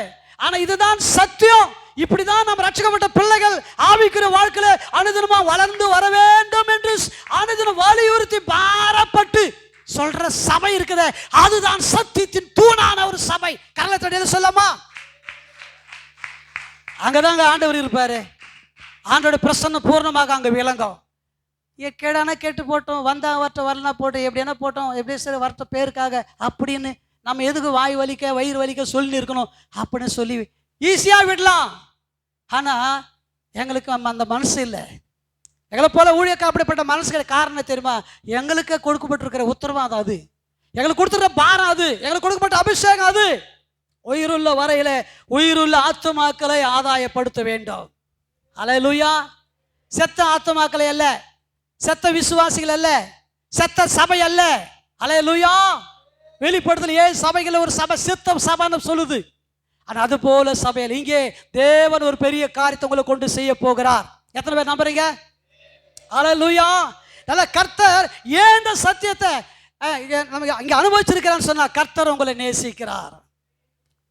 ஆனா இதுதான் சத்தியம். இப்படிதான் நம்ம ரட்சிக்கப்பட்ட பிள்ளைகள் ஆவிக்குரிய வாழ்க்கையில அனுதினமா வளர்ந்து வர வேண்டும் என்று அனுதினம் வலியுறுத்தி பாரப்பட்டு சொல்ற சபை இருக்குது. அதுதான் சத்தியத்தின் தூணான ஒரு சபை. கரலத்தடியில சொல்லமா, அங்கதாங்க ஆண்டவர் இருப்பாரு. ஆண்டோட பிரசன்னம் பூர்ணமாக அங்க விளங்கும். கேடானா கேட்டு போட்டோம், வந்தா வரட்டும், வரலனா போட்டோம், எப்படி என்ன போட்டோம், எப்படி சரி வரட்ட பேருக்காக அப்படின்னு நம்ம எதுக்கு வாய் வலிக்க வயிறு வலிக்க சொல்லி இருக்கணும் அப்படின்னு சொல்லி ஈஸியா விடலாம். ஆனா எங்களுக்கு அந்த மனசு இல்லை. எங்களை போல ஊழியக்க அப்படிப்பட்ட மனசுக்கு காரணம் தெரியுமா? எங்களுக்கு கொடுக்கப்பட்டிருக்கிற உத்தரவாதம் அது, எங்களுக்கு கொடுத்துருக்க பாரம் அது, எங்களுக்கு கொடுக்கப்பட்ட அபிஷேகம் அது. உயிருள்ள வரையில உயிருள்ள ஆத்துமாக்களை ஆதாயப்படுத்த வேண்டும். அல்லேலூயா. செத்த ஆத்துமாக்களை அல்ல, செத்த விசுவாசிகள் அல்ல, செத்த சபை அல்ல. அல்லேலூயா. வெளிப்படுத்தல 7 சபைகள் ஒரு சபை செத்த சபைன்னு சொல்லுது. ஆனா அது போல சபையில் இங்கே தேவன் ஒரு பெரிய காரியத்தை உங்களை கொண்டு செய்ய போகிறார். எத்தனை பேர் நம்புறீங்க? அல்லேலூயா. நல்ல கர்த்தர் ஏன் இந்த சத்தியத்தை இங்க அனுபவிச்சிருக்கிறான்னு சொன்னா, கர்த்தர் உங்களை நேசிக்கிறார்.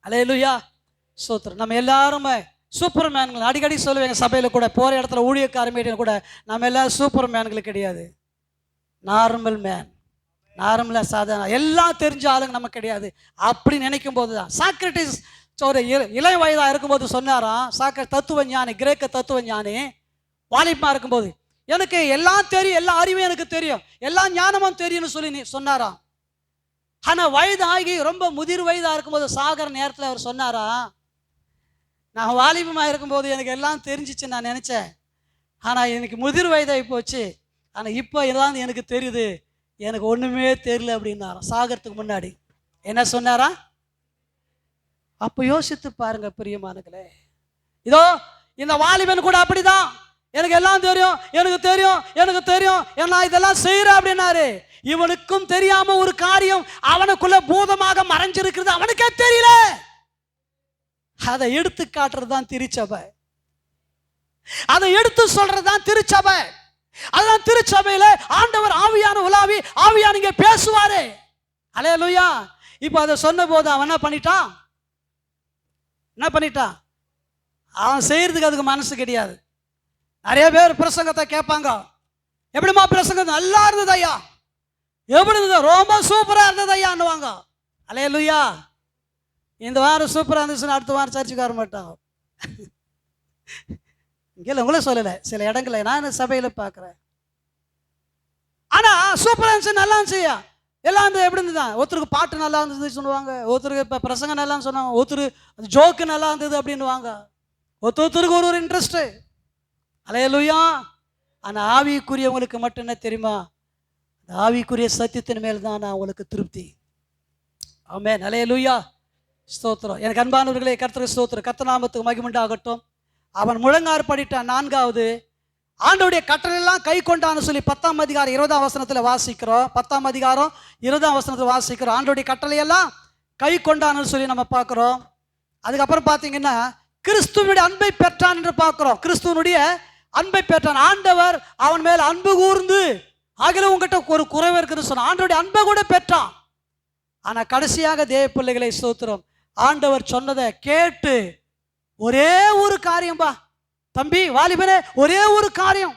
அல்லேலூயா. ஸ்தோத்திரம். நம்ம எல்லாருமே சூப்பர் மேன்கள். அடிக்கடி சொல்லுவேங்க சபையில் கூட, போகிற இடத்துல ஊழியக்கார மீட்டிங் கூட, நம்ம எல்லாம் சூப்பர் மேன்கள் கிடையாது. நார்மல் மேன், நார்மலாக சாதாரண எல்லாம் தெரிஞ்ச ஆளுங்க நம்ம கிடையாது. அப்படி நினைக்கும் போது தான் சாக்ரட்டிஸ் ஒரு இளைய வயதாக இருக்கும்போது சொன்னாராம். தத்துவ ஞானி, கிரேக்க தத்துவ ஞானி, வாலிபமாக இருக்கும்போது, எனக்கு எல்லாம் தெரியும், எல்லா அறிவும் எனக்கு தெரியும், எல்லா ஞானமும் தெரியும்னு சொல்லி சொன்னாராம். ஆனால் வயது ஆகி ரொம்ப முதிர் வயதாக இருக்கும்போது சாகர நேரத்தில் அவர் சொன்னாராம், நான் வாலிபமாக இருக்கும்போது எனக்கு எல்லாம் தெரிஞ்சிச்சு நான் நினச்சேன், ஆனால் எனக்கு முதிர் வயதாகி போச்சு, ஆனால் இப்போ எல்லாம் எனக்கு தெரியுது, எனக்கு ஒன்றுமே தெரியல அப்படின்னாராம் சாகரத்துக்கு முன்னாடி. என்ன சொன்னாரா? அப்போ யோசித்து பாருங்க பிரியமானங்களே. இதோ இந்த வாலிபன் கூட அப்படிதான், எனக்கு எல்லாம் தெரியும், எனக்கு தெரியும், எனக்கு தெரியும், நான் இதெல்லாம் செய்யறேன் அப்படின்னாரு. இவனுக்கும் தெரியாம ஒரு காரியம் அவனுக்குள்ள பூதமாக மறைஞ்சிருக்கிறது அவனுக்கே தெரியல. அதை எடுத்து காட்டுறது தான் திருச்சபை, அதை எடுத்து சொல்றதுதான் திருச்சபை. அதுதான் திருச்சபையில ஆண்டவர் ஆவியான உலாவி ஆவியான இங்க பேசுவாரு. அல்லேலூயா. இப்போ அதை சொன்ன போது அவன் என்ன பண்ணிட்டான்? அவன் செய்யறதுக்கு அதுக்கு மனசு கிடையாது. நிறைய பேர் பிரசங்கத்தை கேட்பாங்க, எப்படிமா பிரசங்கம் நல்லா இருந்தது ஐயா, எப்படி இருந்தது, ரொம்ப சூப்பரா இருந்தது ஐயான்னுவாங்க. அல்லேலூயா. இந்த வாரம் சூப்பரா இருந்துச்சுன்னு அடுத்த வாரம் சர்ச்சுக்கு வர மாட்டாங்க. இங்கே உங்களே சொல்லலை, சில இடங்களை நான் சபையில் பார்க்குறேன். ஆனால் சூப்பராக இருந்துச்சு, நல்லா இருந்துச்சு, எல்லாம் வந்து எப்படி இருந்துதான். ஒருத்தருக்கு பாட்டு நல்லா இருந்தது சொல்லுவாங்க, ஒருத்தருக்கு இப்போ பிரசங்கம் நல்லான்னு சொன்னாங்க, ஒருத்தர் ஜோக்கு நல்லா இருந்தது அப்படின்னுவாங்க. ஒருத்தருக்கு ஒரு இன்ட்ரெஸ்ட்டு. அல்லேலூயா. ஆனால் ஆவிக்குரியவங்களுக்கு மட்டும் என்ன தெரியுமா? ஆவிக்குரிய சத்தியத்தின் மேல் தான் நான் உங்களுக்கு திருப்தி. ஆமென். அல்லேலூயா. ஸ்தோத்திரம். எனக்கு அன்பானவர்களே, கர்த்தருக்கு ஸ்தோத்திரம், கர்த்தர் நாமத்துக்கு மகிமையுண்டாகட்டும். அவன் முழங்கார் படிட்டான். 4வது, ஆண்டவருடைய கட்டளையெல்லாம் கை கொண்டான்னு சொல்லி 10ஆம் அதிகாரம் 20ஆம் வசனத்தில் வாசிக்கிறோம். 10ஆம் அதிகாரம் 20ஆம் வசனத்தில் வாசிக்கிறோம். ஆண்டவருடைய கட்டளையெல்லாம் கை கொண்டான்னு சொல்லி நம்ம பார்க்குறோம். அதுக்கப்புறம் பார்த்தீங்கன்னா கிறிஸ்துவனுடைய அன்பை பெற்றான் என்று பார்க்குறோம். கிறிஸ்துவனுடைய அன்பை பெற்றான். ஆண்டவர் அவன் மேல் அன்பு கூர்ந்து, ஆகில உங்ககிட்ட ஒரு குறைவு இருக்குன்னு சொன்னான். ஆண்டவருடைய அன்பை கூட பெற்றான். ஆனால் கடைசியாக தேவ பிள்ளைகளை ஸ்தோத்திரம், ஆண்டவர் சொன்னதை கேட்டு ஒரே ஒரு காரியம், பா தம்பி வாலிபனே, ஒரே ஒரு காரியம்,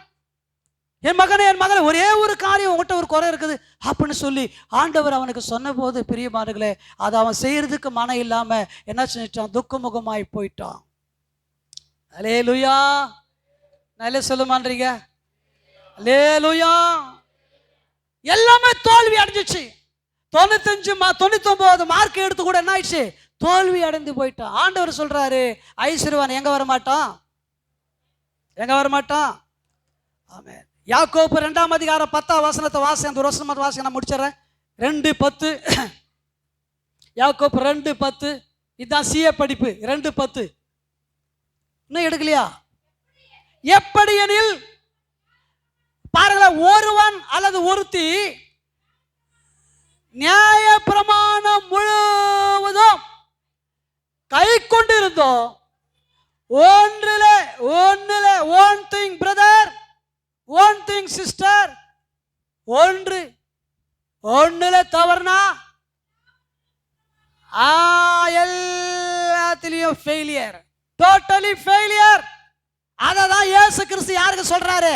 என் மகனே என் மகளே, ஒரே ஒரு காரியம், உங்கள்கிட்ட ஒரு குறை இருக்குது அப்படின்னு சொல்லி ஆண்டவர் அவனுக்கு சொன்ன போது பிரியமானங்களே, அதை அவன் செய்யறதுக்கு மனம் இல்லாம என்ன செஞ்சிட்டான்? துக்கமுகமாய் போயிட்டான். அல்லேலூயா. நல்ல சொல்லுமான்றீங்க? அல்லேலூயா. எல்லாமே தோல்வி அடைஞ்சிச்சு. 99 மார்க் எடுத்து கூட என்ன ஆயிடுச்சு? தோல்வி அடைந்து போயிட்டான். ஆண்டவர் சொல்றாரு, ஐஸ்வர்யவான் எங்க வரமாட்டான், எங்க வரமாட்டான். ஆமென். யாக்கோபு 2ஆம் அதிகாரம் 10ஆம் வசனத்தை வாசி, அந்த வசனத்தை வாசி, நான் முடிச்சிடறேன். 2:10. யாக்கோபு 2:10. இதுதான் சிஏ படிப்பு 2:10. இன்னும் எடுக்கலையா? எப்படி எனில் பாருங்களேன், ஒருவன் அல்லது ஒருத்தி நியாய பிரமாணம் முழுவதும் கை கொண்டிருந்தோம். ஒன்றிலே one thing brother, one thing sister, ஒன்றில தவறுனா எல்லாத்திலையும் ஃபெயிலியர், டோட்டலி ஃபெயிலியர். அததான் இயேசு கிறிஸ்து யாருக்கு சொல்றாரு?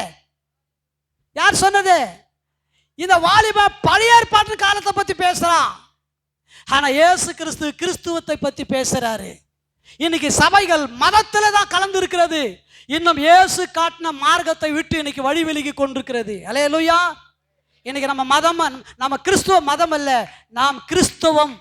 யார் சொன்னது? இந்த வாலிப பழைய ஏற்பாட்டு காலத்தை பத்தி பேசுறான். ஆனா இயேசு கிறிஸ்து கிறிஸ்துவத்தை பத்தி பேசுறாரு. இன்னைக்கு சபைகள் மதத்துல தான் கலந்து இருக்கிறது. இன்னும் இயேசு காட்டின மார்க்கத்தை விட்டு இன்னைக்கு வழி விலகி கொண்டிருக்கிறது. அல்லேலூயா. இன்னைக்கு நம்ம மதம், நம்ம கிறிஸ்துவ மதம் அல்ல, நாம் கிறிஸ்துவம்.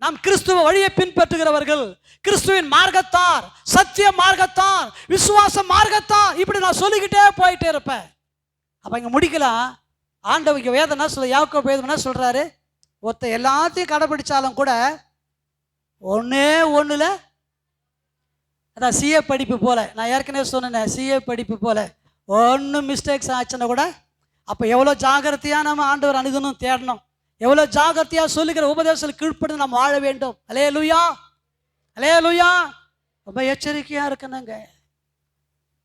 நாம் கிறிஸ்துவ வழியை பின்பற்றுகிறவர்கள், கிறிஸ்துவின் மார்க்கத்தார், சத்திய மார்க்கத்தார், விசுவாச மார்க்கத்தார். இப்படி நான் சொல்லிக்கிட்டே போயிட்டே இருப்பேன். அப்ப இங்க முடிக்கலாம். ஆண்டவங்க வேதம் என்ன சொல்ல, யாக்கோபு வேதம் என்ன சொல்றாரு? ஒருத்த எல்லாத்தையும் கடைபிடிச்சாலும் கூட ஒண்ணுல, அதான் சிஏ படிப்பு போல, நான் ஏற்கனவே சொன்னேன், சிஏ படிப்பு போல ஒன்று மிஸ்டேக்ஸ் ஆச்சுன்னா கூட அப்போ எவ்வளோ ஜாகிரதையாக நம்ம ஆண்டவர் அணுகணும், தேடணும். எவ்வளோ ஜாகிரதையாக சொல்லுகிற உபதேசத்தில் கீழ்ப்படிந்து நம்ம வாழ வேண்டும். அல்லேலூயா, அல்லேலூயா. ரொம்ப எச்சரிக்கையாக இருக்கணுங்க.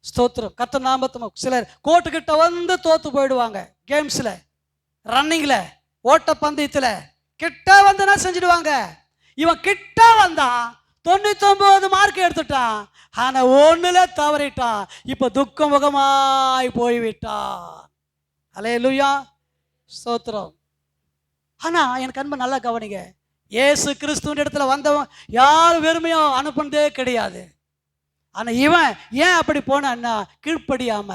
ஸ்தோத்திரம், கர்த்தர் நாமத்தை. சிலர் கோர்ட்டுக்கிட்ட வந்து தோத்து போயிடுவாங்க. கேம்ஸில், ரன்னிங்கில், ஓட்டப்பந்தயத்தில் கிட்ட வந்து என்ன செஞ்சிடுவாங்க? இவன் கிட்ட வந்தான், 99 மார்க் எடுத்துட்டான், ஆனா ஒண்ணுல தவறிட்டான். இப்ப துக்க முகமாய் போய்விட்டான். அல்லேலூயா, ஸ்தோத்திரம். ஆனா எனக்கு அன்பு நல்லா கவனிங்க, இயேசு கிறிஸ்துவின் இடத்துல வந்தவன் யாரும் வெறுமையா அனுப்புனதே கிடையாது. ஆனா இவன் ஏன் அப்படி போனான்னா, கீழ்ப்படியாம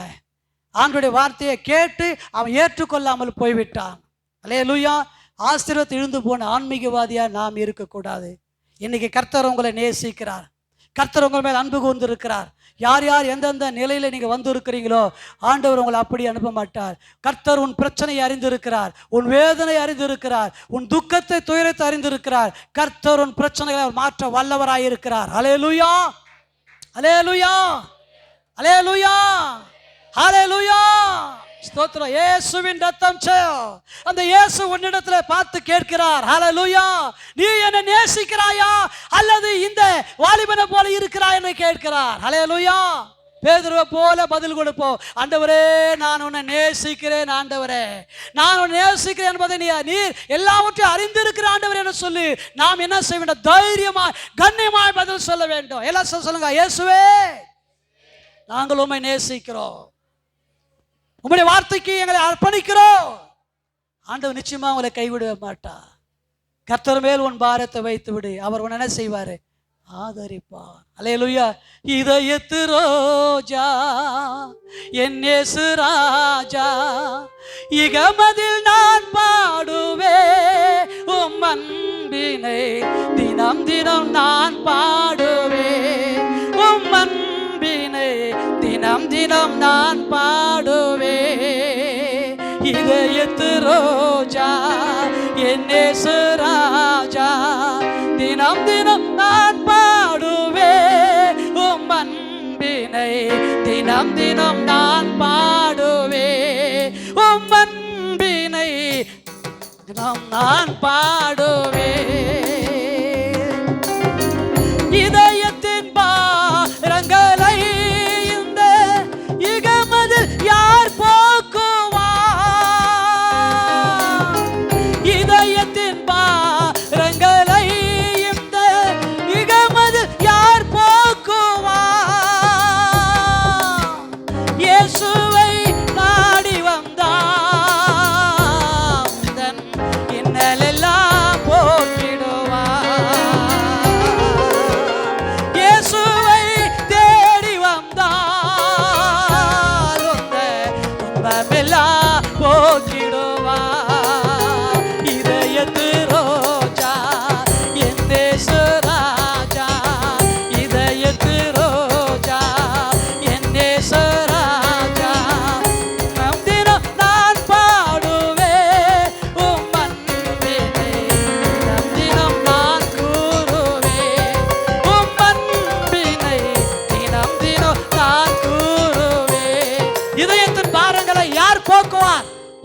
ஆண்டவருடைய வார்த்தையை கேட்டு அவன் ஏற்றுக்கொள்ளாமல் போய்விட்டான். அல்லேலூயா. ஆசீர்வாதத்தை இழந்து போன ஆன்மீகவாதியா நாம் இருக்கக்கூடாது. இன்னைக்கு கர்த்தர் உங்களை நேசிக்கிறார். கர்த்தர் உங்கள் மேல் அன்பு கூர்ந்திருக்கிறார். யார் யார் எந்தெந்த நிலையில நீங்க வந்து இருக்கிறீங்களோ ஆண்டவர் உங்களை அப்படி அனுப்ப மாட்டார். கர்த்தர் உன் பிரச்சனையை அறிந்திருக்கிறார், உன் வேதனை அறிந்திருக்கிறார், உன் துக்கத்தை துயரத்தை அறிந்திருக்கிறார். கர்த்தர் உன் பிரச்சனைகளை மாற்ற வல்லவராயிருக்கிறார். அல்லேலூயா, அல்லேலூயா, அல்லேலூயா, அல்லேலூயா. ஸ்தோத்திரம். இயேசுவின் ரத்தம் ஜெயம். அந்த இயேசு உன்னிடத்துல பார்த்து கேட்கிறார், ஹல்லேலூயா, நீ என்னை நேசிக்கிறாயா அல்லது இந்த வாலிபனை போல இருக்கிறாய் என்று கேட்கிறார். ஹல்லேலூயா. பேதுருவை போல பதில் கொடுப்போம், ஆண்டவரே நான் உன்னை நேசிக்கிறேன், ஆண்டவரே நான் உன்னை நேசிக்கிறேன் என்பதை நீர் எல்லாவற்றையும் அறிந்திருக்கிற ஆண்டவரே என்று சொல்லி நாம் என்ன செய்ய வேண்டும்? தைரியமாய் கண்ணியமாய் பதில் சொல்ல வேண்டும். எல்லாம் சொல்லுங்க, இயேசுவே நாங்கள் உம்மை நேசிக்கிறோம், உம்முடைய வார்த்தைக்கு எங்களை அர்ப்பணிக்கிறோம். ஆண்டவர் நிச்சயமா உங்களை கைவிட மாட்டார். கர்த்தர் மேல் உன் பாரத்தை வைத்து விடு, அவர் உன்னை என்ன செய்வாரு? ஆதரிப்பார். அல்லேலூயா. இதயத்து ரோஜா என் இயேசு ராஜா, இகமதில் நான் பாடுவே உம் அன்பினை, தினம் தினம் நான் பாடுவே உம் அன்பினை, தினம் தினம் நான் பாடுவே. இதயத்து ரோஜா என் இயேசு ராஜா, தினம் தினம் நான் பாடுவே உம் அன்பினை, தினம் தினம் நான் பாடுவே உம் அன்பினை, தினம் நான் பாடுவே. இதயத்தின் பாரங்களை இந்த இகமதில் யார் போக்குவார்? இதயத்தின் பாரங்களை இந்த இகமதில் யார் போக்குவார்? இயேசுவை நாடி வந்தார், தன் இன்னலெல்லாம் போற்றிடுவார்.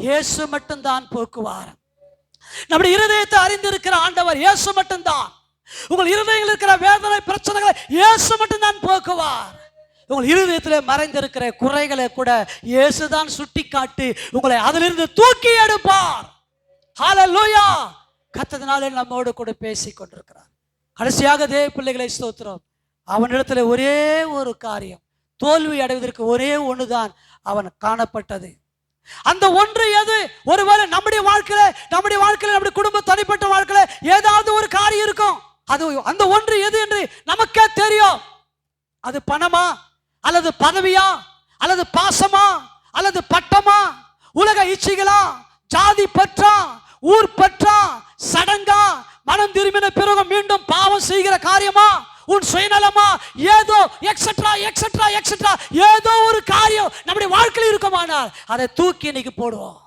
இயேசு மட்டும்தான் போக்குவார். நம்முடைய இருதயத்தை அறிந்திருக்கிற ஆண்டவர் இயேசு மட்டும்தான். உங்கள் இருதயத்தில் இருக்கிற வேதனை பிரச்சனைகளை இயேசு மட்டும்தான் போக்குவார். உங்கள் இருதயத்திலே மறைந்திருக்கிற குறைகளை கூட இயேசுதான் சுட்டி காட்டி உங்களை அதிலிருந்து தூக்கி எடுப்பார். ஹல்லேலூயா. கர்த்தர்னாலே நம்மோடு கூட பேசிக் கொண்டிருக்கிறார். கடைசியாக தேவ பிள்ளைகளை ஸ்தோத்திரம். அவனிடத்துல ஒரே ஒரு காரியம், தோல்வி அடைவதற்கு ஒரே ஒன்றுதான் அவன் காணப்பட்டது. அந்த ஒன்று எது? ஒருவேளை நம்முடைய வாழ்க்கையில நம்முடைய குடும்ப தனிப்பட்ட வாழ்க்கையில ஏதாவது ஒரு காரியம் இருக்கும். அது அந்த ஒன்று எது என்று நமக்கே தெரியும். அது பணமா, அல்லது பதவியா, அல்லது பாசமா, அல்லது பட்டமா, உலக இச்சைகளா, ஜாதி பற்றா, ஊர் பற்றா, சடங்கா, மனம் திரும்பின பிறகு மீண்டும் பாவம் செய்கிற காரியமா, உன் சுயநலமா, ஏதோ எக்ஸெட்ரா எக்ஸெட்ரா எக்ஸெட்ரா ஏதோ ஒரு காரியம் நம்முடைய வாழ்க்கையில் இருக்குமானால் அதை தூக்கி இன்னைக்கு போடுவோம்.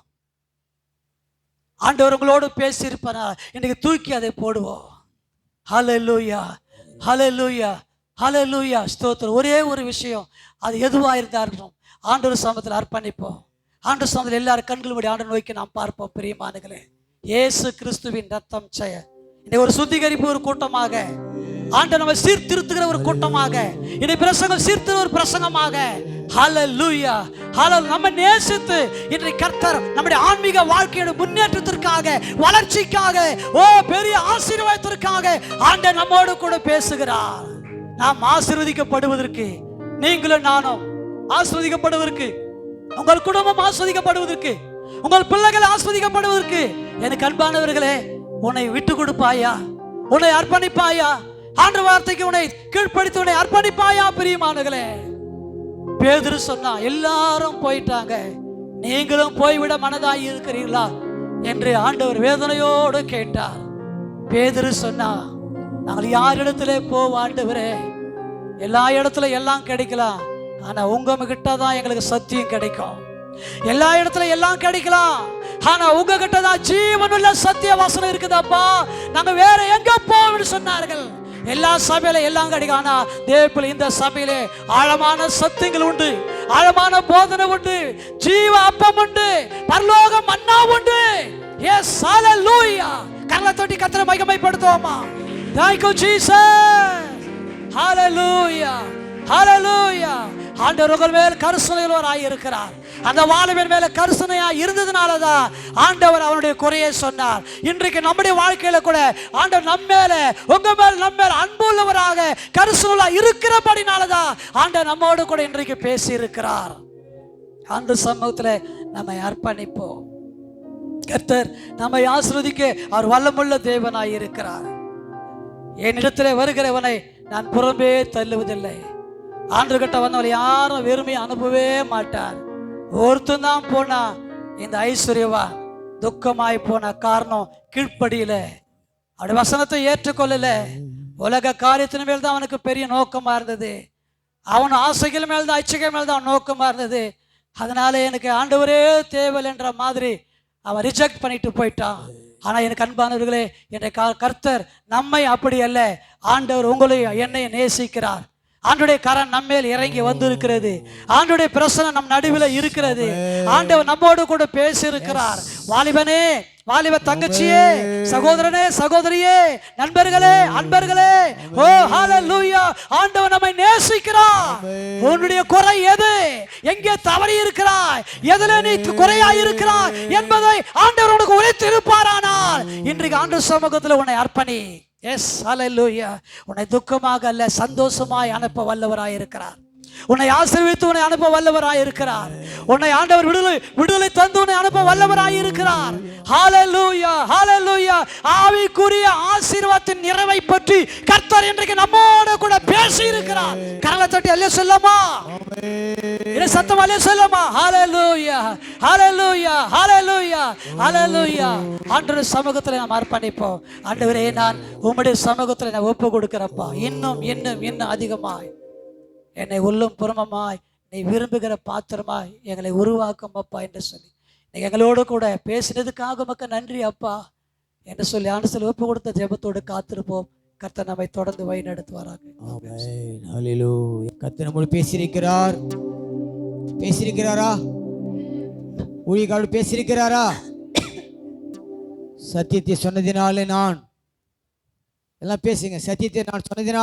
ஆண்டவர் உங்களோடு பேசி இருப்பார், இன்னைக்கு தூக்கி அதை போடுவோம். ஹல்லேலூயா, ஹல்லேலூயா, ஹல்லேலூயா. ஸ்தோத்திரம். ஒரே ஒரு விஷயம், அது எதுவா இருந்தாலும் ஆண்டவர் சமூகத்தில் அர்ப்பணிப்போம். ஆண்டவர் சமூகத்தில் எல்லாரும் கண்கள் மூடி ஆண்டவர் நோக்கி நாம் பார்ப்போம். பிரியமானங்களே, இயேசு கிறிஸ்துவின் ரத்தம் ஜெய. இன்னைக்கு ஒரு சுத்திகரிப்பு ஒரு கூட்டமாக, ஆண்டவர் நம்ம சீர்திருத்துகிற ஒரு கூட்டமாக, இன்னைக்கு பிரசங்கம் சீர்திருத்த ஒரு பிரசங்கமாக. ஹல்லேலூயா, ஹல்லேலூயா. நம்ம நேசித்து இன்றைக்கு கர்த்தர் நம்முடைய ஆன்மீக வாழ்க்கையோட முன்னேற்றத்திற்காக, வளர்ச்சிக்காக, பெரிய ஆசீர்வாதத்திற்காக ஆண்டவர் நம்மோடு கூட பேசுகிறார். நாம் ஆசீர்வதிக்கப்படுவதற்கு, நீங்களும் நானும் ஆசீர்வதிக்கப்படுவதற்கு, உங்கள் குடும்பம் ஆஸ்வதிக்கப்படுவதற்கு, உங்கள் பிள்ளைகள் ஆஸ்வதிக்கப்படுவதற்கு, எனக்கு அன்பானவர்களே, உன்னை விட்டு கொடுப்பாயா? உன்னை அர்ப்பணிப்பாயா? ஆண்டவர் வார்த்தைக்கு உன்னை கீழ்ப்படுத்தி உன்னை அர்ப்பணிப்பாயா? பிரியமானவர்களே, பேதுரு சொன்னா, எல்லாரும் போயிட்டாங்க, நீங்களும் போய்விட மனதாய் இருக்கிறீர்களா என்று ஆண்டவர் வேதனையோடு கேட்டார். பேதுரு சொன்னா, நாங்கள் யார் இடத்துல போவோம் ஆண்டவரே? எல்லா இடத்துல எல்லாம் கிடைக்கலாம், ஆனா உங்க கிட்ட தான் எங்களுக்கு சத்தியம் கிடைக்கும். எல்லா இடத்துல எல்லாம் கிடைக்கலாம், ஆனா உங்க கிட்ட தான் ஜீவனுள்ள சத்திய வாசனை இருக்குதாப்பா, நாங்க வேற எங்க போவோம்னு சொன்னார்கள். எல்லா சபையில எல்லாம் கிடைக்கும், ஆனா தேவப்பிள்ளை இந்த சபையிலே ஆழமான சத்தியங்கள் உண்டு, ஆழமான போதனை உண்டு, ஜீவ அப்பம் உண்டு, பரலோக மன்னா உண்டு. எஸ், ஹல்லேலூயா. கரங்களை தட்டி கர்த்தரை மகிமைப்படுத்துவோமா? Thank you Jesus. Hallelujah. Hallelujah. ஆண்டவர் உங்கள் மேல் கரிசனையுள்ளவராய் இருக்கிறார். அந்த வாலிபன் மேல கரிசனையா இருந்ததுனாலதான் ஆண்டவர் அவனுடைய குறையை சொன்னார். இன்றைக்கு நம்முடைய வாழ்க்கையில கூட ஆண்டவர் நம்ம மேல, உங்க மேல், நம்ம மேல் அன்புள்ளவராக கரிசனையா இருக்கிறபடினாலதான் ஆண்டவர் நம்மோடு கூட இன்றைக்கு பேசி இருக்கிறார். அந்த சமூகத்துல நம்மை அர்ப்பணிப்போம். கர்த்தர் நம்மை ஆசீர்வதிக்க அவர் வல்லமுள்ள தேவனாய் இருக்கிறார். என்னிடத்திலே வருகிறவனை நான் புறம்பே தள்ளுவதில்லை. ஆண்டவர்கிட்ட வந்தவளை யாரும் வெறுமையை அனுப்பவே மாட்டார். ஒருத்தன் தான் போனா, இந்த ஐஸ்வர்யவா துக்கமாய் போன காரணம் கீழ்ப்படியில, அவருடைய வசனத்தை ஏற்றுக்கொள்ளல. உலக காரியத்தின் மேல் தான் அவனுக்கு பெரிய நோக்கமா இருந்தது, அவன் ஆசைகள் மேல் தான், இச்சைகள் மேல் தான் நோக்கமா இருந்தது. அதனால எனக்கு ஆண்டவரே தேவை என்ற மாதிரி அவன் ரிஜெக்ட் பண்ணிட்டு போயிட்டான். ஆனா எனக்கு அன்பானவர்களே, என்ற கர்த்தர் நம்மை அப்படி அல்ல. ஆண்டவர் உங்களை என்னை நேசிக்கிறார். ஆண்டவருடைய கரம் நம்மேல் இறங்கி வந்திருக்கிறது. ஆண்டவருடைய பிரசன்னம் நம் நடுவில் இருக்கிறது. ஆண்டவர் நம்மோடு கூட பேசி இருக்கிறார். வாலிபனே, வாலிப தங்கச்சியே, சகோதரனே, சகோதரியே, நண்பர்களே, அன்பர்களே, ஓ ஹல்லேலூயா. ஆண்டவர் நம்மை நேசிக்கிறார். உன்னுடைய குறை எது? எங்கே தவறி இருக்கிறாய்? எதில நீ குறையாய் இருக்கிறாய் என்பதை ஆண்டவர் உனக்கு உரைத்து இருப்பாரானால் இன்றைக்கு ஆண்டவர் சமூகத்தில் உன்னை அர்ப்பணி. எஸ், ஹல்லேலூயா. உன்னை துக்கமாக அல்ல, சந்தோஷமாய் அனுப்ப வல்லவராய் இருக்கிறார். உன்னை ஆசீர்வதித்து உன்னை அனுப்ப வல்லவராய் இருக்கிறார். உன்னை ஆண்டவர் விடுதலை தந்து உன்னை அனுப்ப வல்லவராய் இருக்கிறார். ஹல்லேலூயா, ஹல்லேலூயா. ஆவிக்குரிய ஆசீர்வாதத்தின் நிறைவை பற்றி கர்த்தர் இன்றைக்கு நம்மோடு கூட பேசி இருக்கிறார். கரங்களை தட்டி அல்லேலூயா சொல்லமா? ஆமென். சத்தமா அல்லேலூயா சொல்லமா? ஹல்லேலூயா, ஹல்லேலூயா, ஹல்லேலூயா, ஹல்லேலூயா. ஆண்டவர் சமூகத்தில் நாம் அர்ப்பணிப்போம். ஆண்டவரே, நான் உம்முடைய சமூகத்தில் நான் ஒப்பு கொடுக்கிறப்பா, இன்னும் இன்னும் இன்னும் அதிகமாய் என்னை உள்ளும் புறமமாய் நீ விரும்புகிற பாத்திரமாய் எங்களை உருவாக்கும் அப்பா என்று சொல்லி எங்களோடு கூட பேசினதுக்காக மக்கள் நன்றி அப்பா என்று சொல்லி ஆண்டவர் ஒப்பு கொடுத்த ஜெபத்தோடு காத்திருப்போம். கர்த்தர் நம்மை தொடர்ந்து வழி நடத்துவாராக. ஆமென். ஹல்லேலூயா. கர்த்தர் நம்மோடு பேசியிருக்கிறாரா? ஊழியக்காரர் பேசியிருக்கிறாரா? சத்தியத்தை சொன்னதினாலே நான் எல்லாம் பேசுங்க. சத்தியத்தை நான் சொன்னதினால்